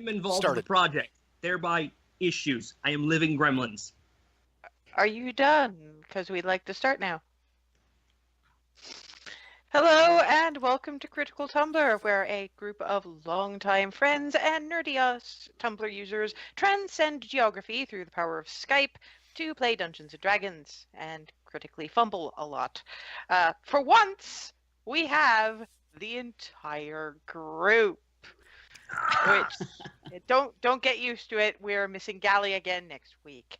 am involved in the project, thereby issues. I am living gremlins. Are you done? Because we'd like to start now. Hello and welcome to Critical Tumblr, where a group of longtime friends and nerdy-ass Tumblr users transcend geography through the power of Skype to play Dungeons & Dragons and critically fumble a lot. For once, we have the entire group. Which, don't get used to it. We're missing Gally again next week.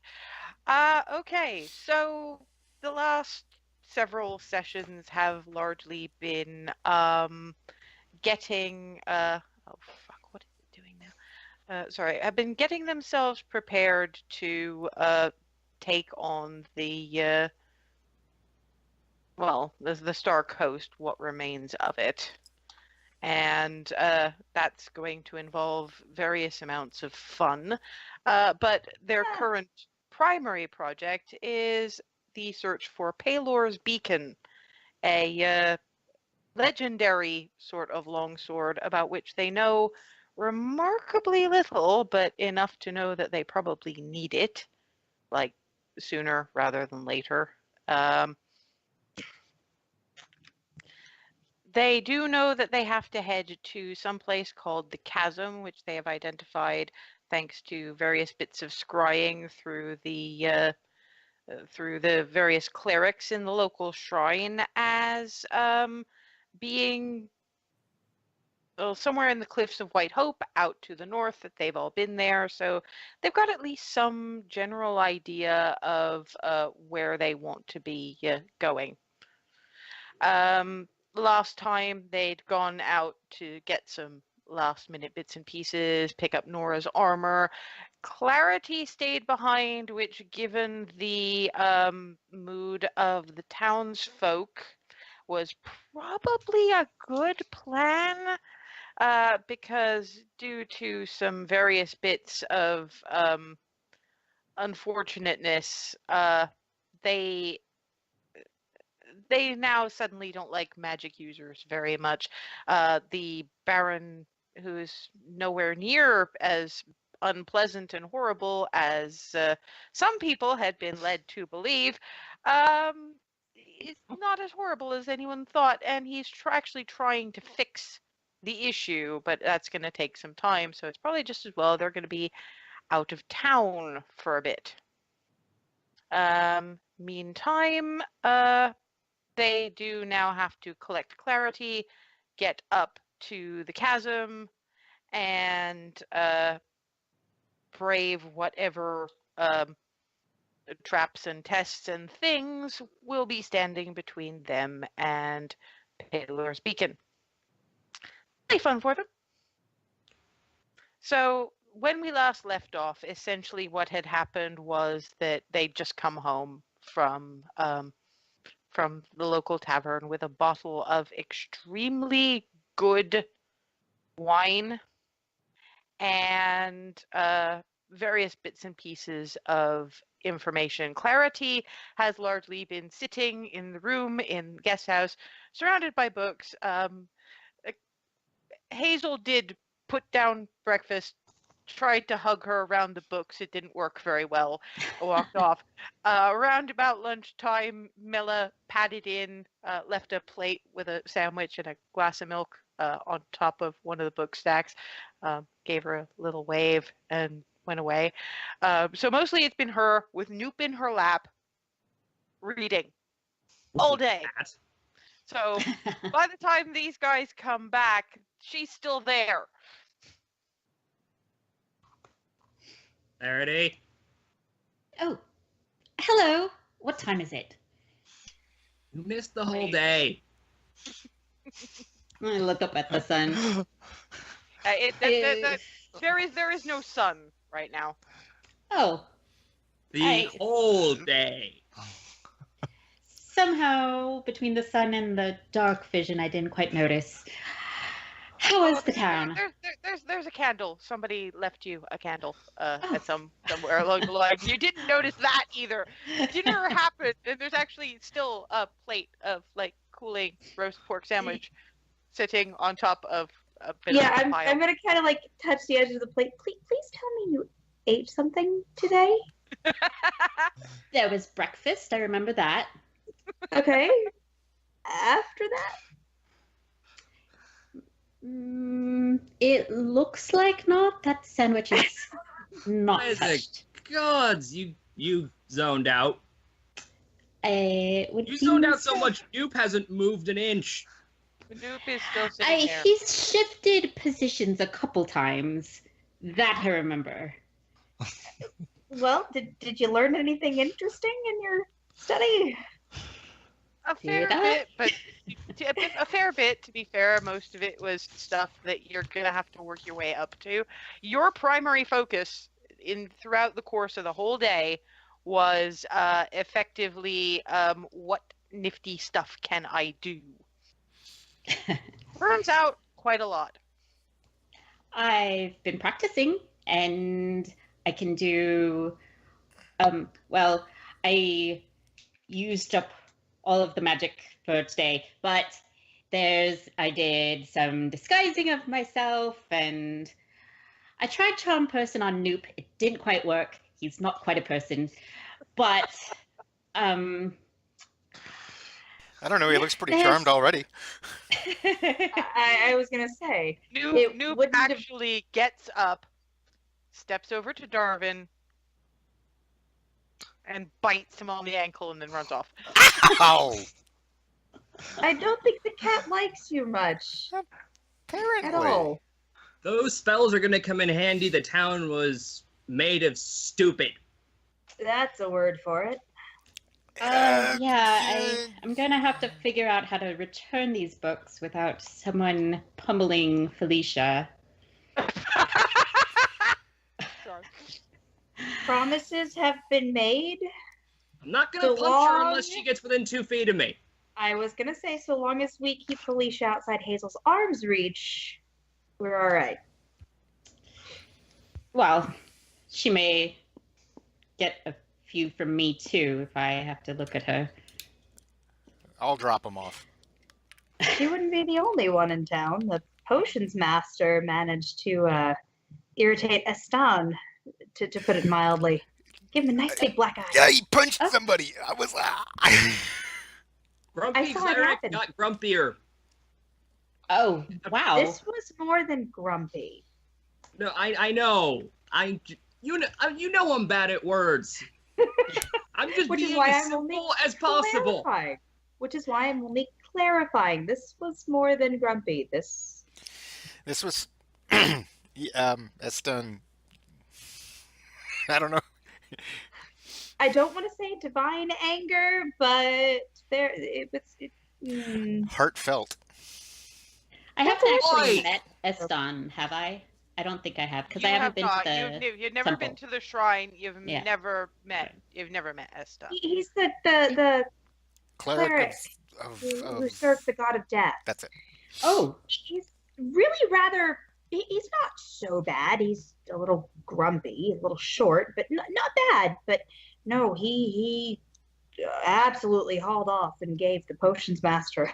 Okay, so the last several sessions have largely been getting oh fuck, what is it doing now? Sorry, I've been getting themselves prepared to take on the the Star Coast, what remains of it. And that's going to involve various amounts of fun. But their current primary project is the search for Palor's Beacon, a legendary sort of longsword about which they know remarkably little, but enough to know that they probably need it, like sooner rather than later. They do know that they have to head to some place called the Chasm, which they have identified thanks to various bits of scrying through the various clerics in the local shrine as being somewhere in the cliffs of White Hope out to the north, that they've all been there. So they've got at least some general idea of where they want to be going. Last time they'd gone out to get some last minute bits and pieces, pick up Nora's armor. Clarity stayed behind, which, given the mood of the townsfolk, was probably a good plan, because due to some various bits of unfortunateness, they now suddenly don't like magic users very much. The Baron, who's nowhere near as unpleasant and horrible as some people had been led to believe, is not as horrible as anyone thought, and he's actually trying to fix the issue, but that's going to take some time, so it's probably just as well they're going to be out of town for a bit. Meantime, they do now have to collect Clarity, get up to the Chasm, and brave whatever traps and tests and things will be standing between them and Palor's Beacon. Pretty fun for them. So when we last left off, essentially what had happened was that they'd just come home from the local tavern with a bottle of extremely good wine and various bits and pieces of information. Clarity has largely been sitting in the room in the guest house, surrounded by books. Hazel did put down breakfast, tried to hug her around the books. It didn't work very well. Walked off. Around about lunchtime, Mela padded in, left a plate with a sandwich and a glass of milk on top of one of the book stacks, gave her a little wave and went away. So mostly it's been her with Noop in her lap, reading all day. So by the time these guys come back, she's still there. Clarity. Oh, hello. What time is it? You missed the whole day. I look up at the sun. There is no sun right now. Oh. The whole day. Somehow, between the sun and the dark vision, I didn't quite notice. How is the town? There's a candle. Somebody left you a candle at somewhere along the line. You didn't notice that either. Dinner happened, and there's actually still a plate of like cooling roast pork sandwich sitting on top of a bit Yeah, of a I'm pile. gonna kind of like touch the edge of the plate. Please tell me you ate something today. There was breakfast. I remember that. Okay. After that, It looks like not. That sandwich is not By the touched. gods, you zoned out. Would You be zoned out so mistake. much, Noop hasn't moved an inch. Noop is still sitting there. He's shifted positions a couple times. That I remember. well, did you learn anything interesting in your study? A fair Did I? bit, but a fair bit, to be fair. Most of it was stuff that you're going to have to work your way up to. Your primary focus throughout the course of the whole day was effectively what nifty stuff can I do? Turns out quite a lot. I've been practicing, and I can do. Well, I used up all of the magic for today, but I did some disguising of myself, and I tried charm person on Noop. It didn't quite work. He's not quite a person, but I don't know. He looks pretty charmed already. I was gonna say. Noop wouldn't have- actually gets up, steps over to Darvin, and bites him on the ankle and then runs off. Ow! I don't think the cat likes you much Apparently. at all. Those spells are gonna come in handy. The town was made of stupid. That's a word for it. I'm gonna have to figure out how to return these books without someone pummeling Felicia. Promises have been made. I'm not gonna So punch her long- unless she gets within 2 feet of me. I was gonna say, so long as we keep Felicia outside Hazel's arm's reach, we're all right. Well, she may get a few from me too if I have to look at her. I'll drop him off. She wouldn't be the only one in town. The potions master managed to irritate Estan, to put it mildly. Give him a nice big black eye. Yeah, he punched Oh. somebody. I was. Grumpy saw it cleric happen. got grumpier. Oh, wow. This was more than grumpy. No, I know. You know I'm bad at words. I'm just Which is being why as I'm only simple as possible. Clarifying. Which is why I'm only clarifying. This was more than grumpy. This This was. Eston. I don't know. I don't want to say divine anger, but it was. Heartfelt. I haven't actually Boy. met Eston, have I? I don't think I have, because You I haven't been not. to the You've never been temple. to the shrine. You've Yeah. never met. You've never met Esta. He's the Cleric cleric of, who serves the god of death. That's it. Oh, He's really rather. He's not so bad. He's a little grumpy, a little short, but not bad. But no, he absolutely hauled off and gave the potions master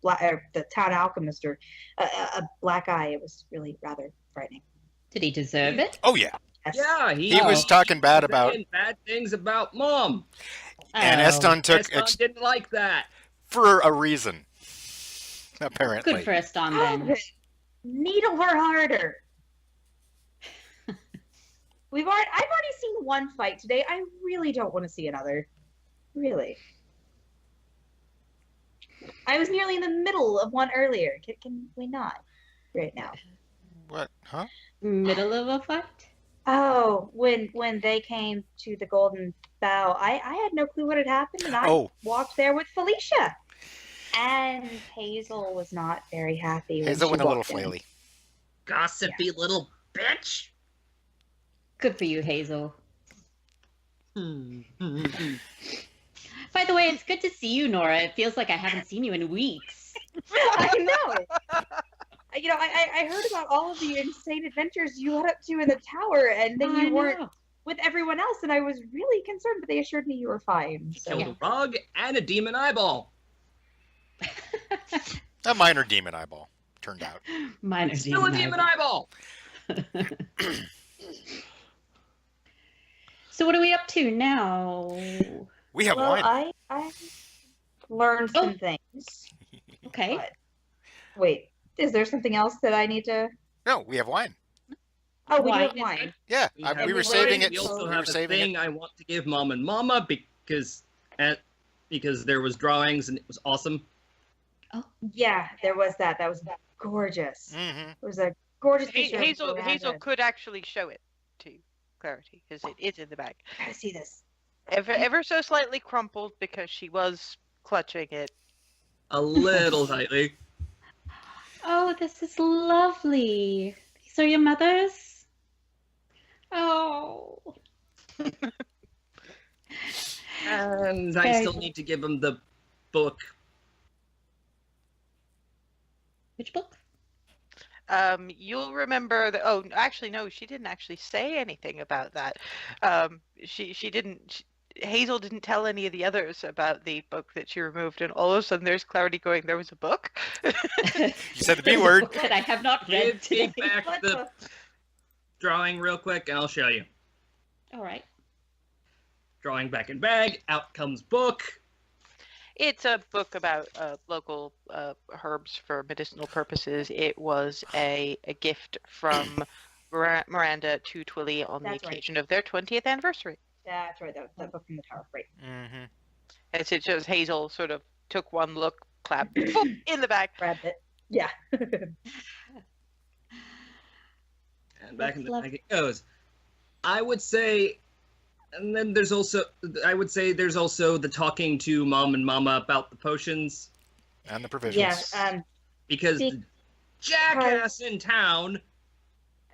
the town alchemist a black eye. It was really rather frightening. did he deserve it? Oh yeah. Yes. Yeah, He was talking bad about, saying bad things about Mom. and Oh, Eston took Eston didn't like that. for a reason. Apparently. Good for Eston then. Needle her harder. I've already seen one fight today. I really don't want to see another. Really. I was nearly in the middle of one earlier. Can we not? Right now. What? Huh? Middle of a fight? Oh, when they came to the Golden Bough, I had no clue what had happened, and I Oh. walked there with Felicia. And Hazel was not very happy. Hazel she went a little walked in. flaily. Gossipy little bitch. Good for you, Hazel. Hmm. By the way, it's good to see you, Nora. It feels like I haven't seen you in weeks. I know. I heard about all of the insane adventures you got up to in the tower, and then I you weren't know. with everyone else, and I was really concerned, but they assured me you were fine. So Killed a rug and a demon eyeball. A minor demon eyeball. turned out. Minor Still a demon eyeball. So what are we up to now? We have Well, wine. I learned some things. Okay. But wait, is there something else that I need to? No, we have wine. Oh, we do Wine have is wine. Yeah, have we were wine. saving it. We also We were have a saving it. thing I want to give Mom and Mama because there was drawings and it was awesome. Yeah, there was that. That was gorgeous. Mm-hmm. It was a gorgeous picture. of Hazel Miranda. could actually show it to Clarity because it is in the bag. I gotta see this. Ever so slightly crumpled because she was clutching it. A little tightly. Oh, this is lovely. These are your mother's? Oh. And I Very still cool. need to give them the book. Which book? You'll remember that. Oh, actually, no, she didn't actually say anything about that. She didn't. Hazel didn't tell any of the others about the book that she removed, and all of a sudden there's Clarity going, "There was a book." You said the B There's a word. book that I have not read Give today. me back What the drawing real quick, and I'll show you. All right. Drawing back in bag. Out comes book. It's a book about local herbs for medicinal purposes. It was a gift from Miranda to Twilly on That's the right. occasion of their 20th anniversary. That's right. That book from the tower. Right. Mm-hmm. As it shows, Hazel sort of took one look, clapped, boop, in the bag. Grabbed it. Yeah. And back in the That's bag it goes. I would say, and then there's also the talking to Mom and Mama about the potions And the provisions. Yeah. because Be- the jackass in town.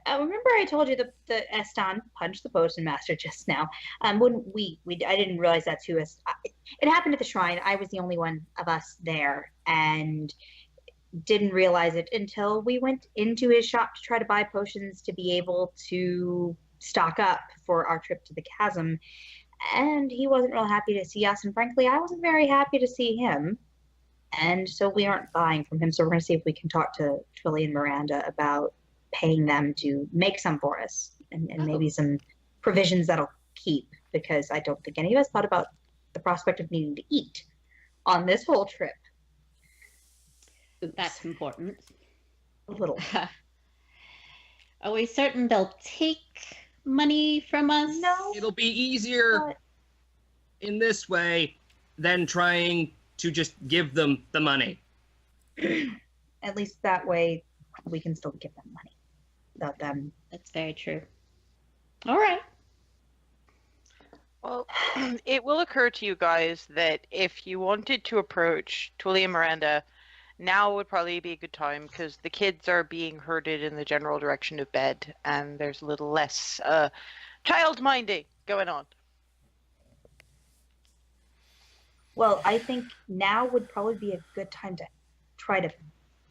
Remember I told you the Eston punched the potion master just now. When I didn't realize that too. It happened at the shrine. I was the only one of us there, and didn't realize it until we went into his shop to try to buy potions to be able to stock up for our trip to the chasm. And he wasn't real happy to see us, and frankly, I wasn't very happy to see him. And so we aren't buying from him. So we're going to see if we can talk to Twilly and Miranda about paying them to make some for us, and maybe some provisions that'll keep, because I don't think any of us thought about the prospect of needing to eat on this whole trip. Oops. That's important. A little. Are we certain they'll take money from us? No. It'll be easier But in this way than trying to just give them the money. at least that way we can still give them money without them. That's very true. All right. Well, it will occur to you guys that if you wanted to approach Twilly and Miranda, now would probably be a good time because the kids are being herded in the general direction of bed, and there's a little less child minding going on. Well, I think now would probably be a good time to try to.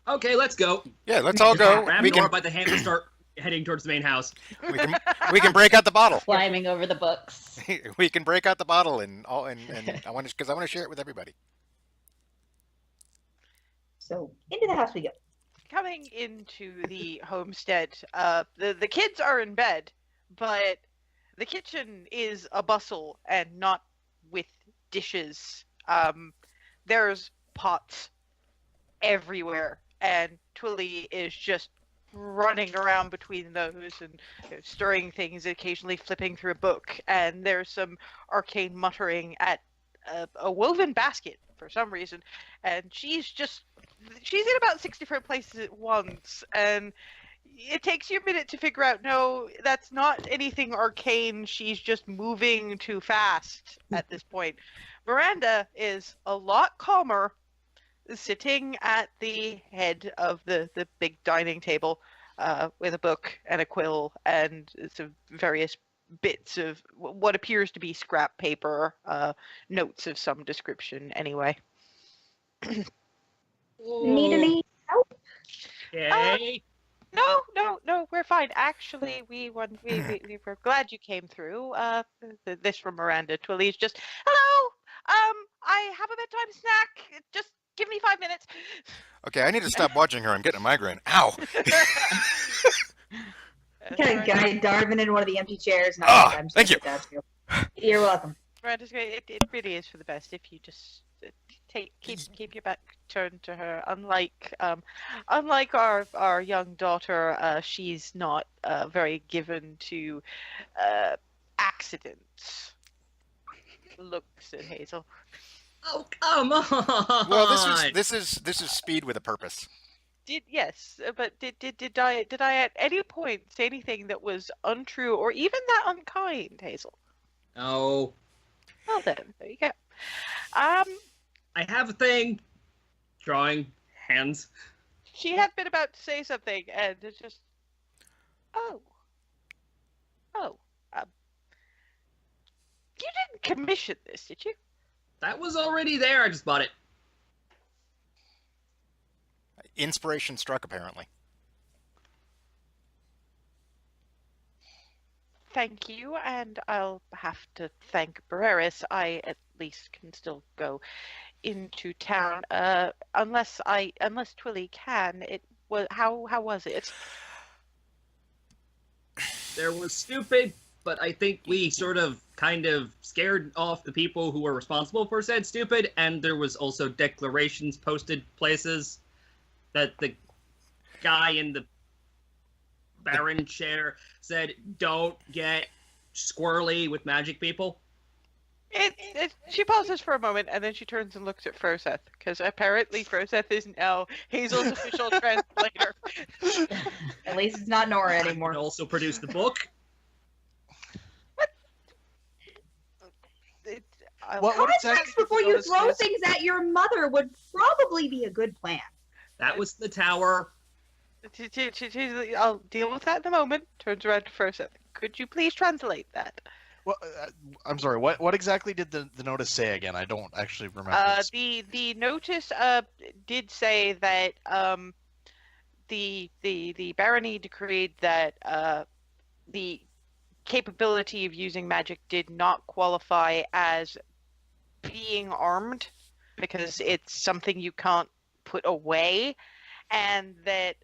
Okay, let's go. Yeah, let's all go. Grab We Nora can by the hand and start heading towards the main house. we can break out the bottle. Climbing over the books. We can break out the bottle and I want to share it with everybody. So into the house we go. Coming into the homestead, the kids are in bed, but the kitchen is a bustle and not with dishes. There's pots everywhere, and Twilly is just running around between those and stirring things, occasionally flipping through a book, and there's some arcane muttering at a woven basket for some reason, and she's in about 6 different places at once, and it takes you a minute to figure out, no, that's not anything arcane, she's just moving too fast at this point. Miranda is a lot calmer, sitting at the head of the big dining table with a book and a quill and some various bits of what appears to be scrap paper, notes of some description anyway. Need any help? Okay. No, we're fine. Actually, we were glad you came through. This from Miranda. Twilly's just, hello. I have a bedtime snack. Just Give me 5 minutes. Okay, I need to stop watching her. I'm getting a migraine. Ow! Kind of guy diving into one of the empty chairs. And Ah, I'm just thank gonna sit down too. You're welcome. Right, it really is for the best if you just keep your back turned to her. Unlike our young daughter, she's not very given to accidents. Looks at Hazel. Oh, come on! Well, this is speed with a purpose. But did I at any point say anything that was untrue or even that unkind, Hazel? No. Well then, there you go. I have a thing. Drawing hands. She had been about to say something, and it's just, oh, you didn't commission this, did you? That was already there. I just bought it. Inspiration struck, apparently. Thank you, and I'll have to thank Barreris. I at least can still go into town, unless Twilly can. It was how was it? There was stupid, but I think we sort of kind of scared off the people who were responsible for said stupid, and there was also declarations posted places that the guy in the Baron chair said, don't get squirrely with magic people. She pauses for a moment, and then she turns and looks at Froseth, because apparently Froseth is now Hazel's official translator. At least it's not Nora anymore. And also produced the book. Context before you throw things at your mother would probably be a good plan. That was the tower. I'll deal with that in a moment. Turns around to Froseth. Could you please translate that? Well, I'm sorry. What exactly did the notice say again? I don't actually remember. The notice did say that the barony decreed that the capability of using magic did not qualify as being armed because it's something you can't put away, and that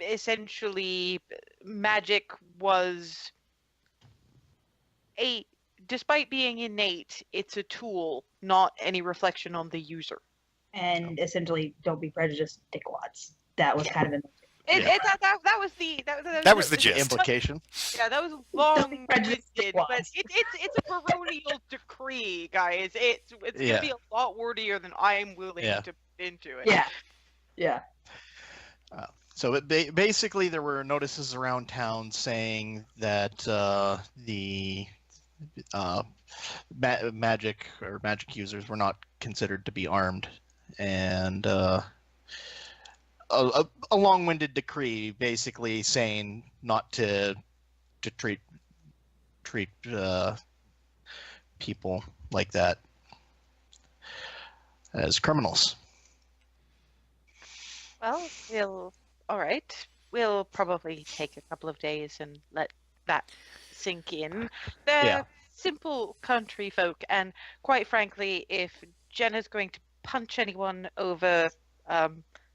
essentially magic was despite being innate, it's a tool, not any reflection on the user. And essentially, don't be prejudiced, dickwads. That was kind of that was the gist. Implication. Yeah, that was long-winded, but it's a baronial decree, guys. It's gonna be a lot wordier than I'm willing to put into it. Yeah. So basically, there were notices around town saying that the magic users were not considered to be armed, and a long-winded decree basically saying not to treat people like that as criminals. Well, all right. We'll probably take a couple of days and let that sink in. They're simple country folk, and quite frankly, if Jenna's going to punch anyone over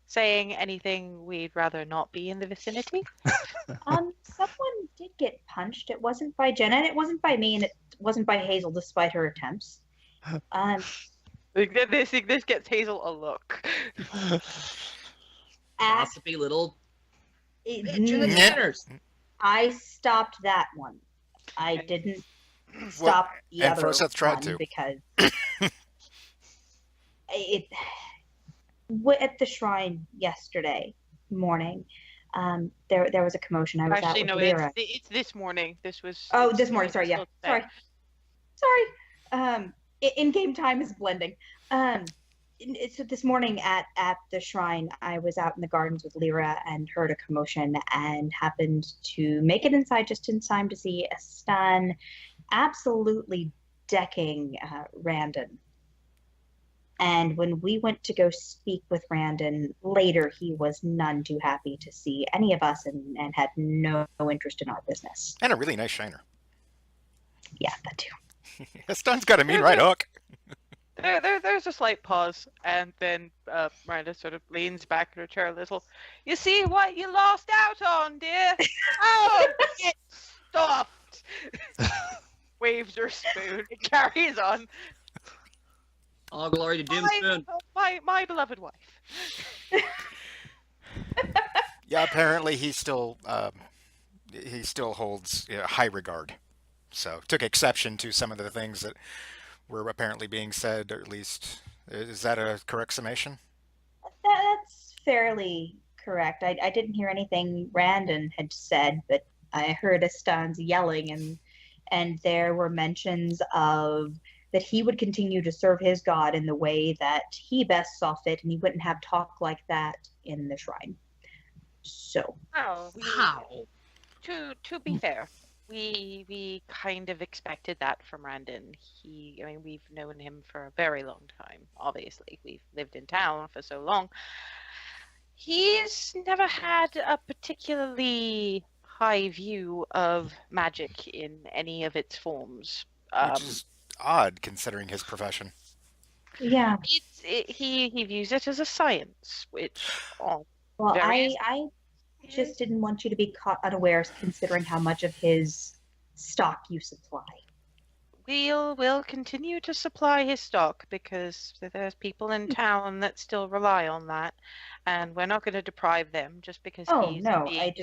saying anything, we'd rather not be in the vicinity. Someone did get punched. It wasn't by Jenna, and it wasn't by me, and it wasn't by Hazel, despite her attempts. This gets Hazel a look. Gossipy little bitch in the manners. I stopped that one. I didn't stop the other Froseth tried to. because at the shrine yesterday morning, there was a commotion. I was Actually, out no, with Lyra. it's this morning. This was. Oh, this morning. Sorry, yeah. Sorry. In-game time is blending. So this morning at the shrine, I was out in the gardens with Lyra and heard a commotion and happened to make it inside just in time to see a stun absolutely decking Randon. And when we went to go speak with Randon later, he was none too happy to see any of us and had no interest in our business. And a really nice shiner. Yeah, that too. Stun's got a mean right hook. There's a slight pause, and then Miranda sort of leans back in her chair a little. You see what you lost out on, dear? Oh, get stuffed! Waves her spoon and carries on. All glory to Doomspoon. My beloved wife. Yeah, apparently he still holds high regard. So took exception to some of the things that were apparently being said, or at least is that a correct summation? That's fairly correct. I didn't hear anything Randon had said, but I heard Estan's yelling, and there were mentions of that he would continue to serve his god in the way that he best saw fit, and he wouldn't have talk like that in the shrine. So. Oh, How? To be fair, we kind of expected that from Randon. We've known him for a very long time. Obviously, we've lived in town for so long. He's never had a particularly high view of magic in any of its forms. Which is odd considering his profession. Yeah. He views it as a science, which Well, various- I just didn't want you to be caught unawares considering how much of his stock you supply. We'll continue to supply his stock because there's people in town that still rely on that, and we're not going to deprive them just because he's being I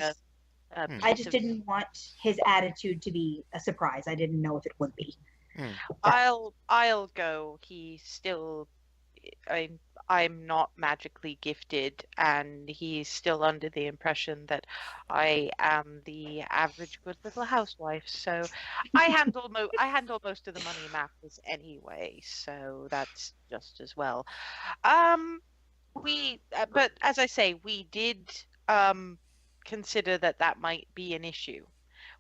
just didn't want his attitude to be a surprise. I didn't know if it would be. I'll go. He's still. I'm not magically gifted, and he's still under the impression that I am the average good little housewife. So I handle most of the money matters anyway. So that's just as well. But as I say, we did consider that might be an issue,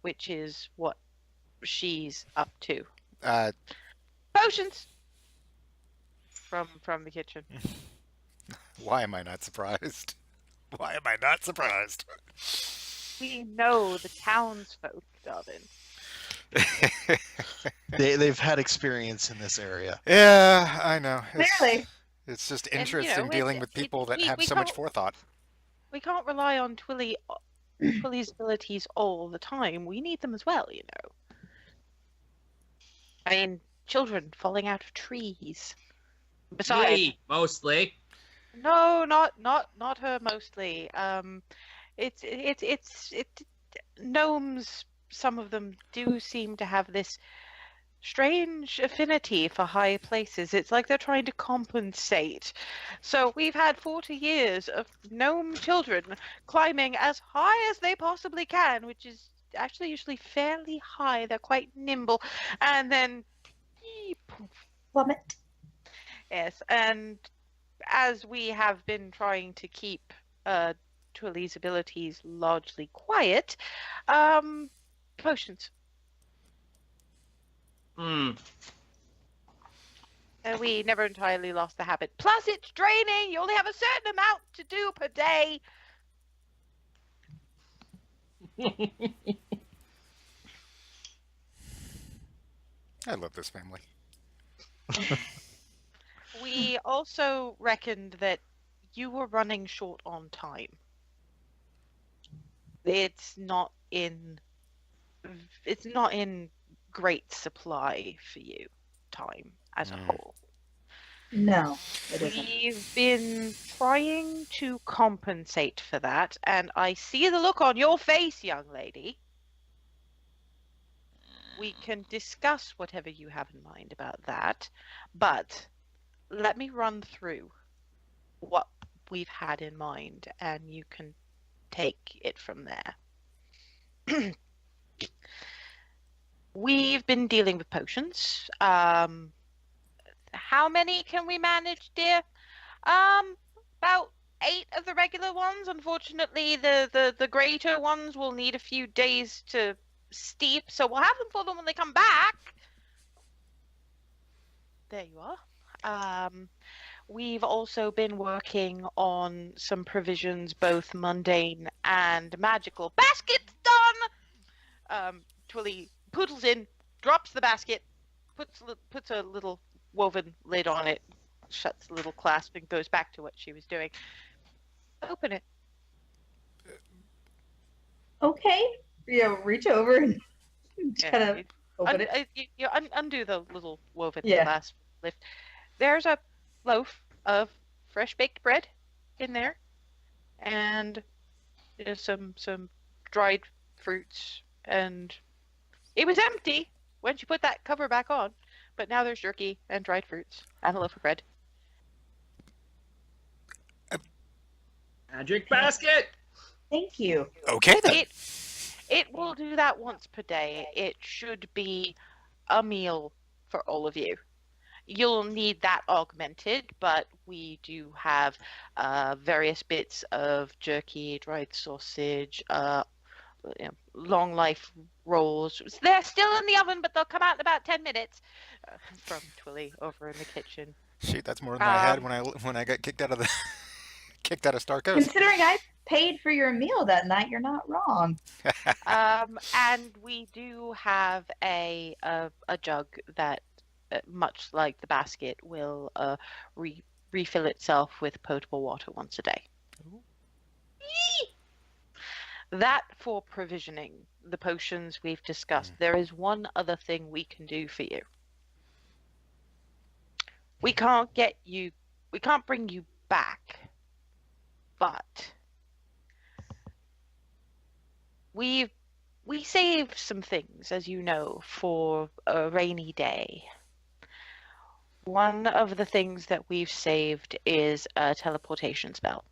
which is what she's up to. Potions. From the kitchen. Why am I not surprised? Why am I not surprised? We know the townsfolk, Darwin. They've had experience in this area. Yeah, I know. Clearly. It's just interesting dealing with people that have so much forethought. We can't rely on Twilly's abilities all the time. We need them as well, you know. I mean, children falling out of trees. Besides, Me, mostly. No, not her mostly. Gnomes, some of them do seem to have this strange affinity for high places. It's like they're trying to compensate. So we've had 40 years of gnome children climbing as high as they possibly can, which is actually usually fairly high. They're quite nimble, and then Plummet. Yes, and as we have been trying to keep Twilly's abilities largely quiet, potions. We never entirely lost the habit. Plus, it's draining. You only have a certain amount to do per day. I love this family. We also reckoned that you were running short on time. It's not in great supply for you, time as a whole. No, it isn't. We've been trying to compensate for that, and I see the look on your face, young lady. We can discuss whatever you have in mind about that, but let me run through what we've had in mind, and you can take it from there. We've been dealing with potions. How many can we manage, dear? About 8 of the regular ones. Unfortunately, the greater ones will need a few days to steep, so we'll have them for them when they come back. There you are. We've also been working on some provisions, both mundane and magical. Basket's done! Twilly poodles in, drops the basket, puts a little woven lid on it, shuts the little clasp, and goes back to what she was doing. Open it. Okay. Reach over and Yeah, kind of open it. undo the little woven Yeah. clasp lift. There's a loaf of fresh baked bread in there, and there's some dried fruits, and it was empty when she put that cover back on, but now there's jerky and dried fruits and a loaf of bread. Magic basket! Thank you. Okay then. It will do that once per day. It should be a meal for all of you. You'll need that augmented, but we do have various bits of jerky, dried sausage, long life rolls. They're still in the oven, but they'll come out in about 10 minutes. From Twilly over in the kitchen. Shoot, that's more than I had when I got kicked out of Star Coast. Considering I paid for your meal that night, you're not wrong. And we do have a jug that, much like the basket, will refill itself with potable water once a day. That for provisioning. The potions we've discussed. There is one other thing we can do for you. We can't bring you back, but we saved some things, as you know, for a rainy day. One of the things that we've saved is a teleportation spell.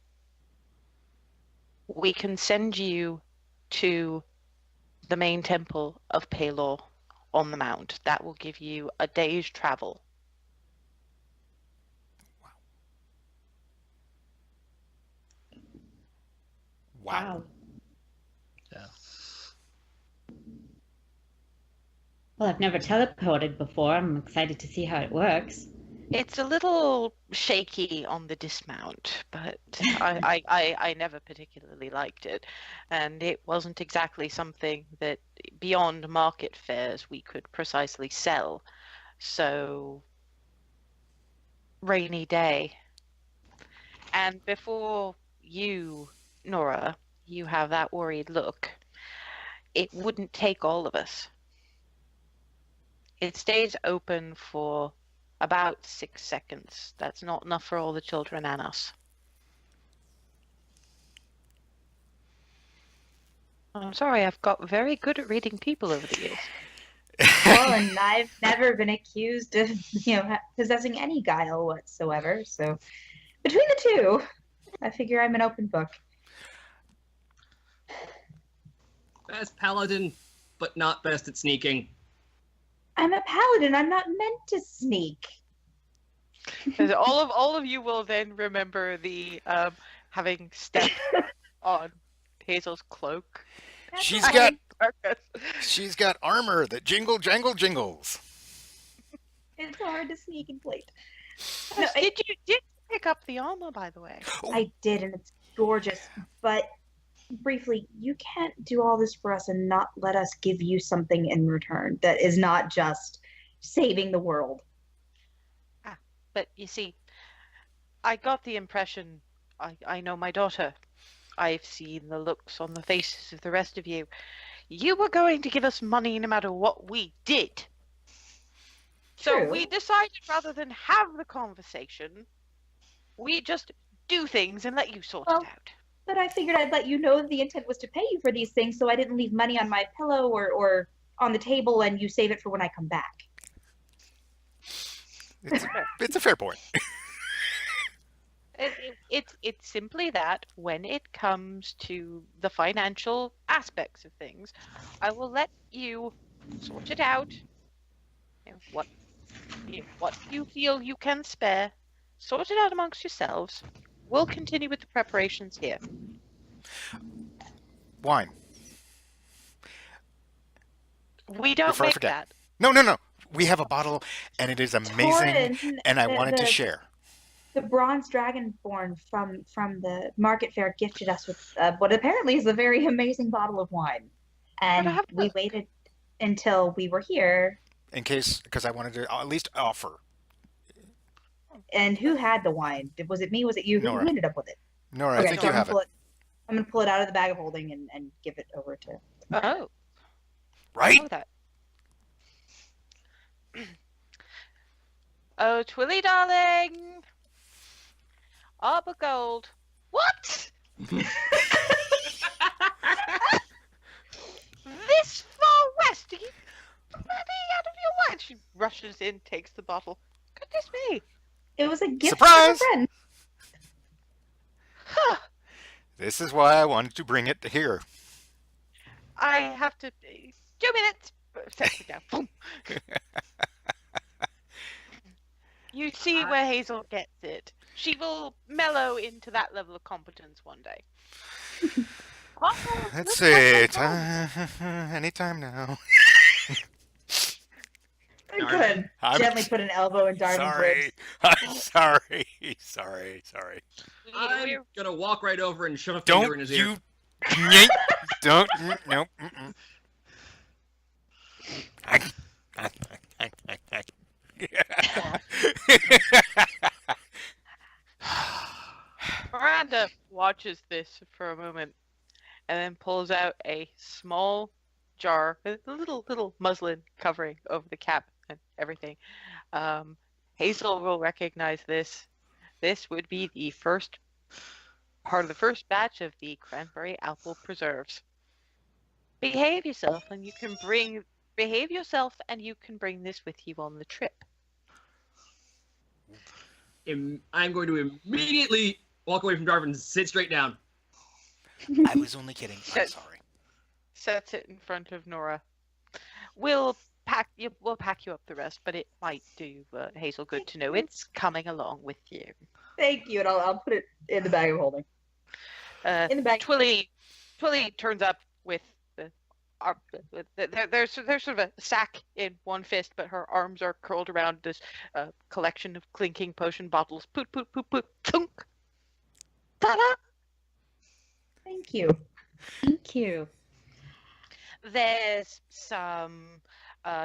We can send you to the main temple of Palor on the Mount. That will give you a day's travel. Wow. Yeah. Well, I've never teleported before. I'm excited to see how it works. It's a little shaky on the dismount, but I never particularly liked it, and it wasn't exactly something that beyond market fares we could precisely sell. So, rainy day. And before you, Nora, you have that worried look, it wouldn't take all of us. It stays open for about 6 seconds. That's not enough for all the children and us. I'm sorry, I've got very good at reading people over the years. Well, and I've never been accused of, possessing any guile whatsoever. So, between the two, I figure I'm an open book. Best paladin, but not best at sneaking. I'm a paladin. I'm not meant to sneak. all of you will then remember the having stepped on Hazel's cloak. She's got armor that jingles. It's hard to sneak and plate. No, did you pick up the armor, by the way? I did, and it's gorgeous. But briefly, you can't do all this for us and not let us give you something in return that is not just saving the world. But you see, I got the impression, I know my daughter. I've seen the looks on the faces of the rest of you. You were going to give us money no matter what we did. So True. we decided rather than have the conversation, we just do things and let you sort it out. But I figured I'd let you know that the intent was to pay you for these things, so I didn't leave money on my pillow or on the table, and you save it for when I come back. It's a fair point. It's simply that when it comes to the financial aspects of things, I will let you sort it out. What you feel you can spare, sort it out amongst yourselves. We'll continue with the preparations here. Wine. We don't Before I make forget. that. No. We have a bottle, and it is amazing, Torrin, and I wanted to share. The bronze dragonborn from the market fair gifted us with what apparently is a very amazing bottle of wine. And we waited until we were here. In case, because I wanted to at least offer. And who had the wine? Was it me? Was it you? Who Nora. ended up with it? Nora, I Okay, think so you have it. I'm gonna pull it out of the bag of holding and give it over to. Oh, Right? know that. Oh, Twilly, darling. Arbor gold. What? This far west? Are you bloody out of your mind? She rushes in, takes the bottle. Goodness me. It was a gift Surprise! from a friend. Huh. This is why I wanted to bring it here. I have to. 2 minutes. Sets it down. Boom. You see where Hazel gets it. She will mellow into that level of competence one day. Oh, Let's look see. what I Anytime now. Go ahead. I'm Gently put an elbow in Darwin's sorry. ribs. I'm sorry. Sorry. did. I'm gonna walk right over and shove a finger in Don't his ear. you... yank. Don't... Nope. Miranda watches this for a moment and then pulls out a small jar with a little muslin covering over the cap and everything. Hazel will recognize this. This would be the first part of the first batch of the cranberry apple preserves. Behave yourself and you can bring this with you on the trip. I'm going to immediately walk away from Darwin and sit straight down. I was only kidding. I'm sorry. Sets it in front of Nora. We'll pack you up the rest, but it might do Hazel good to know it's coming along with you. Thank you, and I'll put it in the bag of holding. In the bag. Twilly turns up with there's sort of a sack in one fist, but her arms are curled around this collection of clinking potion bottles. Poot poot poot poot thunk. Ta-da! Thank you. Thank you. There's some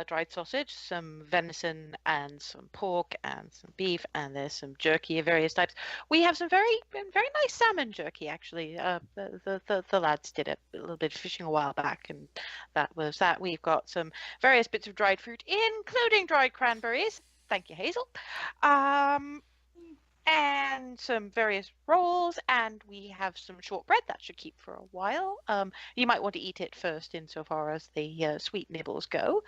dried sausage, some venison, and some pork, and some beef, and there's some jerky of various types. We have some very nice salmon jerky, actually. The lads did a little bit of fishing a while back, and that was that. We've got some various bits of dried fruit, including dried cranberries. Thank you, Hazel. And some various rolls, and we have some shortbread that should keep for a while. You might want to eat it first insofar as the sweet nibbles go.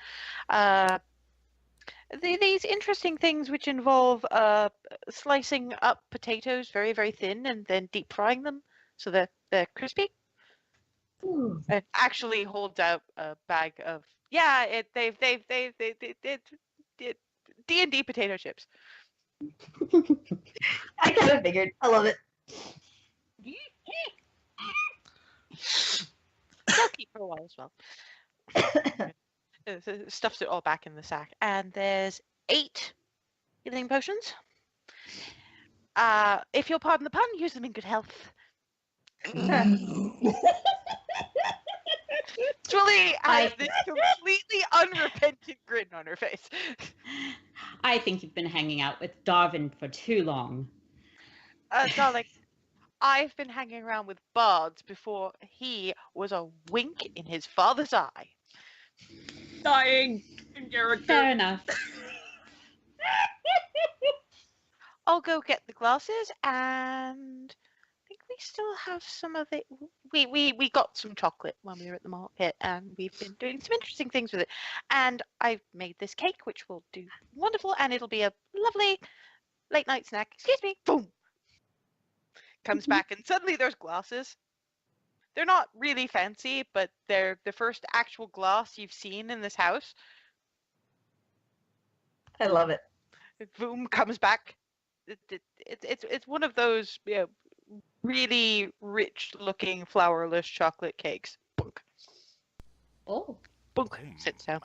These interesting things which involve slicing up potatoes very, very thin and then deep frying them so that they're crispy. Ooh. It actually holds out a bag of D&D potato chips. I kind of figured. I love it. They'll keep for a while as well. Stuffs it all back in the sack. And there's 8 healing potions. If you'll pardon the pun, use them in good health. Julie has this completely unrepentant grin on her face. I think you've been hanging out with Darwin for too long. Darling, I've been hanging around with bards before he was a wink in his father's eye. Dying in character. Fair enough. I'll go get the glasses, and I think we still have some of it. We got some chocolate when we were at the market, and we've been doing some interesting things with it. And I've made this cake, which will do wonderful, and it'll be a lovely late night snack. Excuse me. Boom. Comes back, and suddenly there's glasses. They're not really fancy, but they're the first actual glass you've seen in this house. I love it. Boom comes back. It's one of those really rich looking flourless chocolate cakes. Bunk. Oh. Bunk. Sits down.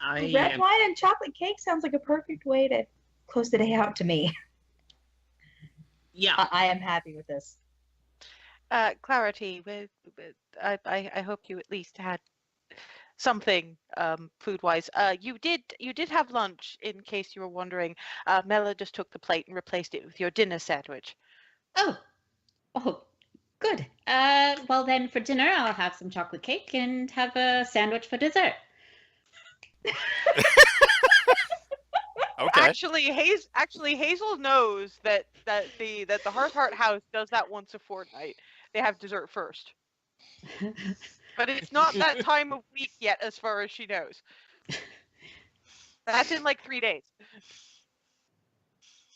Red wine and chocolate cake sounds like a perfect way to close the day out to me. Yeah. I am happy with this. Clarity, I hope you at least had something food-wise. You did have lunch, in case you were wondering. Mela just took the plate and replaced it with your dinner sandwich. Oh, oh, good. Well then, for dinner, I'll have some chocolate cake and have a sandwich for dessert. Okay. Actually, Hazel knows that the Hearth Heart House does that once a fortnight. They have dessert first, but it's not that time of week yet, as far as she knows. That's in like 3 days.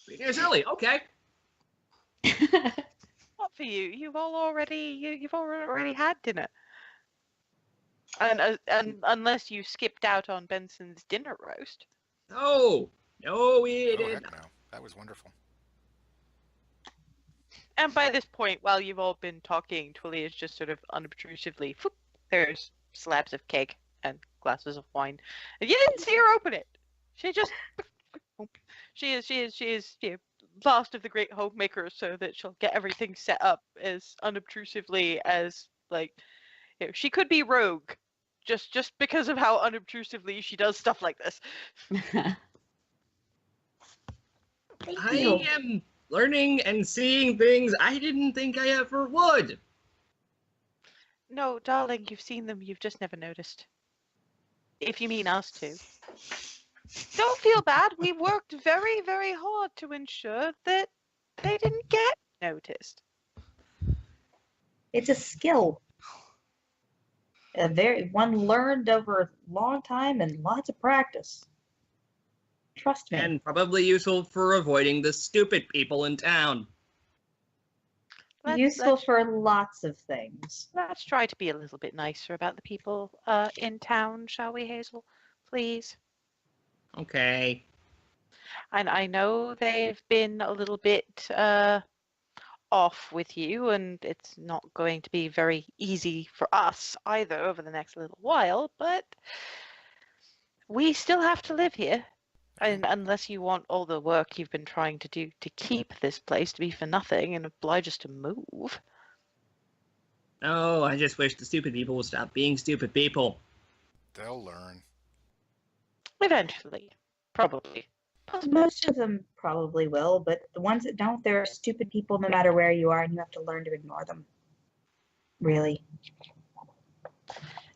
3 days early. Okay. Not for you. You've already had dinner, and unless you skipped out on Benson's dinner roast. No, we Oh, didn't. heck no. That was wonderful. And by this point, while you've all been talking, Twilly is just sort of unobtrusively, whoop, there's slabs of cake and glasses of wine. And you didn't see her open it. She just, she is last of the great homemakers, so that she'll get everything set up as unobtrusively as, like, she could be rogue, just because of how unobtrusively she does stuff like this. I am learning and seeing things I didn't think I ever would. No, darling, you've seen them. You've just never noticed. If you mean us two. Don't feel bad. We worked very, very hard to ensure that they didn't get noticed. It's a skill. One learned over a long time and lots of practice. Trust me. And probably useful for avoiding the stupid people in town. Useful for lots of things. Let's try to be a little bit nicer about the people in town, shall we, Hazel? Please. Okay. And I know they've been a little bit off with you, and it's not going to be very easy for us either over the next little while, but we still have to live here. And unless you want all the work you've been trying to do to keep this place to be for nothing and oblige us to move. Oh, I just wish the stupid people would stop being stupid people. They'll learn. Eventually. Probably. Possibly. Most of them probably will, but the ones that don't, they're stupid people no matter where you are, and you have to learn to ignore them. Really.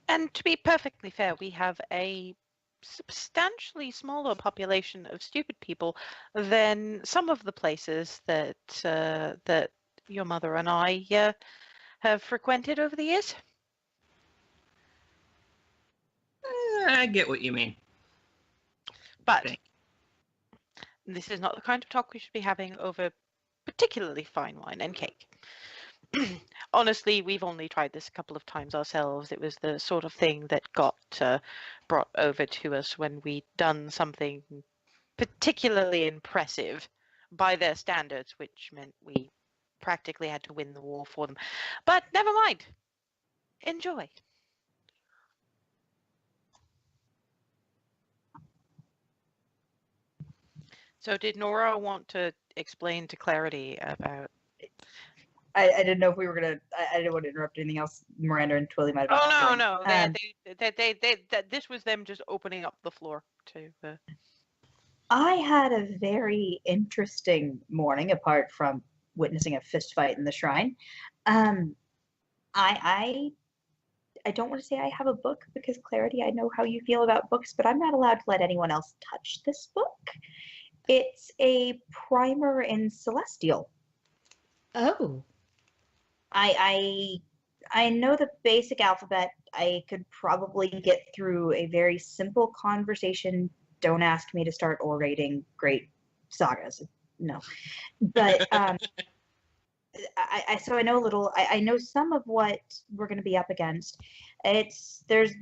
And to be perfectly fair, we have a substantially smaller population of stupid people than some of the places that that your mother and I have frequented over the years. I get what you mean. But Okay. this is not the kind of talk we should be having over particularly fine wine and cake. Honestly, we've only tried this a couple of times ourselves. It was the sort of thing that got brought over to us when we'd done something particularly impressive by their standards, which meant we practically had to win the war for them. But never mind. Enjoy. So did Nora want to explain to Clarity about... I didn't know if we were gonna. I didn't want to interrupt anything else. Miranda and Twilly might have. Oh, no. doing. This was them just opening up the floor to... I had a very interesting morning, apart from witnessing a fist fight in the shrine. I don't want to say I have a book because, Clarity, I know how you feel about books, but I'm not allowed to let anyone else touch this book. It's a primer in Celestial. Oh. I know the basic alphabet. I could probably get through a very simple conversation. Don't ask me to start orating great sagas. No. But so I know a little. I know some of what we're going to be up against. There's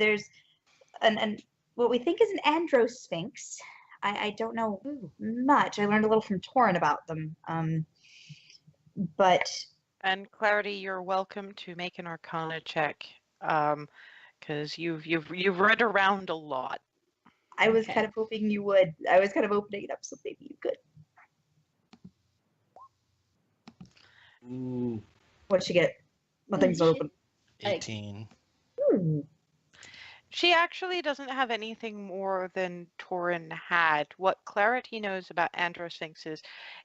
what we think is an androsphinx. I don't know much. I learned a little from Torin about them. But And Clarity, you're welcome to make an Arcana check, because you've read around a lot. I was Okay. kind of hoping you would. I was kind of opening it up so maybe you could. Ooh. What'd she get? Nothing's open. 18. Ooh. She actually doesn't have anything more than Torin had. What Clarity knows about Androsphinxes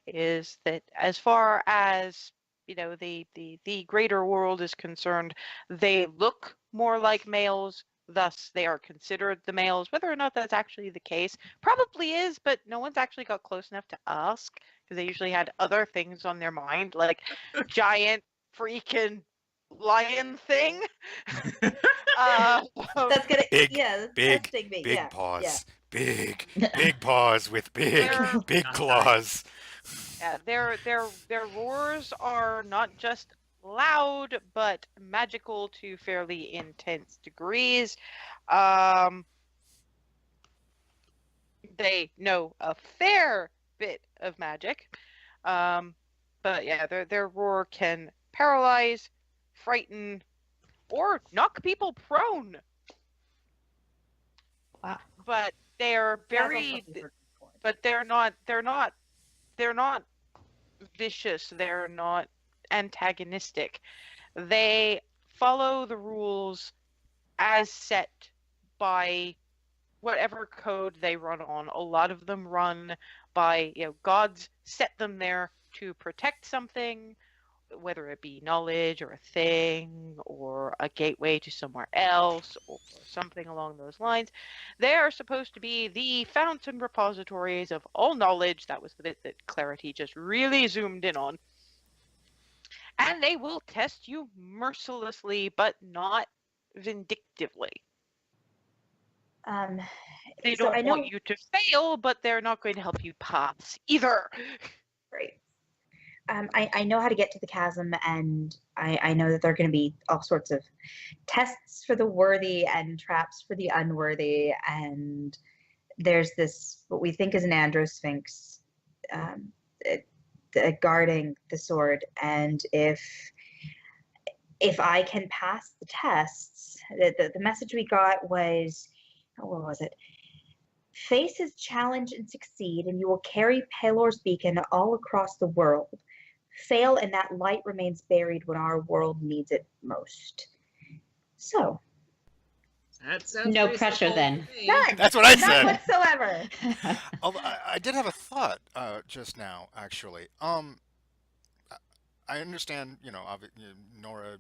is that as far as the greater world is concerned, they look more like males, thus they are considered the males. Whether or not that's actually the case, probably is, but no one's actually got close enough to ask because they usually had other things on their mind, like giant freaking lion thing. That's gonna Big, that's big, testing me. big Yeah. paws. Big paws with big, They're- big claws. Yeah, their roars are not just loud, but magical to fairly intense degrees. They know a fair bit of magic. But yeah, their roar can paralyze, frighten, or knock people prone. Wow. But they're very but they're not vicious, they're not antagonistic. They follow the rules as set by whatever code they run on. A lot of them run by, gods set them there to protect something, whether it be knowledge or a thing or a gateway to somewhere else or something along those lines. They are supposed to be the fountain repositories of all knowledge. That was the bit that Clarity just really zoomed in on. And they will test you mercilessly, but not vindictively. They So don't I know, want you to fail, but they're not going to help you pass either. right. I know how to get to the chasm, and I know that there are going to be all sorts of tests for the worthy and traps for the unworthy. And there's this, what we think is an androsphinx, guarding the sword. And if I can pass the tests, the message we got was, what was it? Face his challenge and succeed, and you will carry Pelor's beacon all across the world. Fail, and that light remains buried when our world needs it most. So, That sounds No reasonable pressure to then. me. none, That's what I none said. whatsoever. Although I did have a thought just now, actually. I understand, Nora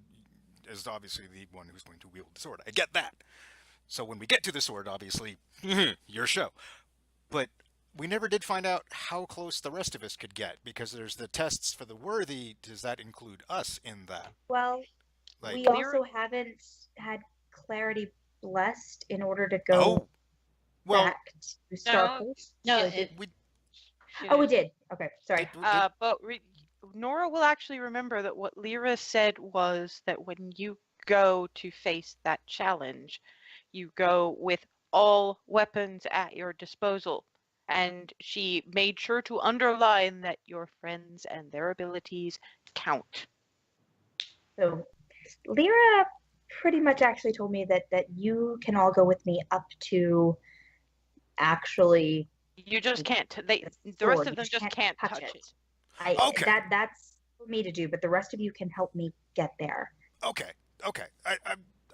is obviously the one who's going to wield the sword. I get that. So when we get to the sword, obviously, your show. But we never did find out how close the rest of us could get, because there's the tests for the worthy. Does that include us in that? Well, Like, we also haven't had Clarity blessed in order to go oh, well, back to Starcoast. No, So it- we oh, we did. Okay, sorry. But Nora will actually remember that what Lyra said was that when you go to face that challenge, you go with all weapons at your disposal. And she made sure to underline that your friends and their abilities count. So Lyra pretty much actually told me that you can all go with me up to actually You just can't. The sword. rest of You them just can't touch it. Okay. That's for me to do, but the rest of you can help me get there. okay.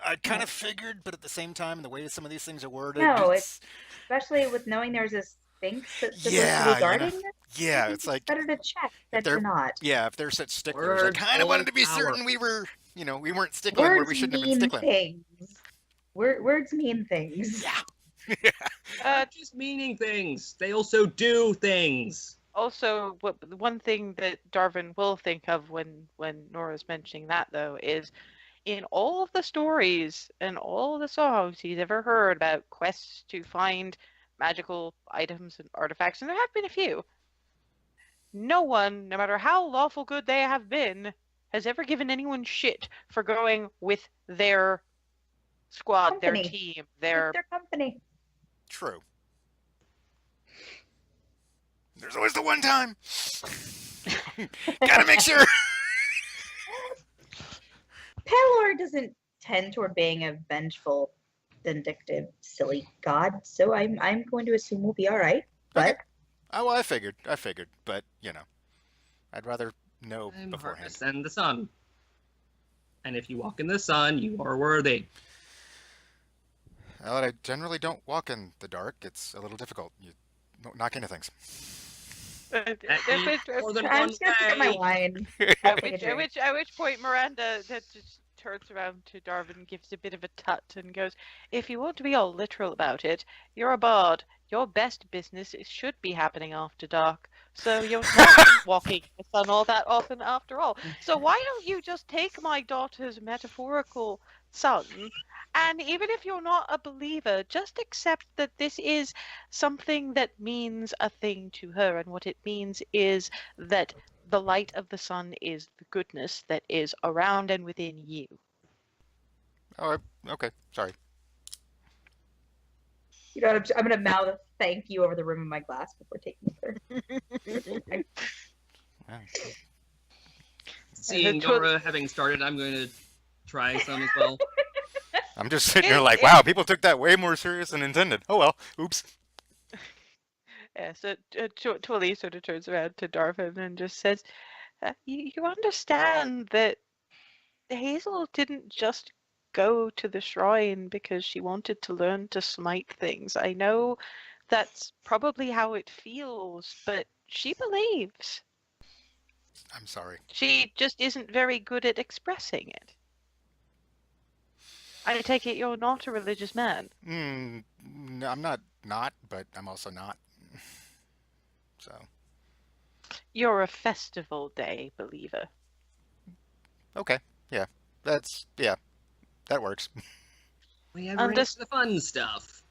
I kind of figured, but at the same time, the way some of these things are worded, No, it's especially with knowing there's a sphinx that's supposed to be guarding this. yeah, it's like better to check that they're you're not. Yeah, if they're such sticklers, Words I kind of wanted to be hold certain power. we were, we weren't stickling where Words we shouldn't have been mean stickling. things. Words mean things. Yeah. Not just meaning things. They also do things. Also, the one thing that Darwin will think of when Nora's mentioning that, though, is in all of the stories and all of the songs he's ever heard about quests to find magical items and artifacts, and there have been a few, no one, no matter how lawful good they have been, has ever given anyone shit for going with their squad, their Company. team, Their company. True. There's always the one time. Gotta make sure. Pelor doesn't tend toward being a vengeful, vindictive, silly god, so I'm going to assume we'll be all right. But Okay. Oh, well, I figured, but I'd rather know I'm beforehand. harness and the sun. And if you walk in the sun, you are worthy. Now that I generally don't walk in the dark, it's a little difficult. You don't knock into things. More than I'm one just gonna pick up my way. wine. At Take a which, drink. at which point Miranda that just turns around to Darwin, gives a bit of a tut, and goes, "If you want to be all literal about it, you're a bard. Your best business should be happening after dark. So you're not walking in the sun all that often after all. So why don't you just take my daughter's metaphorical son, and even if you're not a believer, just accept that this is something that means a thing to her, and what it means is that the light of the sun is the goodness that is around and within you." Oh, okay. Sorry. You know, I'm gonna mouth thank you over the rim of my glass before taking a third. Wow. Seeing Nora having started, I'm going to try some as well. I'm just sitting here like, wow, people took that way more serious than intended. Oh well. Oops. Yeah, so Twilly sort of turns around to Darvin and just says, you understand that Hazel didn't just go to the shrine because she wanted to learn to smite things. I know that's probably how it feels, but she believes. I'm sorry. She just isn't very good at expressing it. I take it you're not a religious man. No, I'm not, but I'm also not. So, You're a festival day believer. okay. Yeah. That works. We have into the fun stuff.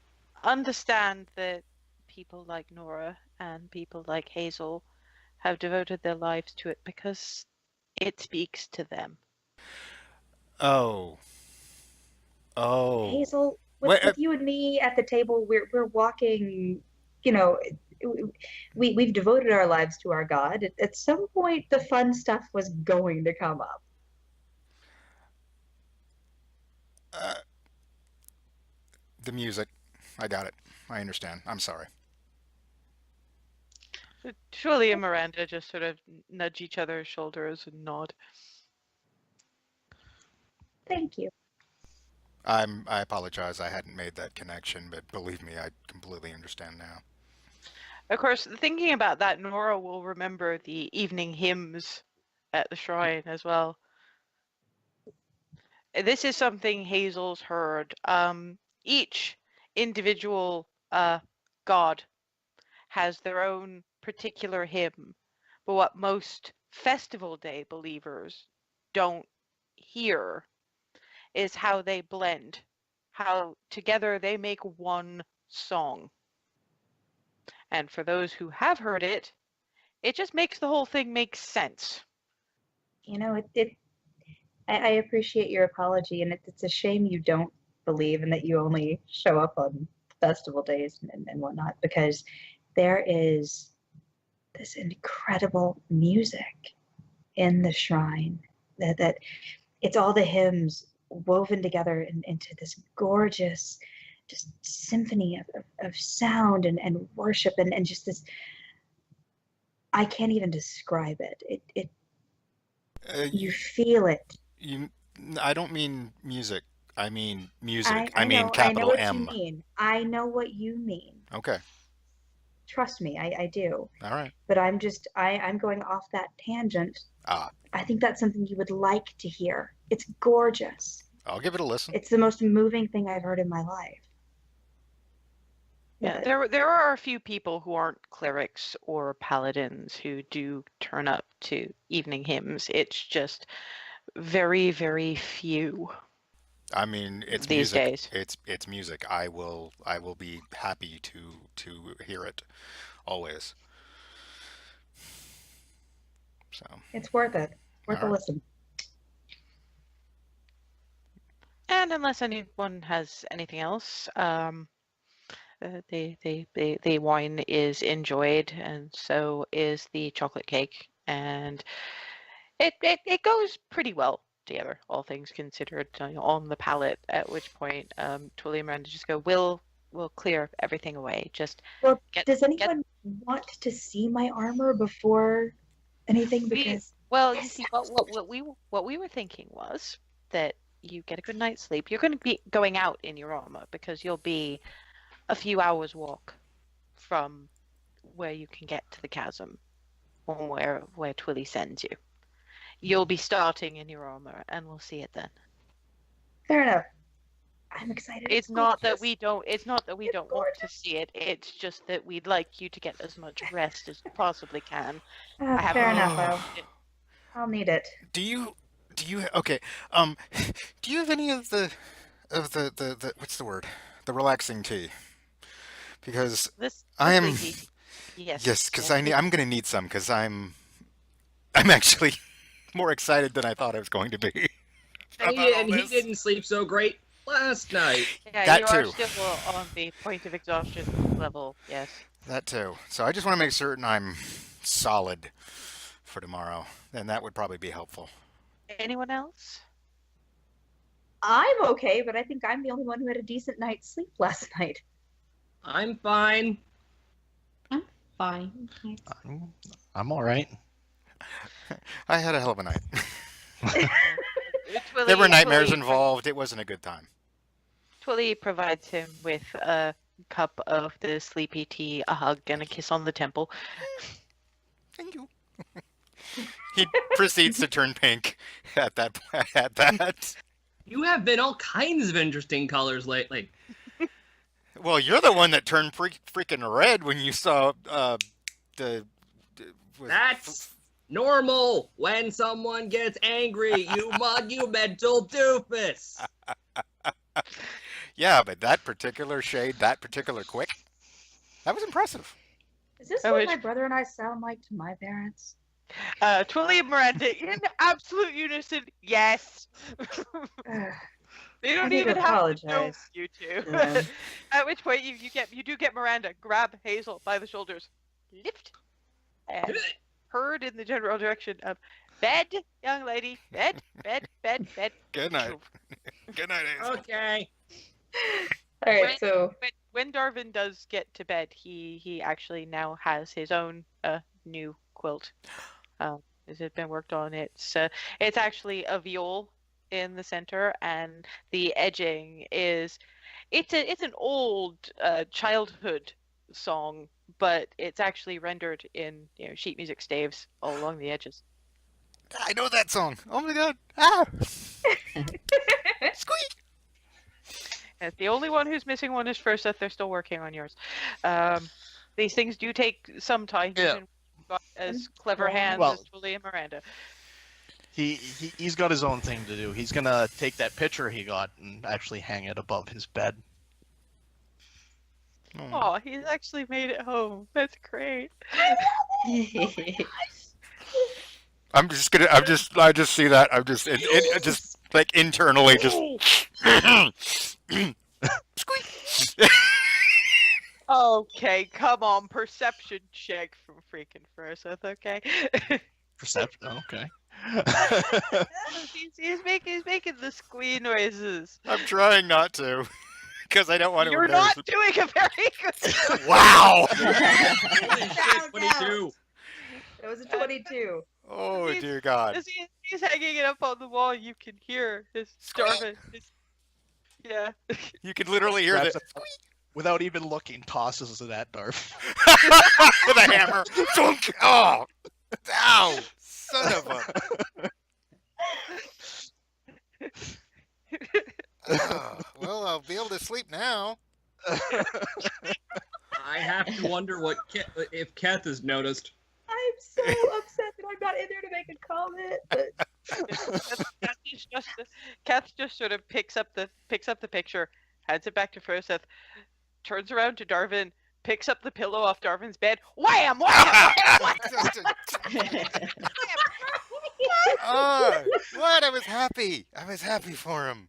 Understand that people like Nora and people like Hazel have devoted their lives to it because it speaks to them. Oh. Oh. Hazel, with Wait, you and me at the table, we're walking. You know, we've devoted our lives to our God. At some point, the fun stuff was going to come up. the music. I got it. I understand. I'm sorry. Twilly and Miranda just sort of nudge each other's shoulders and nod. Thank you. I apologize. I hadn't made that connection, but believe me, I completely understand now. Of course, thinking about that, Nora will remember the evening hymns at the shrine as well. This is something Hazel's heard. Each individual god has their own particular hymn, but what most Festival Day believers don't hear is how they blend, how together they make one song. And for those who have heard it, it just makes the whole thing make sense. You know, I appreciate your apology, and it's a shame you don't believe and that you only show up on festival days and whatnot, because there is this incredible music in the shrine that it's all the hymns woven together into this gorgeous just symphony of sound and worship and just this. I can't even describe it. You feel it. I don't mean music. I mean music. I mean know capital what M. you mean. I know what you mean. Okay. Trust me, I do. All right. But I'm going off that tangent. Ah. I think that's something you would like to hear. It's gorgeous. I'll give it a listen. It's the most moving thing I've heard in my life. Yeah, there are a few people who aren't clerics or paladins who do turn up to evening hymns. It's just very, very few. I mean, it's these music. days. It's music. I will be happy to hear it always. So it's worth it. Worth a listen. And unless anyone has anything else, the wine is enjoyed, and so is the chocolate cake, and it goes pretty well together, all things considered, on the palate. At which point, Twilly and Miranda just go, "We'll clear everything away. Just does anyone want to see my armor before anything? Because you see, what we were thinking was that you get a good night's sleep. You're going to be going out in your armor because you'll be a few hours walk from where you can get to the chasm, or where Twilly sends you. You'll be starting in your armor, and we'll see it then. Fair enough. I'm excited. It's not that we gorgeous. don't. It's not that we It's don't want to see it. It's just that we'd like you to get as much rest as you possibly can. I Fair haven't- enough. I'll need it. Do you okay, do you have any of the what's the word? The relaxing tea? Because This I am sleepy. Yes. yes, because I'm gonna need some because I'm actually more excited than I thought I was going to be. And about all he this. didn't sleep so great last night. Yeah, That you too. are still on the point of exhaustion level. Yes. That too. So I just want to make certain I'm solid for tomorrow, and that would probably be helpful. Anyone else? I'm okay, but I think I'm the only one who had a decent night's sleep last night. I'm fine. I'm fine. I'm all right. I had a hell of a night. Twilly, There were nightmares Twilly- involved. It wasn't a good time. Twilly provides him with a cup of the sleepy tea, a hug, and a kiss on the temple. Thank you. He proceeds to turn pink at that. At that. You have been all kinds of interesting colors lately. Well, you're the one that turned freaking red when you saw the. was- That's normal when someone gets angry. You mental doofus. Yeah, but that particular shade, that particular quick, that was impressive. Is this I what wish- my brother and I sound like to my parents? Twilly and Miranda, in absolute unison, yes. They I don't need to even have to know apologize. you two. Yeah. At which point you do get Miranda, grab Hazel by the shoulders, lift, and herd in the general direction of bed, young lady, bed, bed, bed, bed. Good night. Good night, Hazel. Okay. All right, so When Darvin does get to bed, he actually now has his own new quilt. Has it been worked on? It's actually a viol in the center, and the edging is it's an old childhood song, but it's actually rendered in sheet music staves all along the edges. I know that song. Oh my god. Ah! Squeak! And the only one who's missing one is Furseth. They're still working on yours. These things do take some time. Yeah. Even when you've got as clever hands Well- as Twilly and Miranda. He's got his own thing to do. He's gonna take that picture he got and actually hang it above his bed. Oh, he's actually made it home. That's great. I just see that. I'm just, just like internally, just squeak. Okay, come on, perception check from freaking Furseth, okay? Perception. Okay. he's making the squee noises. I'm trying not to, because I don't want to. You're embarrass not doing a very good job. Wow! Holy shit, Down, 22. it was a 22. Oh He's- dear God! As he's hanging it up on the wall, you can hear his Darvin. Yeah. You can literally hear Grabs the it, without even looking, tosses it at Darv. with a hammer. Thunk! Oh! Ow! Son of a. Oh, well, I'll be able to sleep now. I have to wonder if Keth has noticed. I'm so upset that I'm not in there to make a comment. But Kath just sort of picks up the picture, hands it back to Furseth, turns around to Darvin, picks up the pillow off Darvin's bed, wham, wham, wham, Oh, what? I was happy. I was happy for him.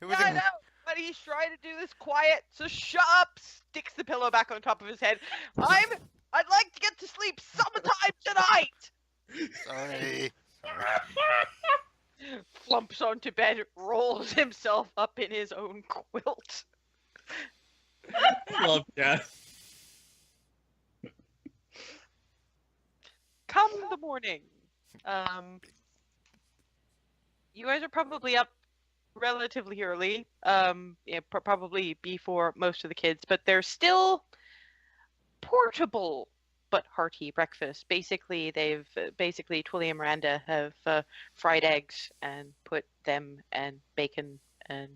It was I know, but he's trying to do this quiet, so shut up! Sticks the pillow back on top of his head. I'd like to get to sleep sometime tonight! sorry. Flumps onto bed, rolls himself up in his own quilt. I love Keth. Come the morning. You guys are probably up relatively early. Probably before most of the kids, but they're still portable but hearty breakfast. Basically, Twilly and Miranda have fried eggs and put them and bacon and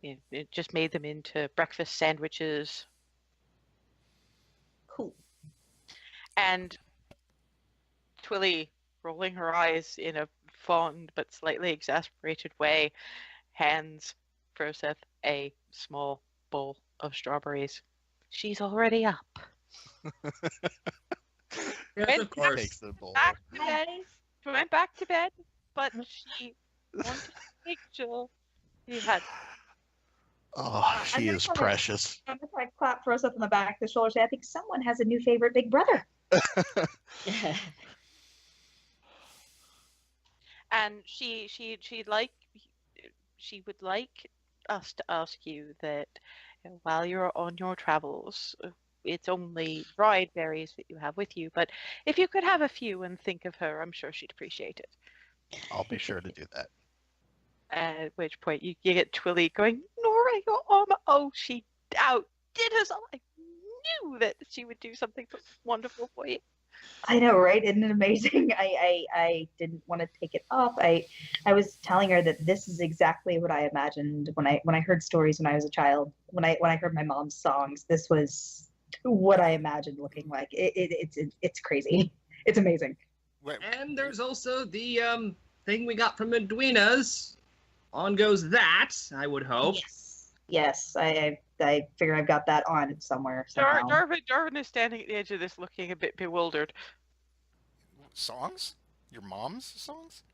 it just made them into breakfast sandwiches. Cool. And Twilly, rolling her eyes in a fond but slightly exasperated way, hands Froseth a small bowl of strawberries. She's already up. Yes, of course. Takes the bowl. Back to bed. She went back to bed, but she wanted to make sure she had. Oh, she I'm is gonna- precious. I'm gonna try to clap Rose up on the back of the shoulder. Say, I think someone has a new favorite big brother. And she would like us to ask you that while you're on your travels, it's only dried berries that you have with you, but if you could have a few and think of her, I'm sure she'd appreciate it. I'll be sure to do that. At which point you get Twilly going, Nora, your armor. Oh, she outdid us all. I knew that she would do something so wonderful for you. I know, right? Isn't it amazing? I didn't want to take it off. I was telling her that this is exactly what I imagined when I heard stories when I was a child. When I heard my mom's songs, this was what I imagined looking like. It's crazy. It's amazing. Wait, And there's also the thing we got from Edwina's. On goes that, I would hope. Yes. I figure I've got that on somewhere. Somehow. Darwin is standing at the edge of this looking a bit bewildered. songs? Your mom's songs?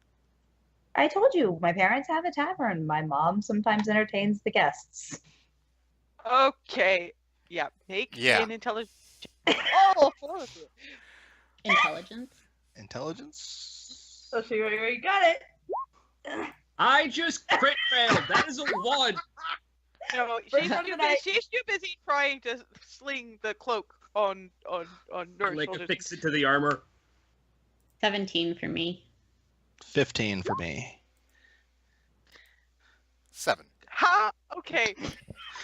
I told you, my parents have a tavern. My mom sometimes entertains the guests. Okay. Yeah, make Yeah. an intelligence check. All four of you. Intelligence. Intelligence? Let's see where you got it. I just crit failed. That is a 1. No, For she's some too, that I- she's too busy trying to sling the cloak on Nora's Like shoulders. affix it to the armor. 17 for me. 15 for me. 7. Ha! Okay.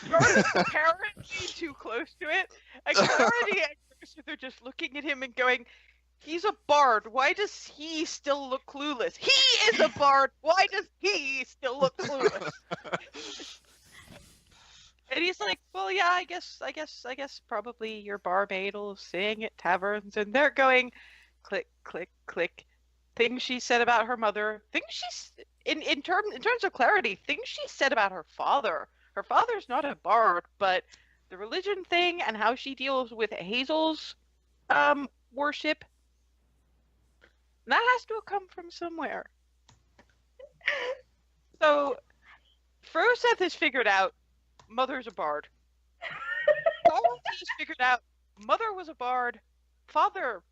Darwin is apparently too close to it. And Clarity and Joseph are just looking at him and going, he's a bard. Why does he still look clueless? He is a bard. Why does he still look clueless? And he's like, well, yeah, I guess probably your barmaid will sing at taverns. And they're going, click, click, click. Things she said about her mother. Things she's in terms of Clarity. Things she said about her father. Her father's not a bard, but the religion thing and how she deals with Hazel's worship. That has to have come from somewhere. So, Froseth has figured out Mother's a bard. He's figured out Mother was a bard. Father,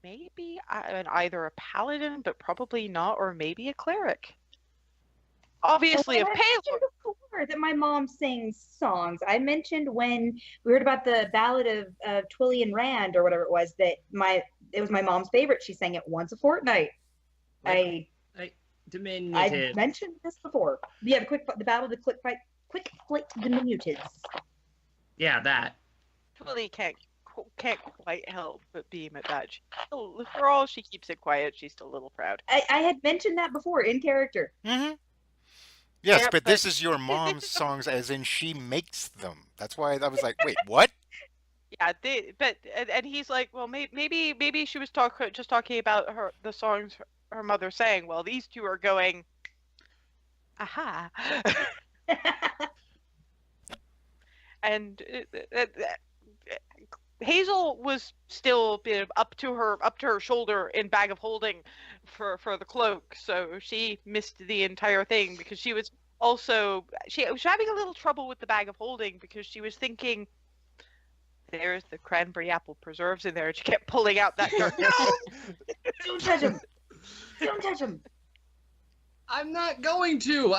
maybe either a paladin, but probably not, or maybe a cleric. Obviously, a I mentioned paladin. before that my mom sings songs. I mentioned when we heard about the ballad of Twilly and Rand or whatever it was that it was my mom's favorite. She sang it once a fortnight. I Diminutive. mentioned this before. Yeah, the battle of the quick flight diminutives. Yeah, that. Twilly can't quite help but beam at that. For all she keeps it quiet, she's still a little proud. I had mentioned that before in character. Mm-hmm. Yes, Yeah, but but- this is your mom's songs, as in she makes them. That's why I was like, wait, what? Yeah, and he's like, well, maybe she was just talking about the songs her mother sang. Well, these two are going, aha. And Hazel was still up to her shoulder in bag of holding for the cloak, so she missed the entire thing because she was having a little trouble with the bag of holding because she was thinking, there's the cranberry apple preserves in there, and she kept pulling out that dark. No! Don't touch him! Don't touch him! I'm not going to.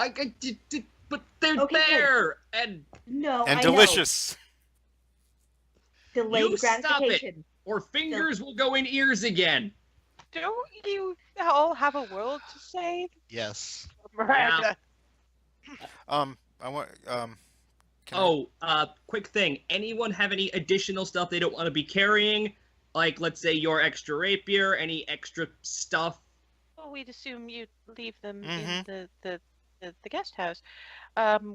But they're Okay, there, and No, And I know. delicious. Delayed You stop it. gratification. or fingers will go in ears again. Don't you all have a world to save? Yes. Miranda. I want can Quick thing. Anyone have any additional stuff they don't want to be carrying? Like, let's say your extra rapier, any extra stuff? Well, we'd assume you'd leave them Mhm. in the guest house.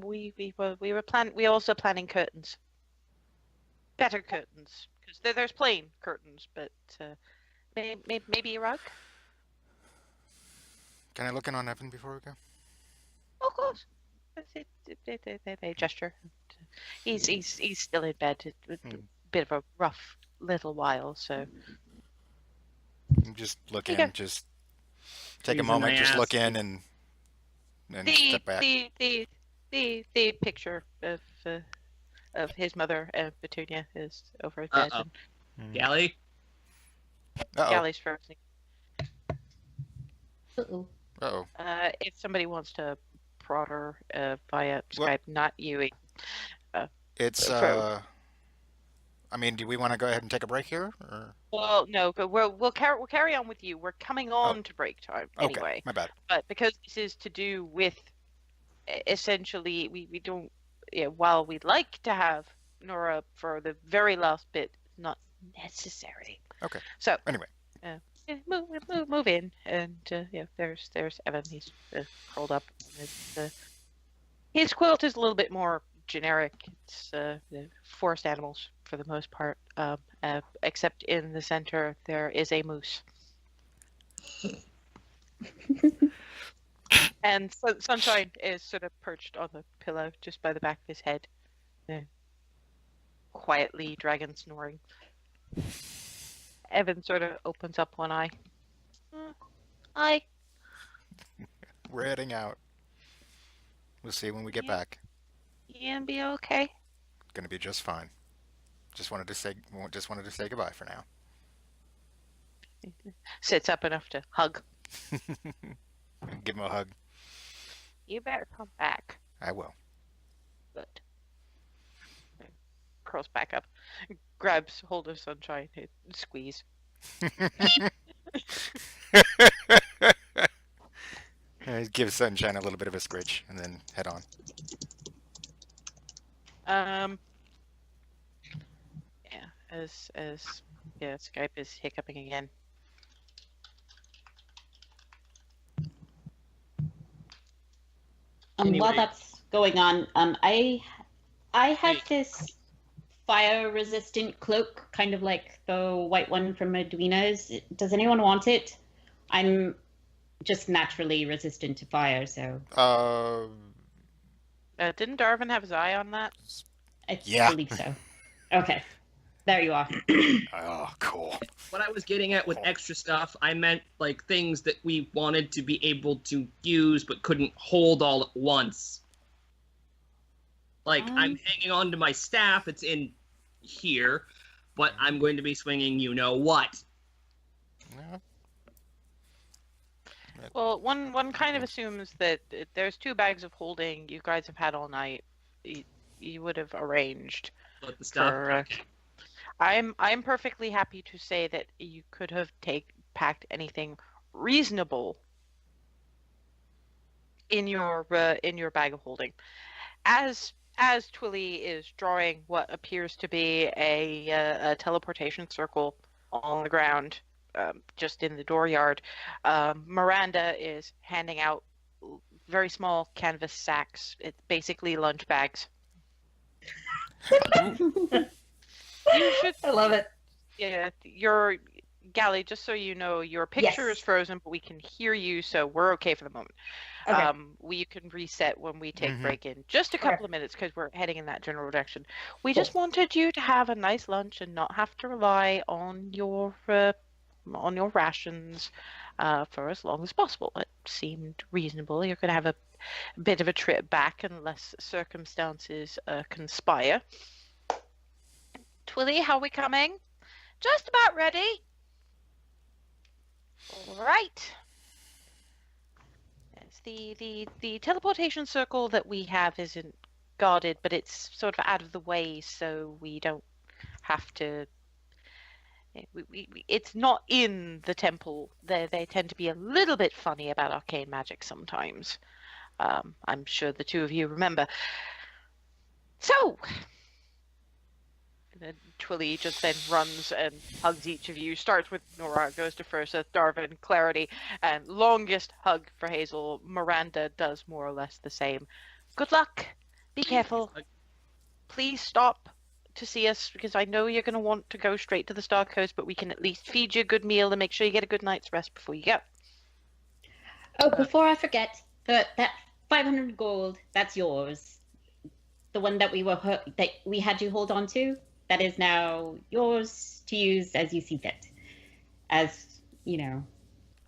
We also planning curtains. Better curtains, because there's plain curtains, but maybe a rug. can I look in on Evan before we go? Of course. They gesture. He's still in bed. It's a bit of a rough little while, so. Just look Okay. in. Just take a Reason moment. I Just look asked in and step back. The picture of his mother, Petunia, is over his bed. Uh-oh. And Galley? Uh-oh. Galley's frozen. Uh-oh. Uh-oh. If somebody wants to prod her via Well- Skype, not you. It's For- I mean, do we want to go ahead and take a break here? Or? Well, no, we'll carry on with you. We're coming on to break time Okay, anyway. my bad. But because this is to do with essentially, we don't. Yeah, while we'd like to have Nora for the very last bit, it's not necessary. Okay. So Anyway. move in, and there's Evan. He's curled up. His quilt is a little bit more generic. It's the forest animals for the most part, except in the center there is a moose. And Sunshine is sort of perched on the pillow just by the back of his head, quietly dragon snoring. Evan sort of opens up one eye. Eye. We're heading out. We'll see when we get Yeah. back. You gonna be okay? Gonna be just fine. Just wanted to say goodbye for now. Sits up enough to hug. Give him a hug. You better come back. I will. Good. Curls back up, grabs hold of Sunshine, squeeze. Give Sunshine a little bit of a scritch and then head on. Yeah, as Skype is hiccuping again. While Anyway. that's going on, I have Wait. this fire-resistant cloak, kind of like the white one from Edwina's. Does anyone want it? I'm just naturally resistant to fire, so Didn't Darwin have his eye on that? I Yeah. believe so. Okay, there you are. Oh, cool. What I was getting at with extra stuff, I meant like things that we wanted to be able to use but couldn't hold all at once. Like, I'm hanging on to my staff, it's in here, but I'm going to be swinging you know what. Yeah. Well, one kind of assumes that there's 2 bags of holding you guys have had all night. You would have arranged But the stuff. for. I'm perfectly happy to say that you could have packed anything reasonable in your bag of holding. As Twilly is drawing what appears to be a teleportation circle on the ground, just in the dooryard, Miranda is handing out very small canvas sacks. It's basically lunch bags. You should. I love it. Yeah, your Galley. Just so you know, your picture is Yes. frozen, but we can hear you, so we're okay for the moment. Okay. We can reset when we take Mhm. break in just a Okay. couple of minutes because we're heading in that general direction. We just wanted you to have a nice lunch and not have to rely on your rations for as long as possible. It seemed reasonable. You're going to have a bit of a trip back unless circumstances conspire. Twilly, how are we coming? Just about ready. All right. Yes, the teleportation circle that we have isn't guarded, but it's sort of out of the way, so we don't have to. It's not in the temple. They tend to be a little bit funny about arcane magic sometimes. I'm sure the two of you remember. So, and then Twilly just then runs and hugs each of you. Starts with Nora, goes to Fursa, Darvin, Clarity, and longest hug for Hazel. Miranda does more or less the same. Good luck. Be careful. Please stop to see us, because I know you're going to want to go straight to the Star Coast, but we can at least feed you a good meal and make sure you get a good night's rest before you go. Oh, before I forget, that 500 gold, that's yours. The one that we had you hold on to, that is now yours to use as you see fit. As you know.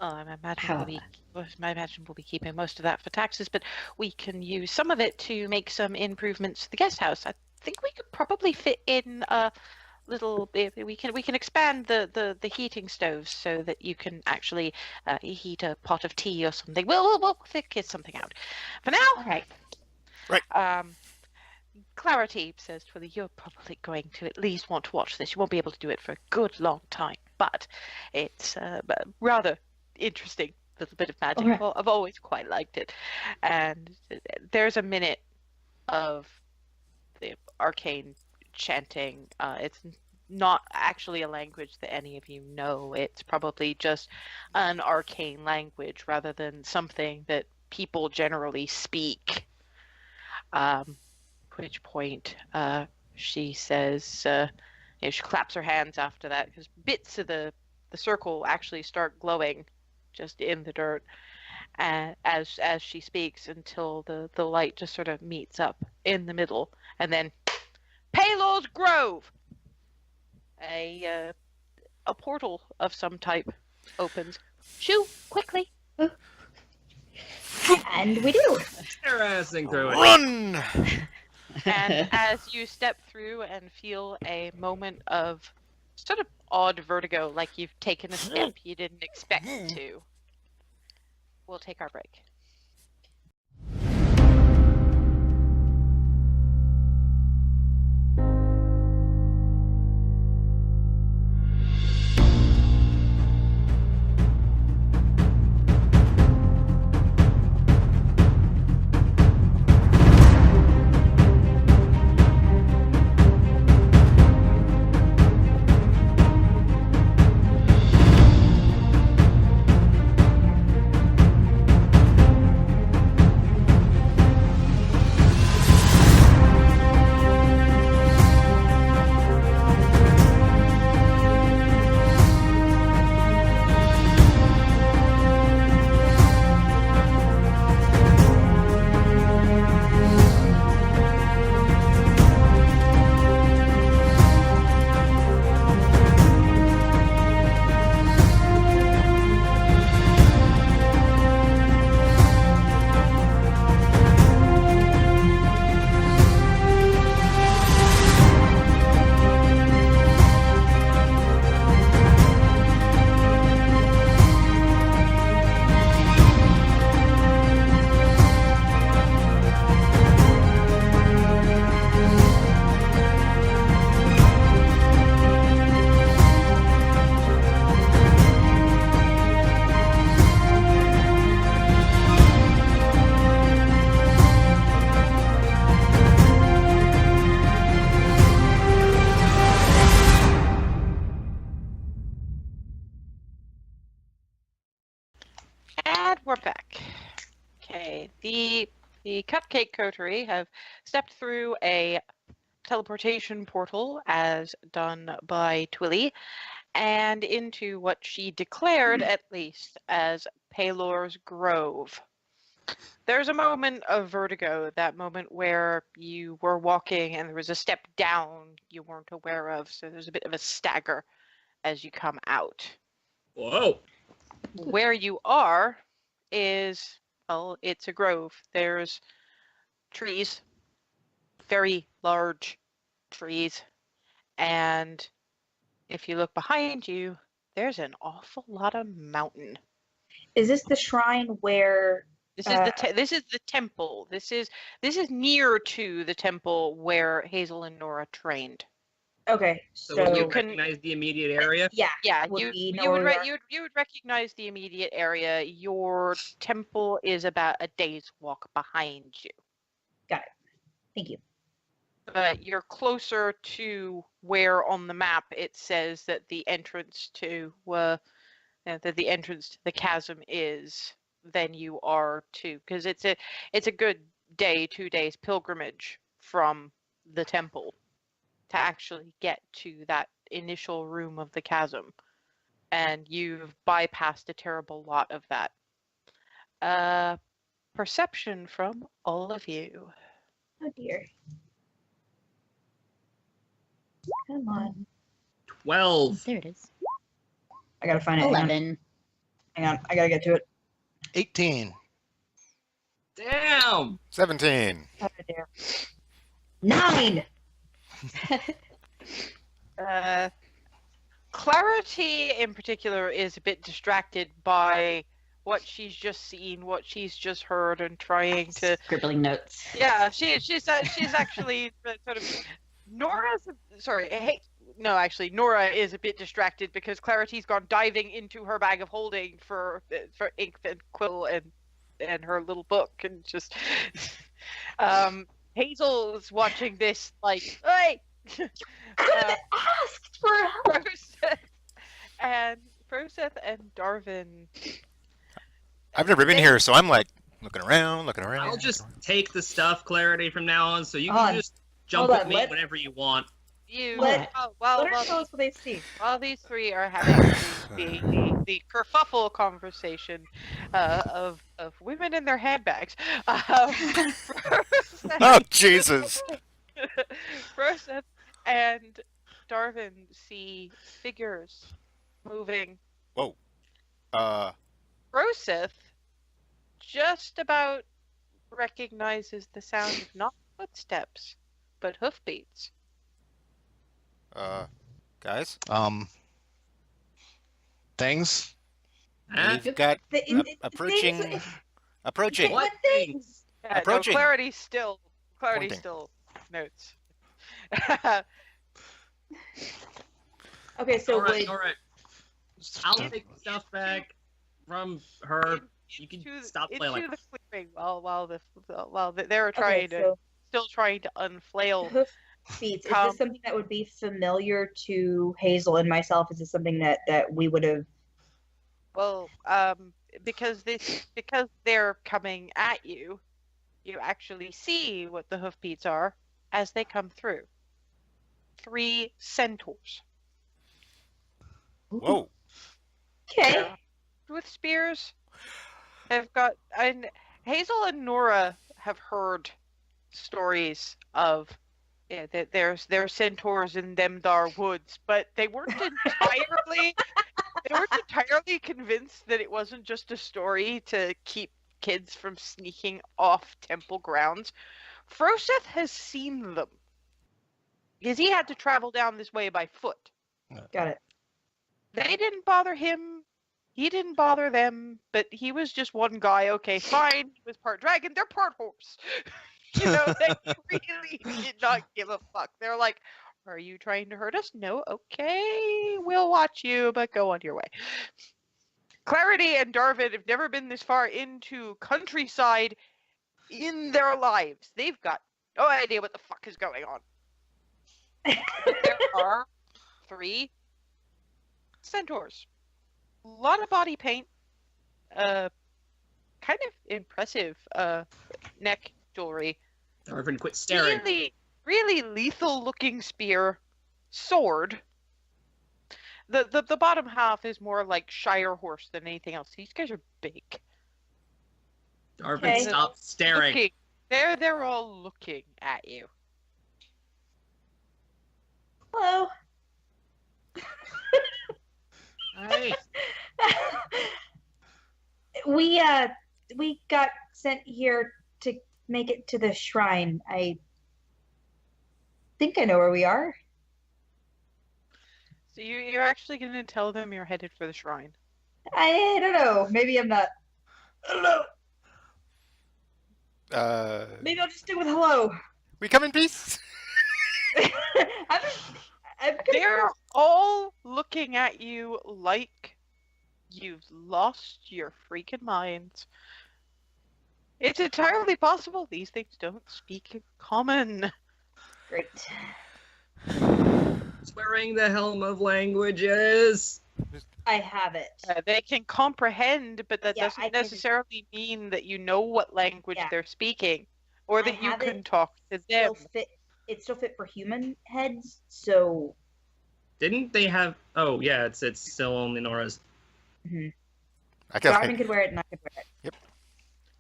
Well, I imagine we'll be keeping most of that for taxes, but we can use some of it to make some improvements to the guest house. I think we could probably fit in a little bit. We can expand the heating stoves so that you can actually heat a pot of tea or something. We'll figure something out. For now, All right. Right. Clarity says, "Well, you're probably going to at least want to watch this. You won't be able to do it for a good long time, but it's rather interesting little bit of magic. All right. Well, I've always quite liked it." And there's a minute of the arcane chanting. It's not actually a language that any of you know. It's probably just an arcane language rather than something that people generally speak. Which point she says, she claps her hands after that, because bits of the circle actually start glowing just in the dirt as she speaks, until the light just sort of meets up in the middle, and then Paylor's Grove, a portal of some type opens. Shoo, quickly. And we do. Harassing through it. Run! And as you step through and feel a moment of sort of odd vertigo, like you've taken a step you didn't expect to, we'll take our break. We're back. Okay, the Cupcake Coterie have stepped through a teleportation portal, as done by Twilly, and into what she declared, at least, as Paylor's Grove. There's a moment of vertigo, that moment where you were walking and there was a step down you weren't aware of, so there's a bit of a stagger as you come out. Whoa. Where you are is, well, it's a grove. There's trees, very large trees, and if you look behind you, there's an awful lot of mountain. Is this the shrine where? This is the temple. This is near to the temple where Hazel and Nora trained. Okay, So so will you can- recognize the immediate area? yeah, Yeah, would you we you know would where we are? you would recognize the immediate area. Your temple is about a day's walk behind you, Thank you. but you're closer to where on the map it says that the entrance to the chasm is than you are to, because it's a good day, 2 days pilgrimage from the temple to actually get to that initial room of the chasm, and you've bypassed a terrible lot of that. Perception from all of you. Oh dear. Come on. 12. There it is. I gotta find it. Hang on. 11. Hang on. I gotta get to it. 18. Damn! 17. Oh, dear. 9! Clarity in particular is a bit distracted by what she's just seen, what she's just heard, and trying to. Scribbling notes. Yeah, she's actually sort of. Nora is a bit distracted because Clarity's gone diving into her bag of holding for ink and quill and her little book, and just. Hazel's watching this like, hey. Could have asked for help. Proseth and Darvin. I've never been here, so I'm like looking around. I'll just take the stuff, Clarity, from now on, so you Hold can on. just jump Hold at on, me let- whenever you want. Let While her tell us what they see. these three are having the kerfuffle conversation of women in their handbags. Oh, Jesus. Proseth and Darvin see figures moving. Whoa. Proseth just about recognizes the sound of not footsteps, but hoofbeats. Guys, Things. Huh? we've got approaching. Things, Approaching. What things? Yeah, Approaching. No, Clarity still Pointing. notes. Okay, so Alright, would alright. I'll take the stuff back from her. You can stop playing like into the clearing while they're trying to still trying to unflail. hoof beats. Is Come. this something that would be familiar to Hazel and myself? Is this something that we would have? Well, because they're coming at you, you actually see what the hoofbeats are as they come through. 3 centaurs Whoa. Okay. with spears. Have got, and Hazel and Nora have heard stories of that there's centaurs in them dar woods, but they weren't entirely convinced that it wasn't just a story to keep kids from sneaking off temple grounds. Froseth has seen them because he had to travel down this way by foot. Got it. They didn't bother him. He didn't bother them, but he was just one guy. Okay, fine. He was part dragon. They're part horse. They really did not give a fuck. They're like, are you trying to hurt us? No. Okay, we'll watch you, but go on your way. Clarity and Darvin have never been this far into countryside in their lives. They've got no idea what the fuck is going on. There are 3 centaurs. A lot of body paint. Kind of impressive neck jewelry. Darvin, quit staring. Really lethal looking spear. Sword. The bottom half is more like Shire horse than anything else. These guys are big. Darvin, Okay. stop staring. Looking. They're all looking at you. Hello. Hey, we got sent here to make it to the shrine. I think I know where we are. So you're actually going to tell them you're headed for the shrine. I don't know. Maybe I'm not. I don't know. Maybe I'll just stick with hello. We come in peace. I I'm gonna They're go. all looking at you like you've lost your freaking minds. It's entirely possible these things don't speak in common. Great. Swearing the helm of languages. I have it. They can comprehend, but that Yeah, I doesn't can- necessarily mean that you know what language Yeah. they're speaking, or I that you have can it talk to them. It's still fit for human heads, so Didn't they have? Oh yeah, it's still only Nora's. I guess Garvin could wear it and I could wear it.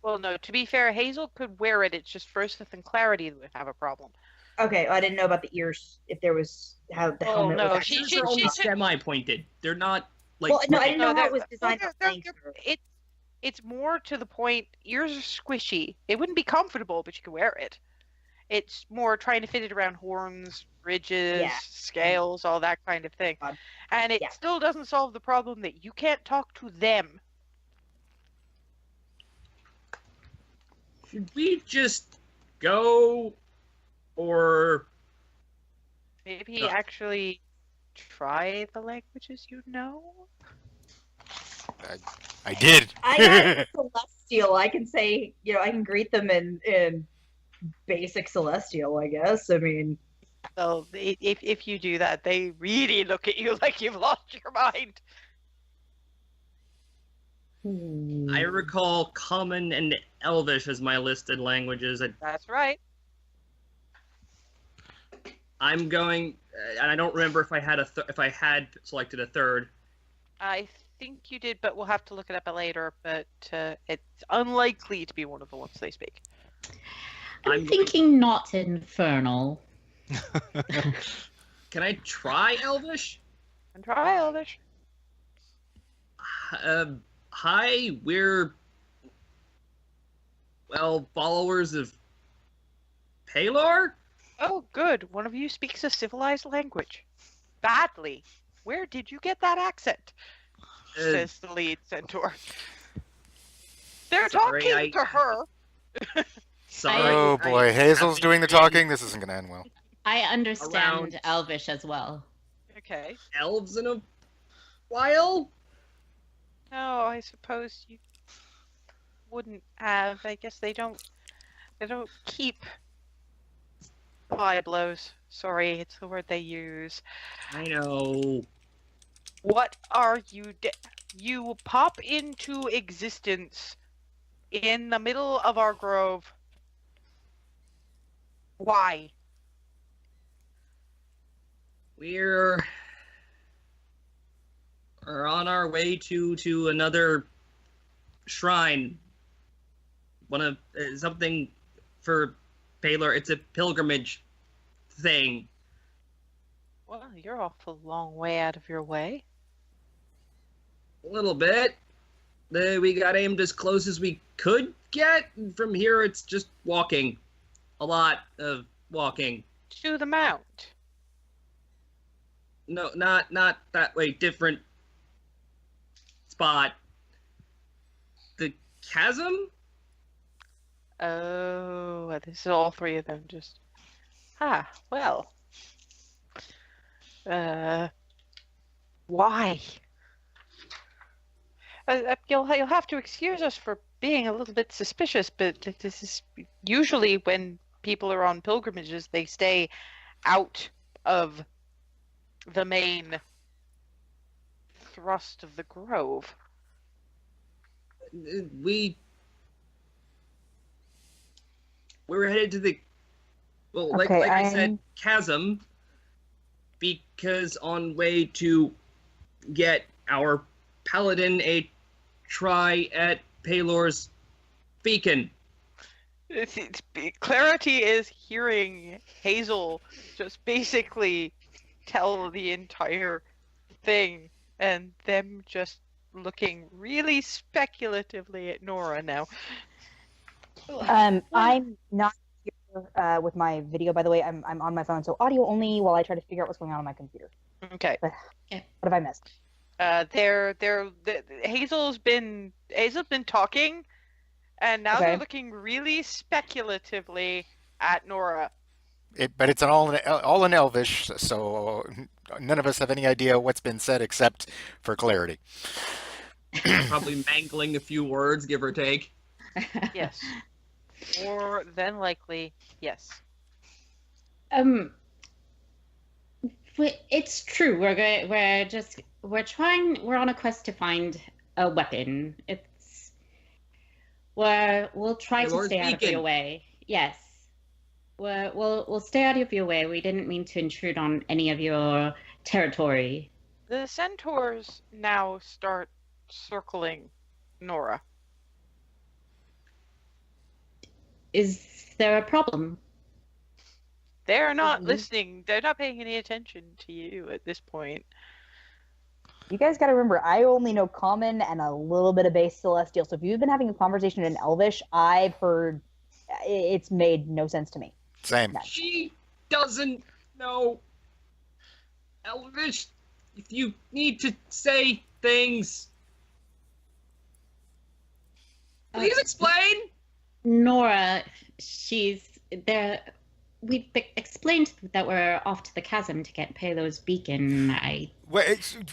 Well, no, to be fair, Hazel could wear it. It's just Frosteth and Clarity that would have a problem. Okay, I didn't know about the ears. If there was how the Oh, helmet no, was. Ears are only semi-pointed. They're not like. Well, no, I didn't know how they're- it was designed for they're- playing they're- through. It's more to the point, ears are squishy. It wouldn't be comfortable, but you could wear it. It's more trying to fit it around horns, ridges, Yeah. scales, all that kind of thing. God. And it Yeah. still doesn't solve the problem that you can't talk to them. Should we just go, or Maybe No. actually try the languages you know? I did. I got Celestial. I can say, I can greet them in basic Celestial, I guess. I mean, So if you do that, they really look at you like you've lost your mind. I recall Common and Elvish as my listed languages. That's right. I'm going, and I don't remember if I had if I had selected a third. I think you did, but we'll have to look it up later. But it's unlikely to be one of the ones they speak. I'm thinking not infernal. Can I try Elvish? And try Elvish. Hi, we're followers of Palor. Oh, good. One of you speaks a civilized language. Badly. Where did you get that accent? Says the lead centaur. They're Sorry, talking to her. Sorry. Oh boy, Hazel's doing the talking. This isn't gonna end well. I understand Around- Elvish as well. Okay. Elves in a while. No, I suppose you wouldn't have. I guess they don't keep blows. Sorry, it's the word they use. I know. What are you you pop into existence in the middle of our grove. Why? We're on our way to another shrine. Something for Palor. It's a pilgrimage thing. Well, you're off a long way out of your way. A little bit. We got aimed as close as we could get. From here, it's just walking. A lot of walking. To the mount. No, not that way. Different spot. The chasm? Oh, this is all three of them just... well. Why? You'll have to excuse us for being a little bit suspicious, but this is usually when people are on pilgrimages, they stay out of the main thrust of the grove. We're headed to the like Okay, I said, chasm, because on way to get our paladin a try at Palor's beacon. Clarity is hearing Hazel just basically tell the entire thing, and them just looking really speculatively at Nora now. I'm not here with my video, by the way. I'm on my phone, so audio only while I try to figure out what's going on my computer. Okay. What have I missed? Hazel's been talking, and now Okay. they're looking really speculatively at Nora. But it's all in Elvish, so none of us have any idea what's been said except for clarity. Probably mangling a few words, give or take. Yes. More than likely, yes. It's true. We're on a quest to find a weapon. We'll try to stay out of your way. Yes. We'll stay out of your way. We didn't mean to intrude on any of your territory. The centaurs now start circling Nora. Is there a problem? They're not listening. They're not paying any attention to you at this point. You guys got to remember, I only know Common and a little bit of base Celestial. So if you've been having a conversation in Elvish, I've heard it's made no sense to me. Same. None. She doesn't know Elvish. If you need to say things, please explain. Nora, she's there. We've explained that we're off to the chasm to get Palo's beacon. I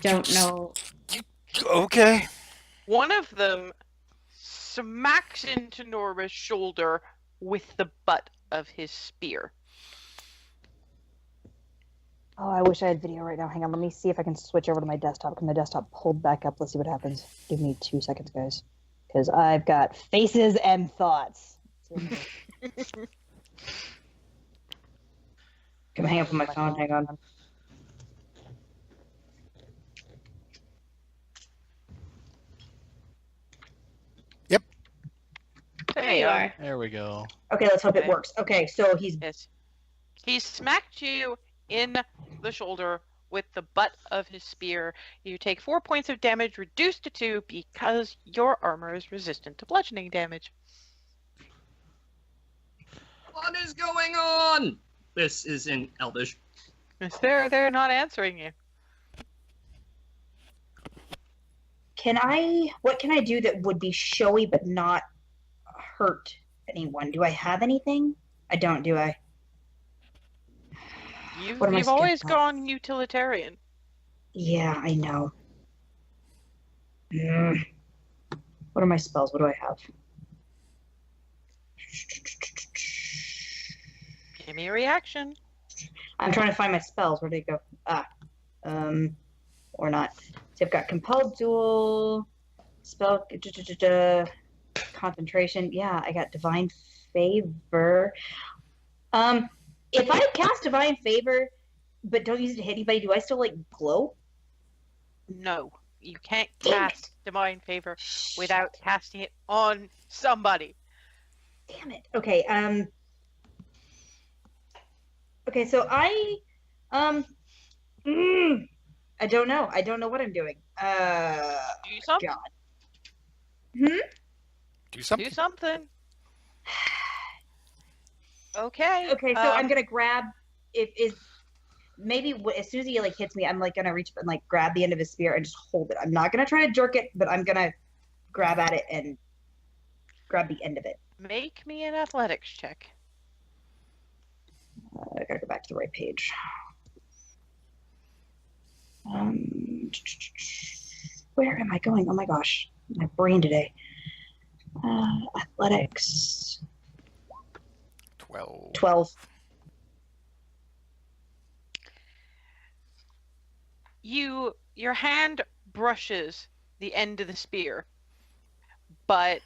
don't know. Okay. One of them smacks into Nora's shoulder with the butt of his spear. Oh, I wish I had video right now. Hang on, let me see if I can switch over to my desktop, because my desktop pulled back up. Let's see what happens. Give me 2 seconds, guys. Because I've got faces and thoughts. Can I hang up on my phone? Hang on. Yep. There you are. There we go. Okay, let's hope it Okay. works. Okay, so he's Yes. He smacked you in the shoulder with the butt of his spear. You take 4 points of damage, reduced to 2 because your armor is resistant to bludgeoning damage. What is going on? This is in Elvish. They're not answering you. what can I do that would be showy but not hurt anyone? Do I have anything? I don't, do I? What am I You've always scared of? gone utilitarian. Yeah, I know. What are my spells? What do I have? Give me a reaction. I'm trying to find my spells. Where did they go? Or not. So I've got Compelled Duel, Spell, Concentration. Yeah, I got Divine Favor. If I cast Divine Favor, but don't use it to hit anybody, do I still, glow? No, you can't Damn it. cast Divine Favor without casting it on somebody. Damn it. Okay, okay, so I don't know. I don't know what I'm doing. Do something. God. Do something. Do something. Okay. Okay, so I'm gonna grab. Maybe as soon as he hits me, I'm gonna reach up and grab the end of his spear and just hold it. I'm not gonna try to jerk it, but I'm gonna grab at it and grab the end of it. Make me an athletics check. I gotta go back to the right page. Where am I going? Oh my gosh, my brain today. Athletics. 12. Your hand brushes the end of the spear, but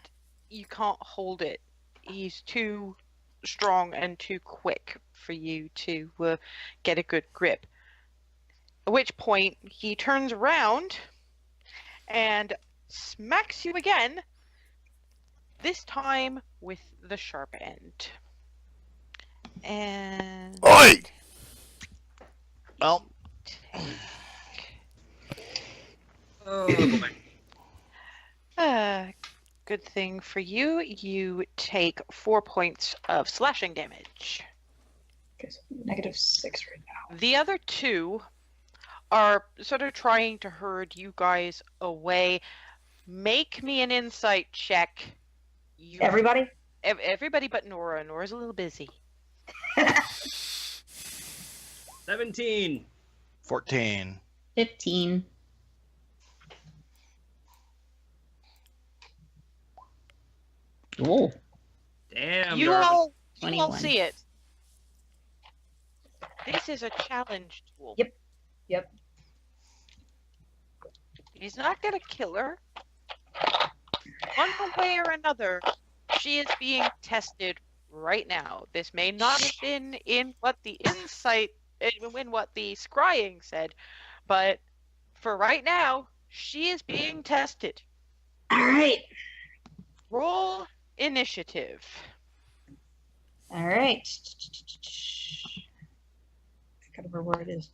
you can't hold it. He's too strong and too quick for you to get a good grip. At which point he turns around and smacks you again, this time with the sharp end. And Oi! Well, Oh boy. good thing for you, you take 4 points of slashing damage. Okay, so -6 right now. The other two are sort of trying to herd you guys away. Make me an insight check. Everybody? Everybody but Nora. Nora's a little busy. 17. 14. 15. Oh, Damn, You Darwin. all 21. see it. This is a challenge tool. Yep. Yep. He's not gonna kill her. One way or another, she is being tested right now. This may not have been in what the scrying said, but for right now, she is being tested. All right. Roll initiative. All right. I gotta remember where it is.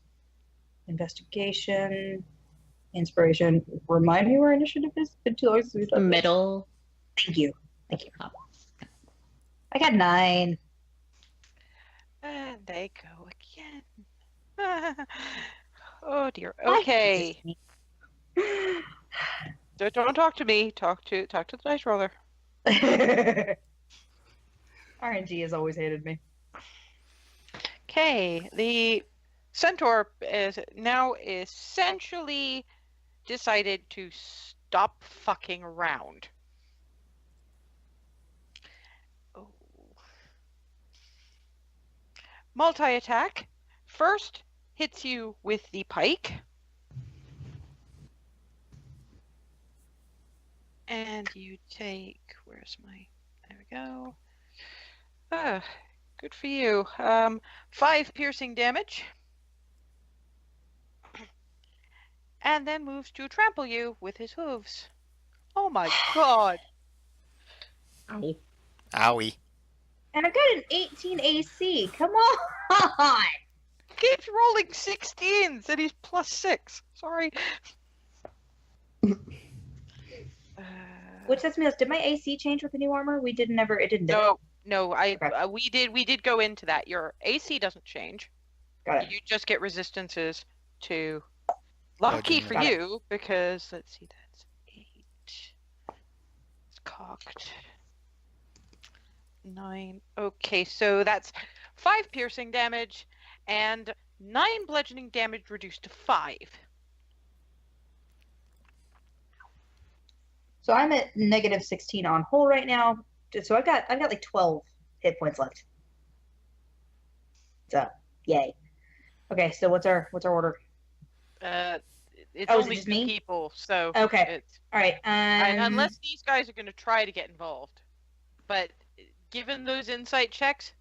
Investigation, inspiration. Remind me where initiative is. It's been too long since we've the done this. middle. Thank you. Thank you. I got 9. And they go again. Oh dear. Okay. Don't talk to me. Talk to the dice roller. RNG has always hated me. Okay, the centaur is now essentially decided to stop fucking around. Oh. Multi-attack. First hits you with the pike. And you take, where's my, there we go. Ah, good for you. 5 piercing damage. And then moves to trample you with his hooves. Oh my god. Ow. Owie. And I've got an 18 AC. Come on. Keeps rolling 16s and he's +6. Sorry. Which says me, did my AC change with the new armor? We did never. It didn't. No, Okay. we did go into that. Your AC doesn't change. Got it. You just get resistances to. Lucky for Got it. you, because let's see, that's 8. It's cocked. 9. Okay, so that's 5 piercing damage and 9 bludgeoning damage reduced to 5. So I'm at negative 16 on hull right now. So I've got like 12 hit points left. So yay. Okay, so what's our order? It's Oh, is it only just 2 me? people, so Okay. it's, All right. and unless these guys are going to try to get involved. But given those insight checks,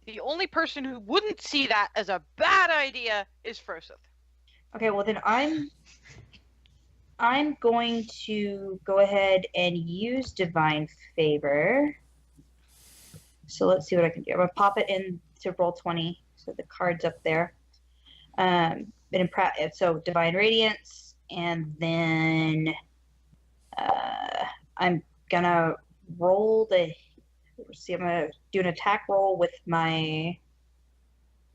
the only person who wouldn't see that as a bad idea is Froseth. Okay, well then I'm going to go ahead and use Divine Favor. So let's see what I can do. I'm gonna pop it in to roll 20, so the card's up there. So Divine Radiance, and then I'm gonna roll the. Let's see, I'm gonna do an attack roll with my.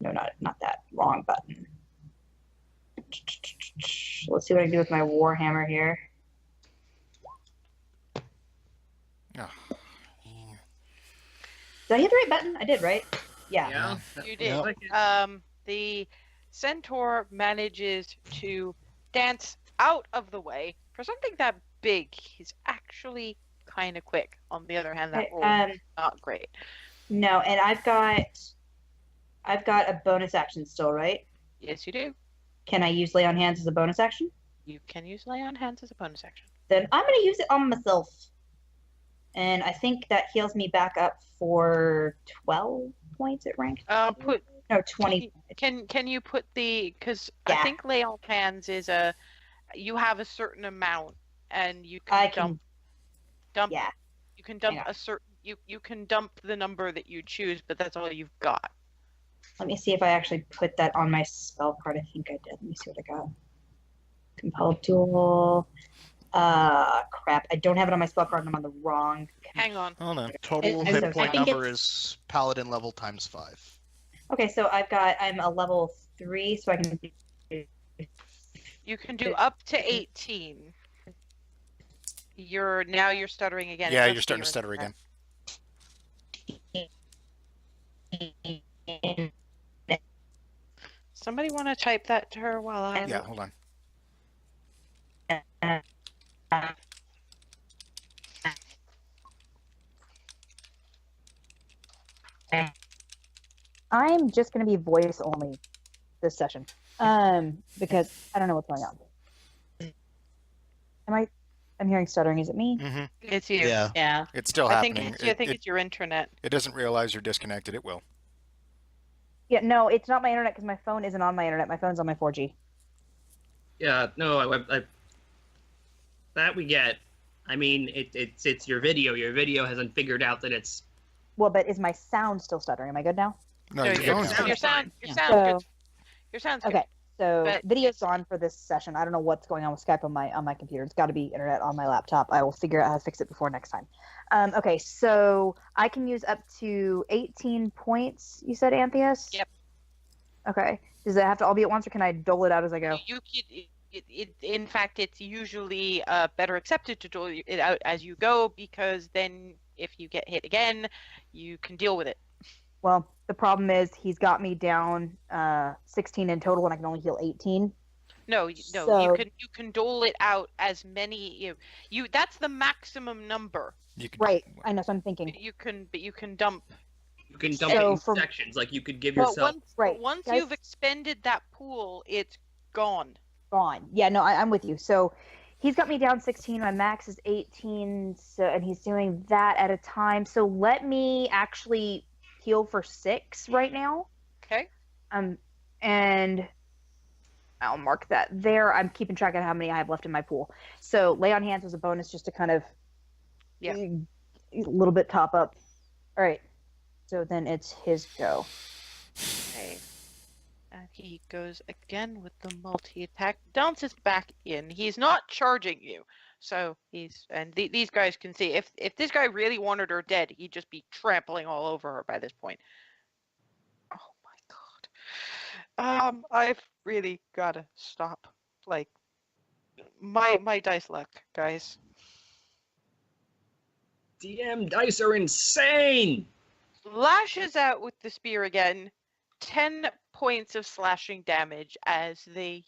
No, not that. Wrong button. Let's see what I can do with my Warhammer here. Oh. Did I hit the right button? I did, right? Yeah. Yeah. You did. Yep. The centaur manages to dance out of the way. For something that big, he's actually kind of quick. On the other hand, that roll is not great. No, and I've got a bonus action still, right? Yes, you do. Can I use Lay on Hands as a bonus action? You can use Lay on Hands as a bonus action. Then I'm going to use it on myself. And I think that heals me back up for 12 points at rank. Put No, 20. Can you put the, because Yeah. I think Lay on Hands is you have a certain amount and you I can dump Yeah. you can dump Hang a certain you can dump the number that you choose, but that's all you've got. Let me see if I actually put that on my spell card. I think I did. Let me see what I got. Compel Duel. Crap. I don't have it on my spell card and I'm on the wrong. Hang on. Hold on. Total I hit think point it's- number is paladin level times 5. Okay, so I'm a level 3, so I can. You can do up to 18. You're stuttering again. It Yeah, does you're say starting to you're stutter in again. Somebody want to type that to her while I... Yeah, hold on. I'm just going to be voice only this session. Because I don't know what's going on. I'm hearing stuttering. Is it me? Mm-hmm. It's you. Yeah. Yeah. It's still I think happening. it's your internet. It doesn't realize you're disconnected. It will. Yeah, no, it's not my internet because my phone isn't on my internet. My phone's on my 4G. Yeah, no, that we get. I mean, it's your video. Your video hasn't figured out that it's. Well, but is my sound still stuttering? Am I good now? No, No, your your phone's sound- your fine. sound So- good. Your sound's good. Okay, so But video's it's- on for this session. I don't know what's going on with Skype on my computer. It's got to be internet on my laptop. I will figure out how to fix it before next time. Okay, so I can use up to 18 points. You said, Antheus? Yep. Okay. Does it have to all be at once, or can I dole it out as I go? You in fact, it's usually better accepted to dole it out as you go, because then if you get hit again, you can deal with it. Well, the problem is he's got me down 16 in total, and I can only heal 18. No, So- you can dole it out as many. You that's the maximum number. You can, Right. I know. So I'm thinking. But you can dump. You can dump So it in for- sections. Like you could give But yourself. once guys- you've expended that pool, it's gone. Gone. Yeah, no, I'm with you. So he's got me down 16. My max is 18. So, and he's doing that at a time. So let me actually heal for 6 right now. Okay. And I'll mark that there. I'm keeping track of how many I have left in my pool. So lay on hands was a bonus just to kind of Yeah. a little bit top up. All right. So then it's his go. Okay. And he goes again with the multi-attack. Dances back in. He's not charging you. So these guys can see if this guy really wanted her dead, he'd just be trampling all over her by this point. Oh my god. I've really gotta stop. Like my dice luck, guys. DM dice are insane. Lashes out with the spear again. 10 points of slashing damage as the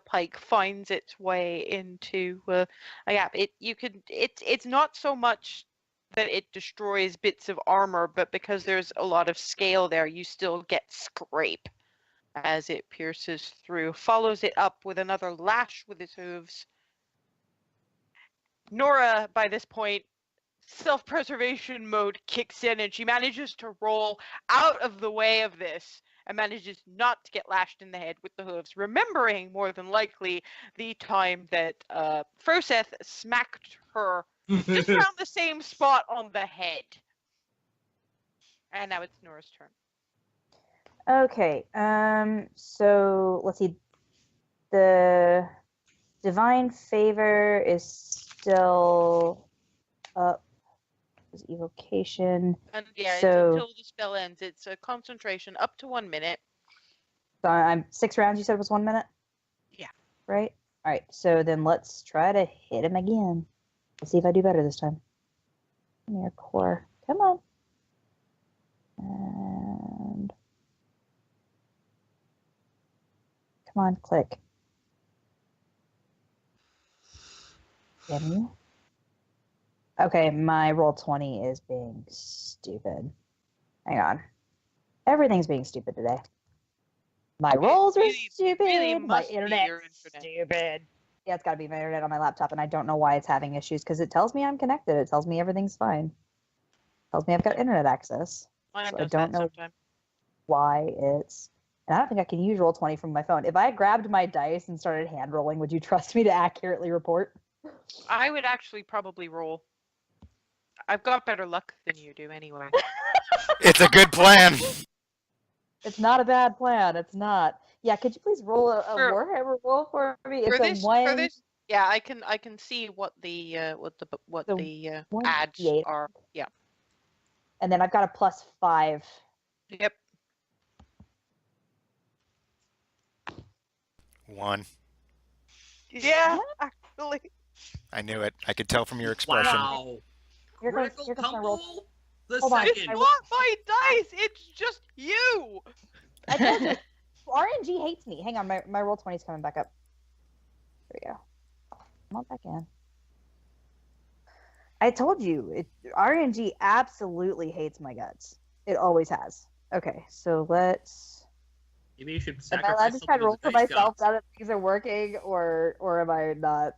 pike finds its way into a gap. It's not so much that it destroys bits of armor, but because there's a lot of scale there, you still get scrape as it pierces through. Follows it up with another lash with its hooves. Nora, by this point, self-preservation mode kicks in, and she manages to roll out of the way of this and manages not to get lashed in the head with the hooves, remembering more than likely the time that Froseth smacked her just around the same spot on the head. And now it's Nora's turn. Okay. So let's see. The divine favor is still up. Evocation. And yeah, So- it's until the spell ends. It's a concentration up to 1 minute. So I'm 6 rounds. You said was 1 minute. Yeah. Right. All right. So then let's try to hit him again. Let's see if I do better this time. Come here, core. Come on. And come on, click. Damn you. Okay, my roll 20 is being stupid. Hang on. Everything's being stupid today. My rolls are really- stupid. really My must be internet's your internet. stupid. Yeah, it's got to be my internet on my laptop, and I don't know why it's having issues because it tells me I'm connected. It tells me everything's fine. It tells me I've got internet access. Mine So I does don't that know- sometimes. Why it's... And I don't think I can use roll 20 from my phone. If I grabbed my dice and started hand rolling, would you trust me to accurately report? I would actually probably roll. I've got better luck than you do anyway. It's a good plan. It's not a bad plan. It's not. Yeah, could you please roll a For- Warhammer roll for me? It's for a this, one. for this, yeah, I can see what the The one ads D8. are. Yeah. And then I've got a +5. Yep. 1. Yeah, actually. I knew it. I could tell from your expression. Wow. Here comes Critical my roll. tumble. The Hold on. second. It's not my dice. It's just you. I told you. RNG hates me. Hang on, my roll 20 is coming back up. There we go. Come on back in. I told you, RNG absolutely hates my guts. It always has. Okay, so let's. Maybe you should Am I allowed to sacrifice try something to roll to for the dice myself gods. now that things are working, or am I not?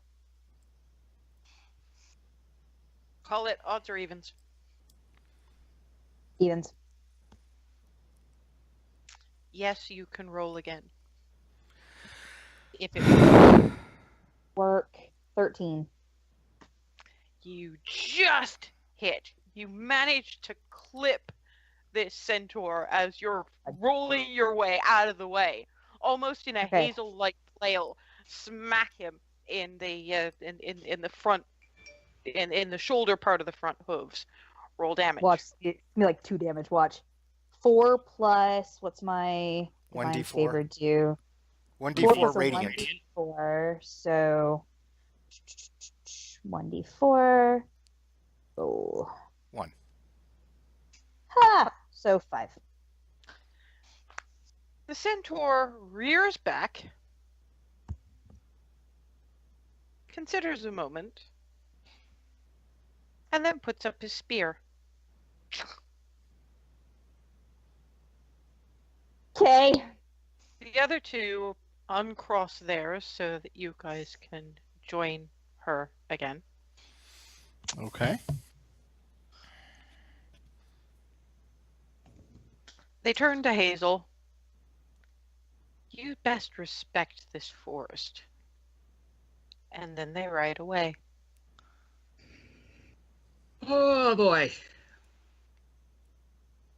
Call it odds or evens. Evens. Yes, you can roll again. If it Work 13. you just hit. You managed to clip this centaur as you're rolling your way out of the way, almost in a Okay. hazel-like flail. Smack him in the in the front, in the shoulder part of the front hooves. Roll damage. Watch. It's gonna be like 2 damage. Watch. 4 plus. What's my divine 1d4. favor do? 1d4 plus a radiant. 1d4. So 1d4. Oh. 1. Ha! So 5. The centaur rears back, considers a moment, and then puts up his spear. Okay. The other two uncross theirs so that you guys can join her again. Okay. They turn to Hazel. You best respect this forest. And then they ride away. Oh boy.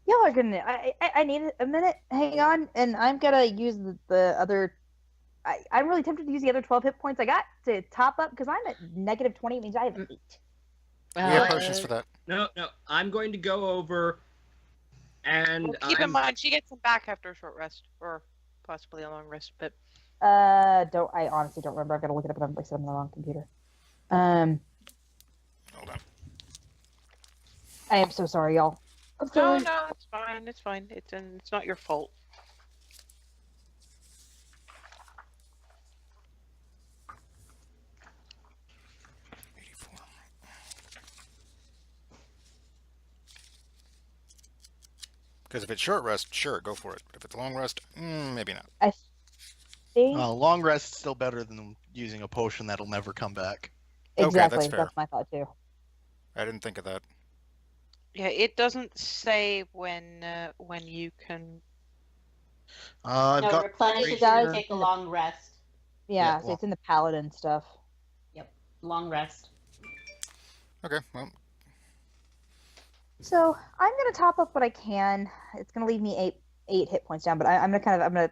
Y'all are gonna. I need a minute. Hang on, and I'm gonna use the other. I'm really tempted to use the other 12 hit points I got to top up because I'm at negative 20. It means I have 8. We have potions for that. No, I'm going to go over and Well, keep in mind, she gets them back after a short rest, or possibly a long rest, but I honestly don't remember. I've got to look it up, and I'm like, I'm on the wrong computer. Hold on. I am so sorry, y'all. I'm no, sorry. no, it's fine. It's fine. It's not your fault. Because if it's short rest, sure, go for it. But if it's long rest, maybe not. I think Long rest is still better than using a potion that'll never come back. exactly. that's fair. That's my thought too. I didn't think of that. Yeah, it doesn't say when you can. I've No, got replenish right is to here. take a long rest. Yeah, Yeah, so it's in the paladin stuff. Long rest. Okay, well, So I'm gonna top up what I can. It's gonna leave me eight hit points down, but I'm gonna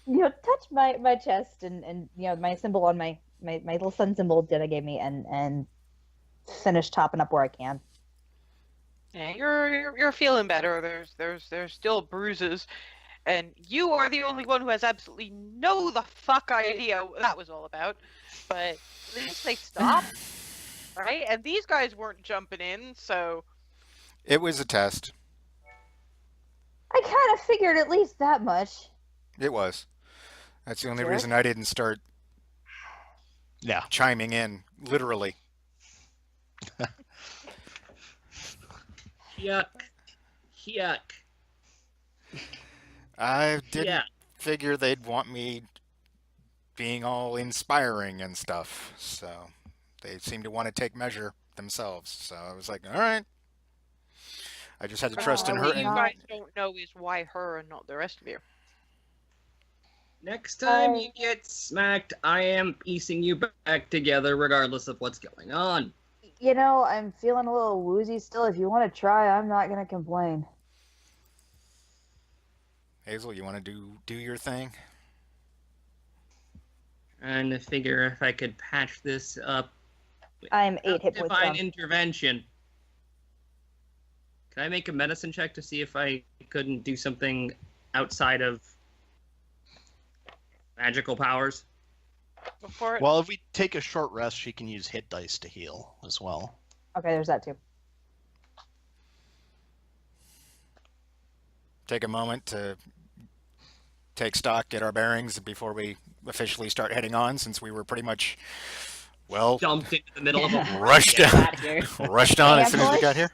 touch my chest and my symbol on my little sun symbol Dita gave me and finish topping up where I can. Yeah, you're feeling better. There's still bruises, and you are the only one who has absolutely no the fuck idea what that was all about. But at least they stopped, right? And these guys weren't jumping in, so it was a test. I kind of figured at least that much. It was. That's the only Sure. reason I didn't start chiming in, literally. Yuck. I didn't Yeah. figure they'd want me being all inspiring and stuff, so they seem to want to take measure themselves. So I was like, all right. I just had to trust in her. what you And guys don't know is why her and not the rest of you. Next time you get smacked, I am piecing you back together regardless of what's going on. I'm feeling a little woozy still. If you want to try, I'm not gonna complain. Hazel, you want to do your thing? Trying to figure if I could patch this up. I'm 8 hit points Divine down. intervention. Can I make a medicine check to see if I couldn't do something outside of magical powers? Before it, Well, if we take a short rest, she can use hit dice to heal as well. Okay, there's that too. Take a moment to take stock, get our bearings before we officially start heading on, since we were pretty much, well, Jumped into the middle of a rushed Get down, out of here. rushed on as soon as we got here.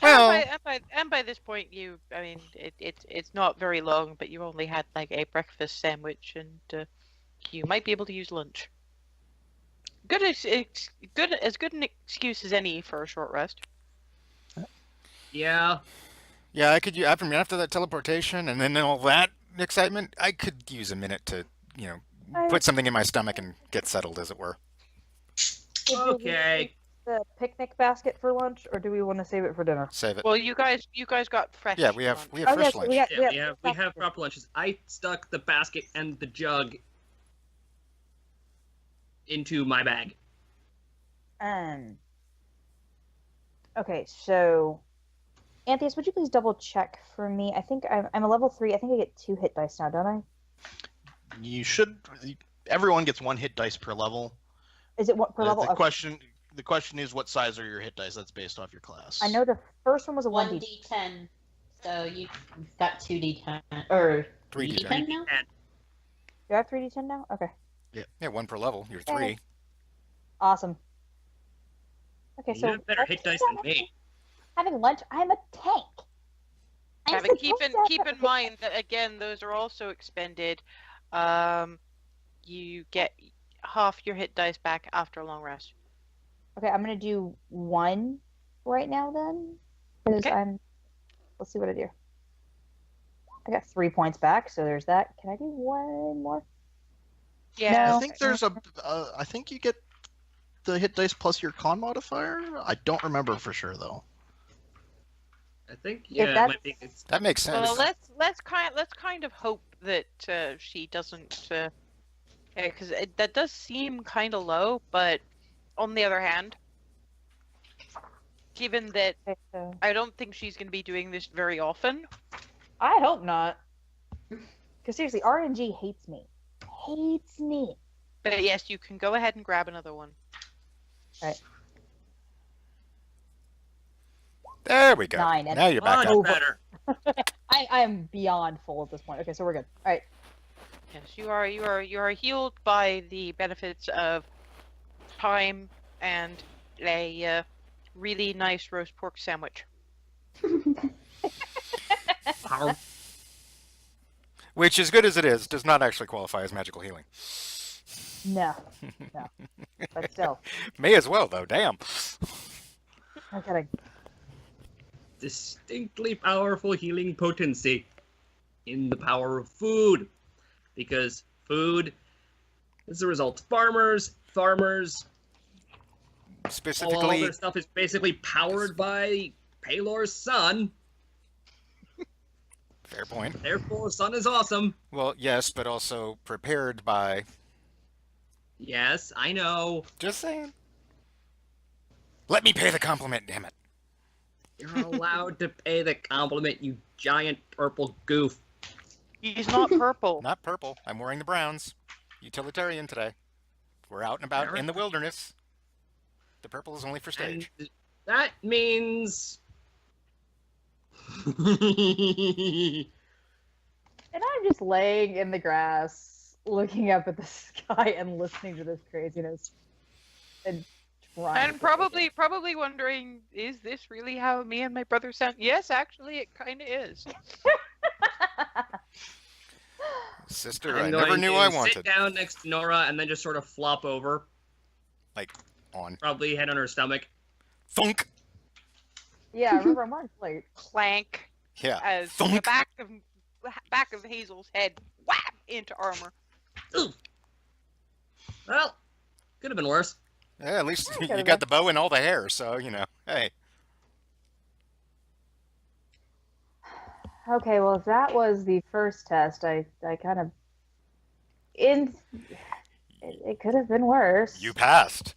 Well, And by this point, I mean, it's not very long, but you only had like a breakfast sandwich, and you might be able to use lunch. As good an excuse as any for a short rest. Yeah. yeah, I could. After that teleportation and then all that excitement, I could use a minute to, put something in my stomach and get settled, as it were. Okay. The picnic basket for lunch, or do we want to save it for dinner? Save it. Well, you guys got fresh. Yeah, we have lunch. fresh yes, lunch. Yeah, we have proper lunches. I stuck the basket and the jug into my bag. Okay, so Antheus, would you please double check for me? I think I'm a level 3. I think I get 2 hit dice now, don't I? You should. Everyone gets 1 hit dice per level. Is it what per level? The Okay. question is, what size are your hit dice? That's based off your class. I know the first one was a 1d. 1d10. So you've got 2d10 or 3d10. 3d10 now. Do I have 3d10 now? Okay. Yeah, 1 per level. You're 3. Okay. Awesome. Okay, You so have better hit dice than me. having lunch, I'm a tank. I'm Keep supposed to have in mind that again, those are also expended. You get half your hit dice back after a long rest. Okay, I'm gonna do 1 right now then, because Okay. Let's see what I do. I got 3 points back, so there's that. Can I do 1 more? Yeah. No. I think there's I think you get the hit dice plus your con modifier. I don't remember for sure though. I think If it that's- might be. That makes sense. Well, let's kind of hope that she doesn't. Because that does seem kind of low, but on the other hand, given that Okay, so I don't think she's going to be doing this very often. I hope not. Because seriously, RNG hates me. Hates me. But yes, you can go ahead and grab another one. There we go. 9. And Now you're back Much up. over. better. I am beyond full at this point. Okay, so we're good. All right. Yes, you are healed by the benefits of time and a really nice roast pork sandwich. Power. Which, as good as it is, does not actually qualify as magical healing. No. But still, May as well, though. Damn. I gotta. Distinctly powerful healing potency in the power of food, because food is the result of farmers. Farmers, all Specifically, their stuff is basically powered by Palor's sun. fair point. Therefore, sun is awesome. Well, yes, but also prepared by. Yes, I know. Just saying. Let me pay the compliment, damn it. You're allowed to pay the compliment, you giant purple goof. He's not purple. Not purple. I'm wearing the browns. Utilitarian today. We're out and about in the wilderness. The purple is only for stage. And that means. And I'm just laying in the grass, looking up at the sky and listening to this craziness. And trying. And probably wondering, is this really how me and my brother sound? Yes, actually, it kind of is. Sister, I'm I going never knew to I sit wanted. down next to Nora and then just sort of flop over. Like, on. Probably head on her stomach. Thunk! Yeah, I remember I'm on plate. Clank Yeah. as the Thunk! back of Hazel's head whap into armor. Ooh. Well, could have been worse. Yeah, at least Okay, you then. got the bow and all the hair, so, hey. Okay, well, if that was the first test, I kind of. It could have been worse. You passed.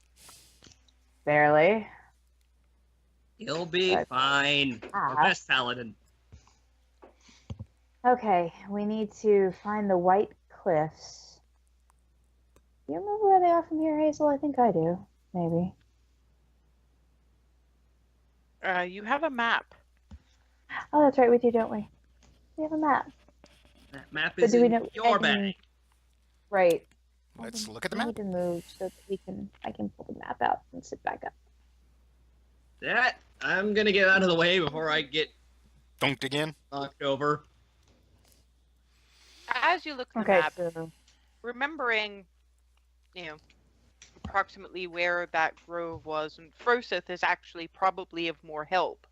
Barely. You'll be Right. fine. Our Ah. best paladin. Okay, we need to find the White Cliffs. Do you remember where they are from here, Hazel? I think I do. Maybe. You have a map. Oh, that's right, we do, don't we? We have a map. That map So is do we in know your any- bag. Right. Let's look at the We map. need to move so that I can pull the map out and sit back up. That I'm gonna get out of the way before I get Dunked again. knocked over. As you look at the Okay, map, so remembering, approximately where that grove was, and Froseth is actually probably of more help.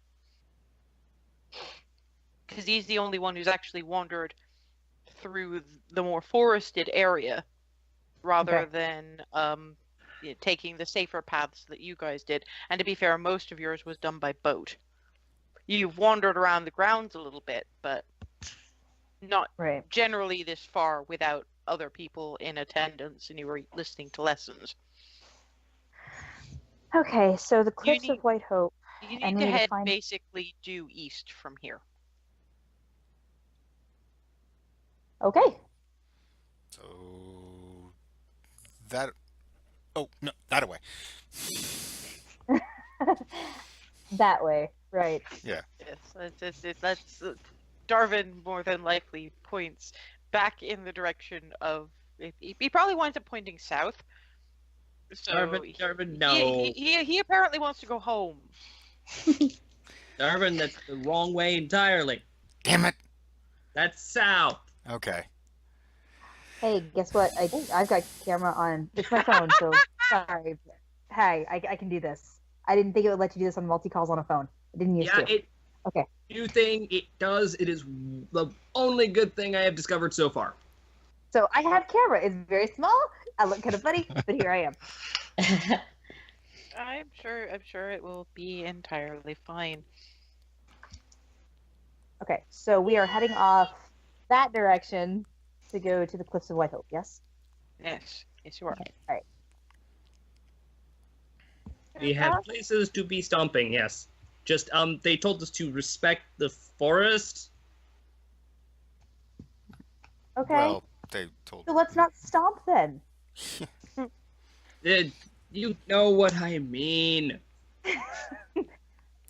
Because he's the only one who's actually wandered through the more forested area, rather Okay. than taking the safer paths that you guys did. And to be fair, most of yours was done by boat. You've wandered around the grounds a little bit, but not right. generally this far without other people in attendance, and you were listening to lessons. Okay, so the Cliffs need- of White Hope. You I need need to to head find- basically due east from here. Okay. So that. Oh no, that away. That way, right. Yeah. Yes, that's Darwin more than likely points back in the direction of. He probably winds up pointing south. So Darvin, no. he apparently wants to go home. Darvin, that's the wrong way entirely. Damn it. That's south. Okay. Hey, guess what? I've got camera on. It's my phone, so sorry. Hey, I can do this. I didn't think it would let you do this on multi-calls on a phone. I didn't used Yeah, to. Okay. New thing, it does. It is the only good thing I have discovered so far. So I have camera. It's very small. I look kind of funny, but here I am. I'm sure it will be entirely fine. Okay, so we are heading off that direction to go to the Cliffs of White Hope, yes? Yes, you are. Alright. We have places to be stomping, yes. Just, they told us to respect the forest. Okay. Well, they told. So let's not stomp then. You know what I mean.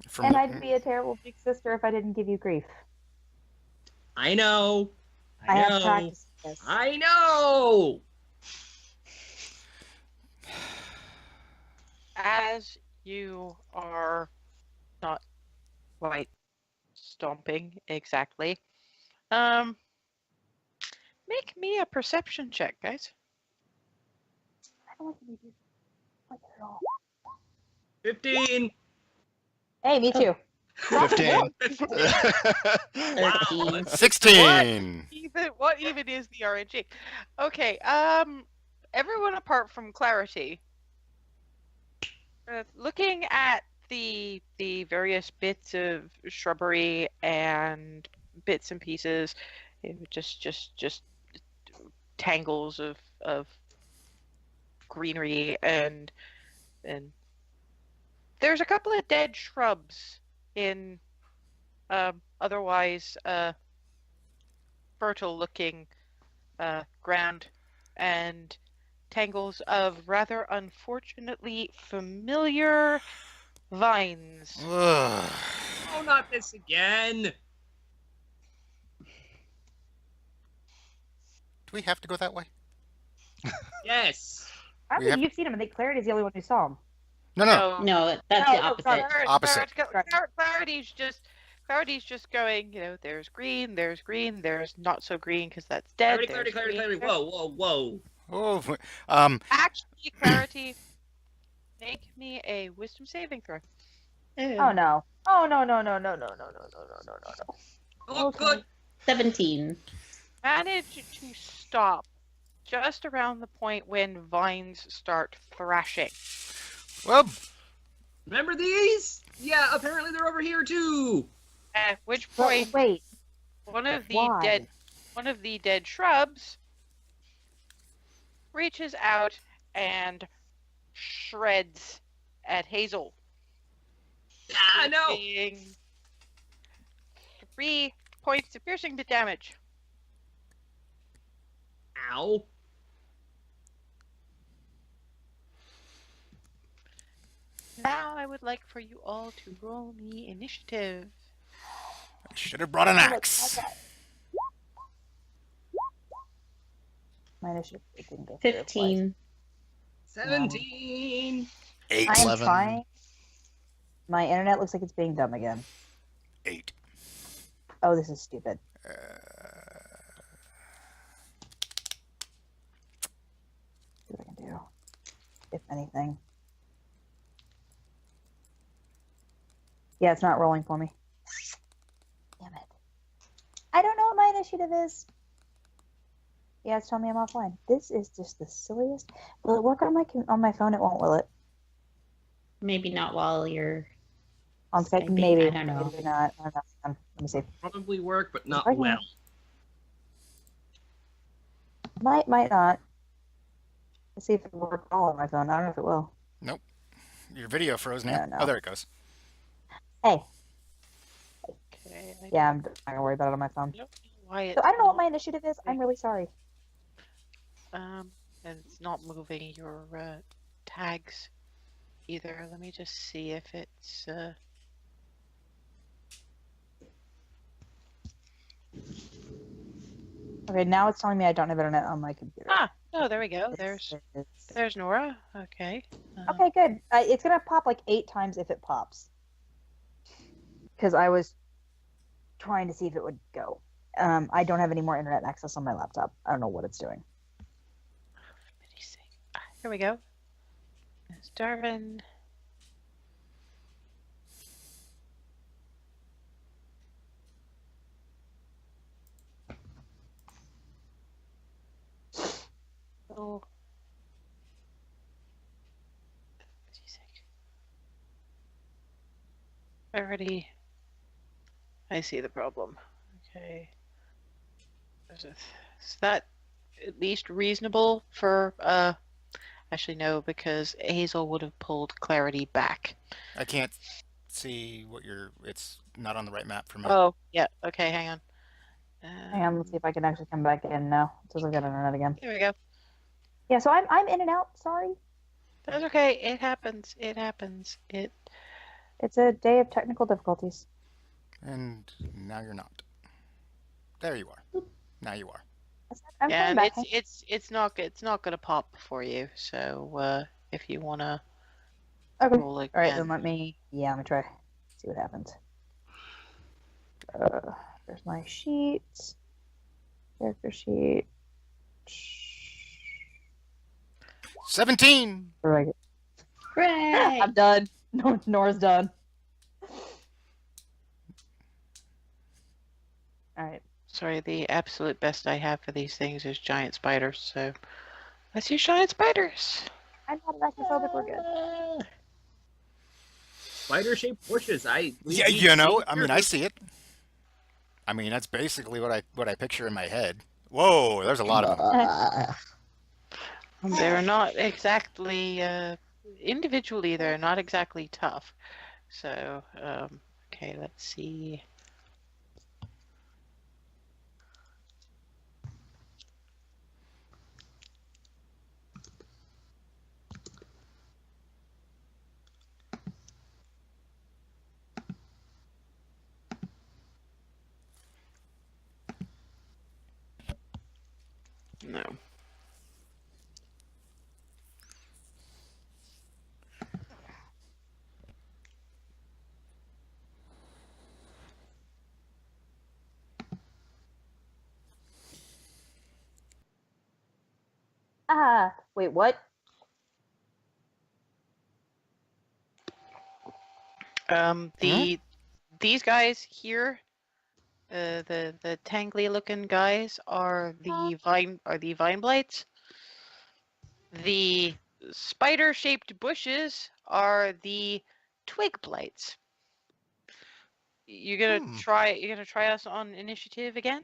From And I'd be a terrible big sister if I didn't give you grief. I know. I have know. practiced this. I know. As you are not quite stomping exactly, make me a perception check, guys. I don't like when you do like that at all. 15. Hey, me too. 15. 13. 16. What even is the RNG? Okay, everyone apart from Clarity, looking at the various bits of shrubbery and bits and pieces, just tangles of greenery and there's a couple of dead shrubs in otherwise fertile looking ground and tangles of rather unfortunately familiar vines. Ugh. Oh, not this again. Do we have to go that way? Yes. I We think have- you've seen him. I think Clarity's the only one who saw him. No. No, that's Oh, the oh, opposite. sorry. Opposite. Clarity's just going, there's green, there's not so green because that's dead. Clarity. there's green, Whoa. Oh. Actually, Clarity, make me a wisdom saving throw. Oh no. Oh no. Oh, Okay. good. 17. Manage to stop just around the point when vines start thrashing. Well, Remember these? Yeah, apparently they're over here too. At which But point, wait. one of Why? the dead shrubs reaches out and shreds at Hazel. Ah, no. Taking 3 points of piercing damage. Ow. Now I would like for you all to roll me initiative. I should have brought an axe. My initiative didn't go through. Why is it- 15. 17. 8. I am 11. trying. My internet looks like it's being dumb again. 8. Oh, this is stupid. See what I can do. If anything. Yeah, it's not rolling for me. Damn it. I don't know what my initiative is. Yeah, it's telling me I'm offline. This is just the silliest. Will it work on my phone? It won't, will it? Maybe not while you're On Skype, Skyping? maybe. I don't know. Maybe not. I don't know. Let me see. Probably work, but not working. well. Might not. Let's see if it will work at all on my phone. I don't know if it will. Nope. Your video froze now. No. Oh, there it goes. Hey. Okay. Yeah, I'm not gonna worry about it on my phone. I don't know why So I don't know what my initiative is. I'm really sorry. and it's not moving your tags either. Let me just see if it's Okay, now it's telling me I don't have internet on my computer. no, there we go. There's Nora. Okay. Okay, good. It's gonna pop like 8 times if it pops. Because I was trying to see if it would go. I don't have any more internet access on my laptop. I don't know what it's doing. Let me see. Here we go. There's Darwin. Oh. Already. I see the problem. Okay. Is that at least reasonable for actually no, because Hazel would have pulled Clarity back. I can't see what you're. It's not on the right map for me. Oh, yeah. Okay, hang on. Hang on, let's see if I can actually come back in. No, it doesn't get internet again. There we go. Yeah, so I'm in and out. Sorry. That's okay. It happens. It happens. It's a day of technical difficulties. And now you're not. There you are. Now you are. I'm yeah, coming and back. it's not gonna pop for you. So if you wanna Okay. roll again. All right, then let me try. See what happens. There's my sheet. Character sheet. 17. Where do I get? Hooray! I'm done. No, Nora's done. All right. Sorry, the absolute best I have for these things is giant spiders. So let's use giant spiders. I'm not arachnophobic. We're good. Spider-shaped bushes. Yeah, you know. I mean, I see it. I mean, that's basically what I picture in my head. Whoa, there's a lot of them. They're not exactly individually. They're not exactly tough. So okay, let's see. No. Wait, what? These guys here, the tangly looking guys are the vine blights. The spider shaped bushes are the twig blights. You're gonna try us on initiative again?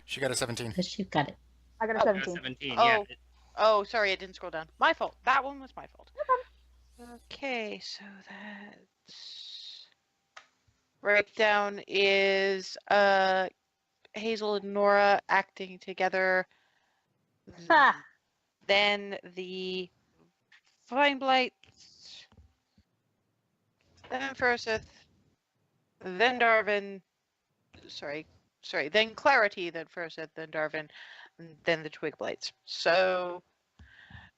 She got a 17. Because you got it. I got a Oh, 17. 17. Oh. Yeah. Oh, sorry, I didn't scroll down. My fault. That one was my fault. Okay, so that's breakdown is Hazel and Nora acting together. Ha! Then the Vine Blights, then Furseth, then Darwin. Sorry, then Clarity, then Furseth, then Darwin, than the Twig Blights. So,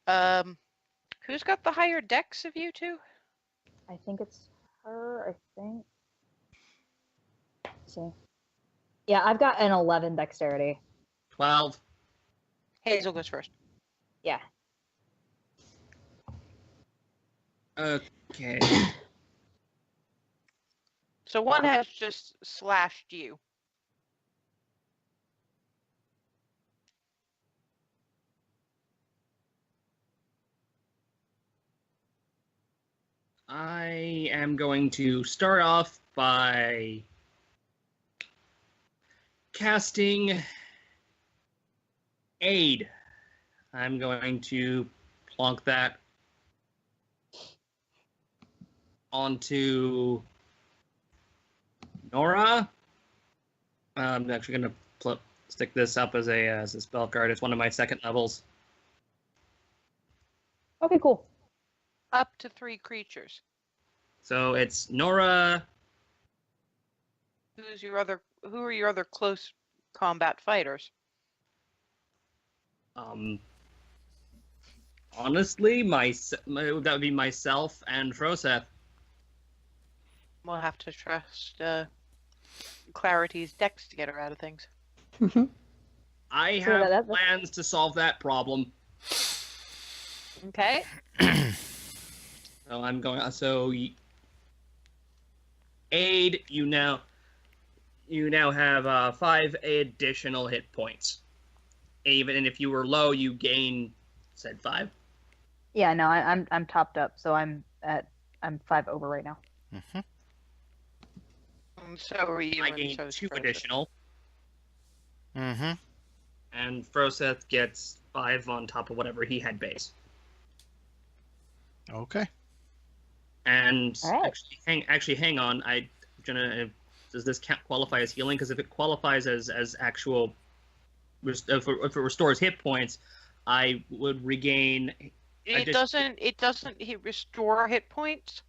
who's got the higher dex of you two? I think it's her, I think. Let's see. Yeah, I've got an 11 dexterity. 12. Hazel goes first. Yeah. Okay. So one has just slashed you. I am going to start off by casting Aid. I'm going to plonk that onto Nora. I'm actually going to stick this up as a spell card. It's one of my second levels. Okay, cool. Up to 3 creatures. So it's Nora. Who are your other close combat fighters? Honestly, that would be myself and Froseth. We'll have to trust Clarity's dex to get her out of things. I So have that's- plans to solve that problem. Okay. So I'm going. So Aid, you now have 5 additional hit points. Even if you were low, you gain said 5. Yeah, no, I'm topped up, so I'm 5 over right now. Mm-hmm. And so are you. I and gain so is 2 Froseth. additional, Mm-hmm. and Froseth gets 5 on top of whatever he had base. Okay. And All right. actually, hang on. Does this qualify as healing? Because if it qualifies as actual, if it restores hit points, I would regain. It doesn't restore hit points.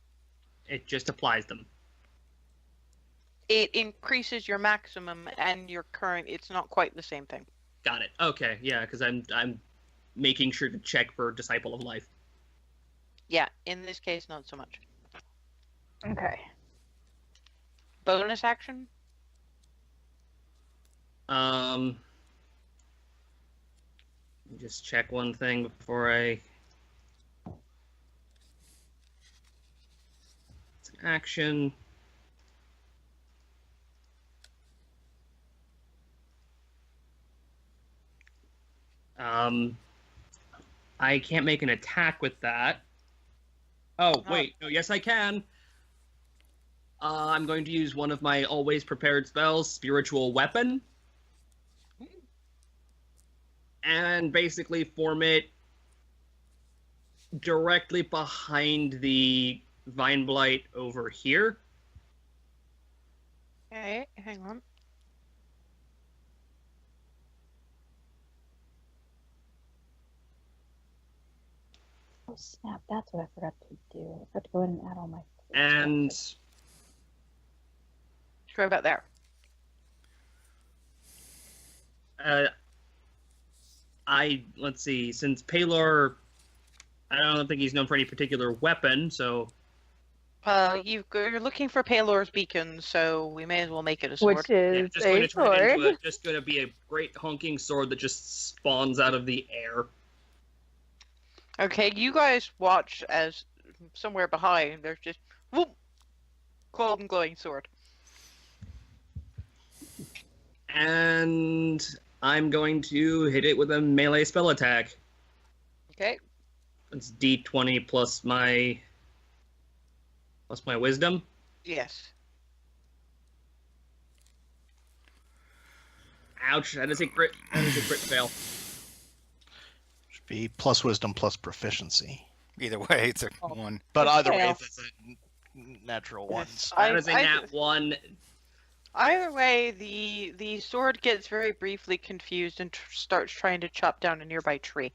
It just applies them. It increases your maximum and your current. It's not quite the same thing. Got it. Okay, yeah, because I'm making sure to check for Disciple of Life. Yeah, in this case, not so much. Okay. Bonus action? Let me just check one thing before I. It's an action. I can't make an attack with that. Oh, wait. No, yes, I can. I'm going to use one of my always prepared spells, Spiritual Weapon. And basically form it directly behind the Vine Blight over here. Okay, hang on. Oh snap! That's what I forgot to do. I forgot to go ahead and add all my. And Right about there. let's see, since Paylor, I don't think he's known for any particular weapon, so You're looking for Paylor's beacon, so we may as well make it a sword. Which yeah, is just going a to turn it into sword. just going to be a great honking sword that just spawns out of the air. Okay, you guys watch as somewhere behind there's just whoop, cold and glowing sword. And I'm going to hit it with a melee spell attack. Okay. It's D20 plus my wisdom. Yes. Ouch! That is a crit. That is a crit fail. Should be plus wisdom plus proficiency. Either way, it's a Oh. 1. But either way, Fail. it's a natural one. So. That is a nat 1. Either way, the sword gets very briefly confused and starts trying to chop down a nearby tree.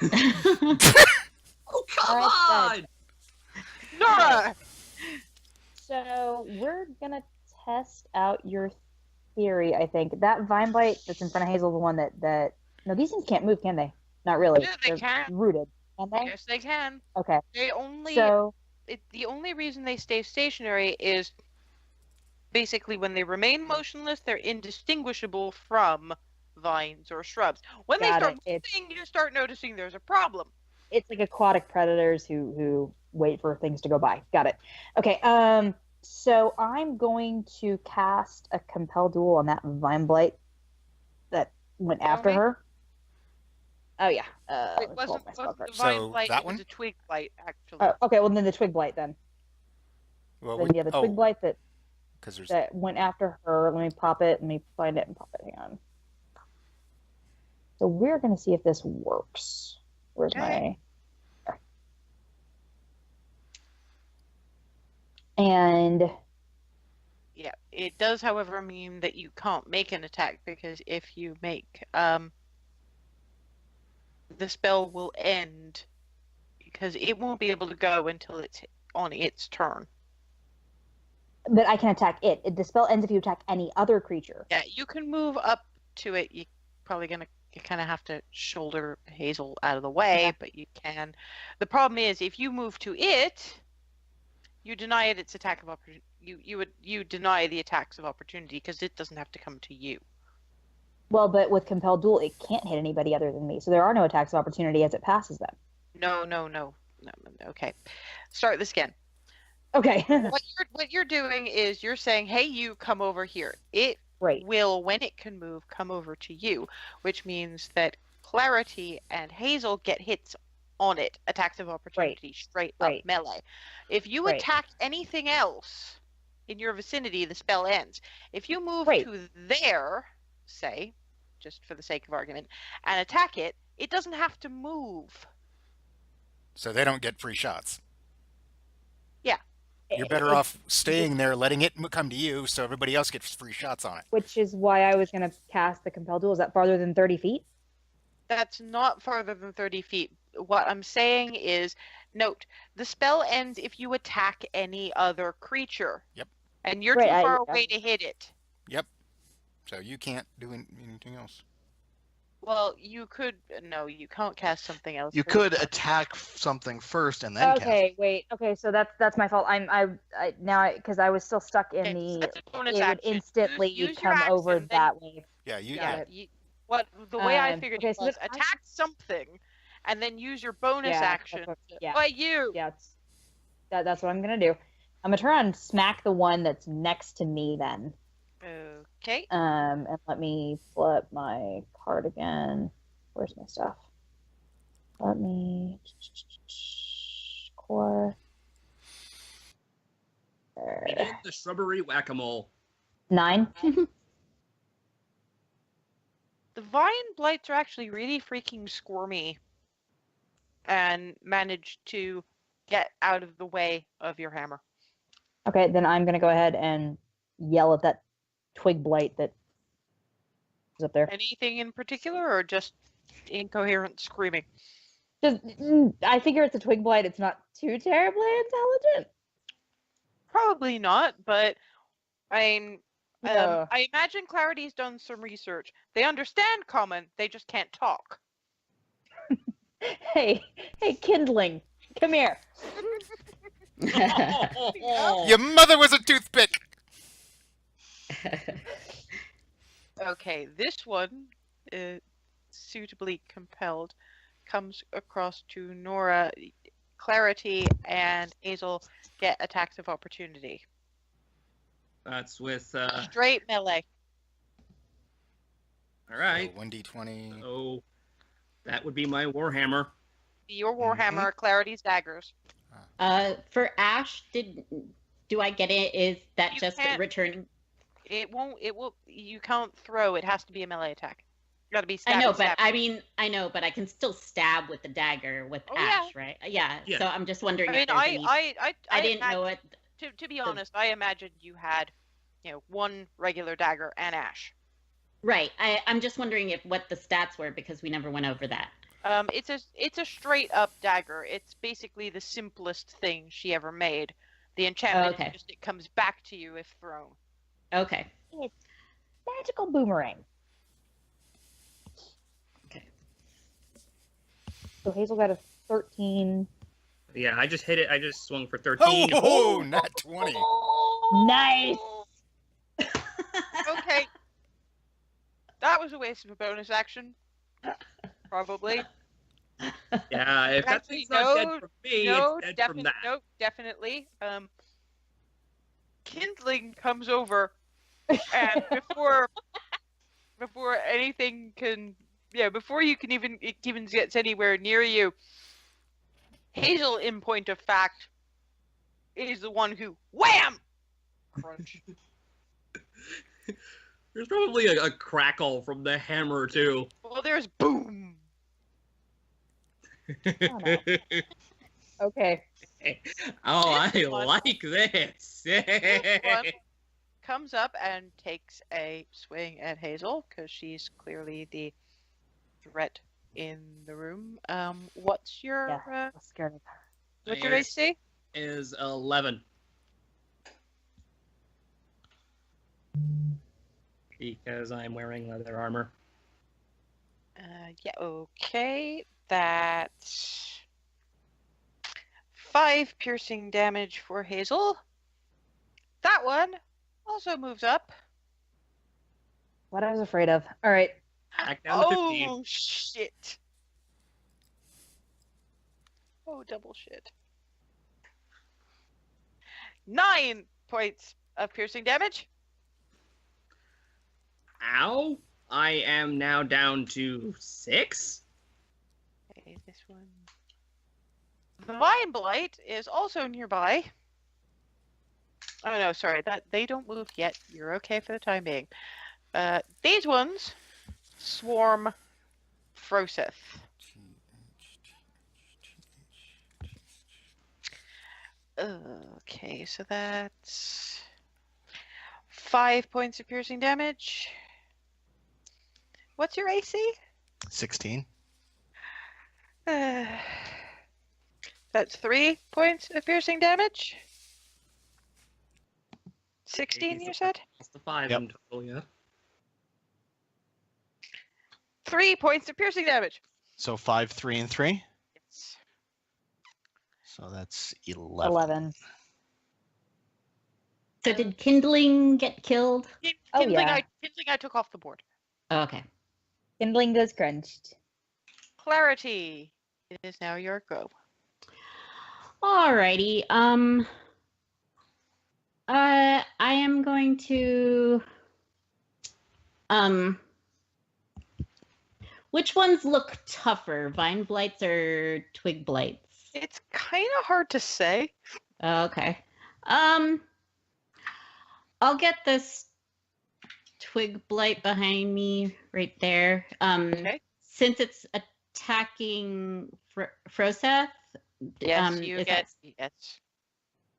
Oh come Alright, on! Nora! So we're gonna test out your theory. I think that vine blight that's in front of Hazel, the one that No, these things can't move, can they? Not really. Yeah, they They're can. rooted. Can they? Yes, they can. Okay. They only So the only reason they stay stationary is basically when they remain motionless, they're indistinguishable from vines or shrubs. When they Got start it. moving, you start noticing there's a problem. it's like aquatic predators who wait for things to go by. Got it. Okay. So I'm going to cast a compel duel on that vine blight that went after Okay. her. Oh yeah. It let's pull up wasn't my spell the cards. vine So, blight, that it was one? a twig blight, actually. Oh, okay. Well, then the twig blight then. Well, Then yeah, the twig blight that because there's that went after her. Let me pop it. Let me find it and pop it. Hang on. So we're gonna see if this works. Where's Okay. my? And Yeah, it does, however, mean that you can't make an attack because if you make the spell will end because it won't be able to go until it's on its turn. but I can attack it. The spell ends if you attack any other creature. Yeah, you can move up to it. You kind of have to shoulder Hazel out of the way, Yeah. but you can. The problem is if you move to it, you deny it its attack of opportunity. You deny the attacks of opportunity because it doesn't have to come to you. Well, but with compelled duel, it can't hit anybody other than me, so there are no attacks of opportunity as it passes them. No. Okay, start this again. Okay. What you're doing is you're saying, "Hey, you come over here." It Right. will, when it can move, come over to you, which means that Clarity and Hazel get hits on it, attacks of opportunity, straight up Right. melee. If you Right. attack anything else in your vicinity, the spell ends. If you move Right. to there, say, just for the sake of argument, and attack it, it doesn't have to move. so they don't get free shots. Yeah. You're better off staying there, letting it come to you, so everybody else gets free shots on it. Which is why I was going to cast the compelled duel. Is that farther than 30 feet? That's not farther than 30 feet. What I'm saying is, note, the spell ends if you attack any other creature. Yep. And you're Right, too far away to hit it. Yep. So you can't do anything else. Well, you could. No, you can't cast something else. You could attack something first and then cast. Okay, wait. Okay, so that's my fault. Because I was still stuck in Okay, the. that's a bonus It would action. instantly Use your come action, over then- that way. Yeah, you. Yeah. Yeah. The way I Um, figured okay, it so was then I- attack something, and then use your bonus Yeah, that's action. what- yeah. By you. Yeah, that's what I'm gonna do. I'm gonna try and smack the one that's next to me then. Okay. And let me flip my card again. Where's my stuff? Let me core. Begin the shrubbery whack-a-mole. 9. The vine blights are actually really freaking squirmy and manage to get out of the way of your hammer. Okay, then I'm gonna go ahead and yell at that twig blight that is up there. Anything in particular or just incoherent screaming? Just, I figure it's a twig blight. It's not too terribly intelligent. Probably not, but I mean, Yeah. I imagine Clarity's done some research. They understand common, they just can't talk. Hey, kindling, come here. Your mother was a toothpick. Okay, this one, suitably compelled, comes across to Nora. Clarity and Hazel get attacks of opportunity. That's with Straight melee. all right. 1d20. So that would be my warhammer. Your warhammer, Clarity's daggers. For Ash, do I get it? Is that You just can't- returning? It will. You can't throw. It has to be a melee attack. Got to be. I know, stab. but I know, but I can still stab with the dagger with Oh, yeah. Ash, right? Yeah. Yeah. So I'm just wondering. I mean, if there's any... I didn't know imagine- it. To be honest, I imagined you had, one regular dagger and Ash. Right. I'm just wondering what the stats were because we never went over that. It's a straight up dagger. It's basically the simplest thing she ever made. The enchantment Okay. is just it comes back to you if thrown. Okay. It's magical boomerang. Okay. So Hazel got a 13. Yeah, I just hit it. I just swung for 13. Oh, nat 20. Nice. Okay. That was a waste of a bonus action. Probably. Yeah, if that Actually, thing's not dead from me, it's dead from that. No, definitely. Kindling comes over, and before anything can, before you can it even gets anywhere near you, Hazel, in point of fact, is the one who wham, crunch. There's probably a crackle from the hammer too. Well, there's boom. no. Okay. Oh, I This one- like this. This one comes up and takes a swing at Hazel because she's clearly the threat in the room. What's your Yeah, I'm scared of her. what's your Yours AC? is 11. Because I'm wearing leather armor. Yeah, okay. That's 5 piercing damage for Hazel. That one also moves up. What I was afraid of. All right. Back down to 15. Oh, shit. Oh, double shit. 9 points of piercing damage. Ow! I am now down to 6. Okay, this one. The Vine Blight is also nearby. Oh no, sorry, that they don't move yet. You're okay for the time being. These ones swarm Froseth. Okay, so that's 5 points of piercing damage. What's your AC? 16. That's 3 points of piercing damage. 16, you said? That's the 5 Yep. in total, yeah. 3 points of piercing damage. So 5, 3, and 3. Yes. So that's 11. 11. So did Kindling get killed? Oh, Kindling, yeah. Kindling I took off the board. Oh, okay. Kindling goes crunched. Clarity. It is now your go. Alrighty. I am going to. Which ones look tougher, Vine Blights or Twig Blights? It's kind of hard to say. Okay. I'll get this Twig Blight behind me right there. Okay. Since it's attacking Froseth. Yes, you is get. that Yes.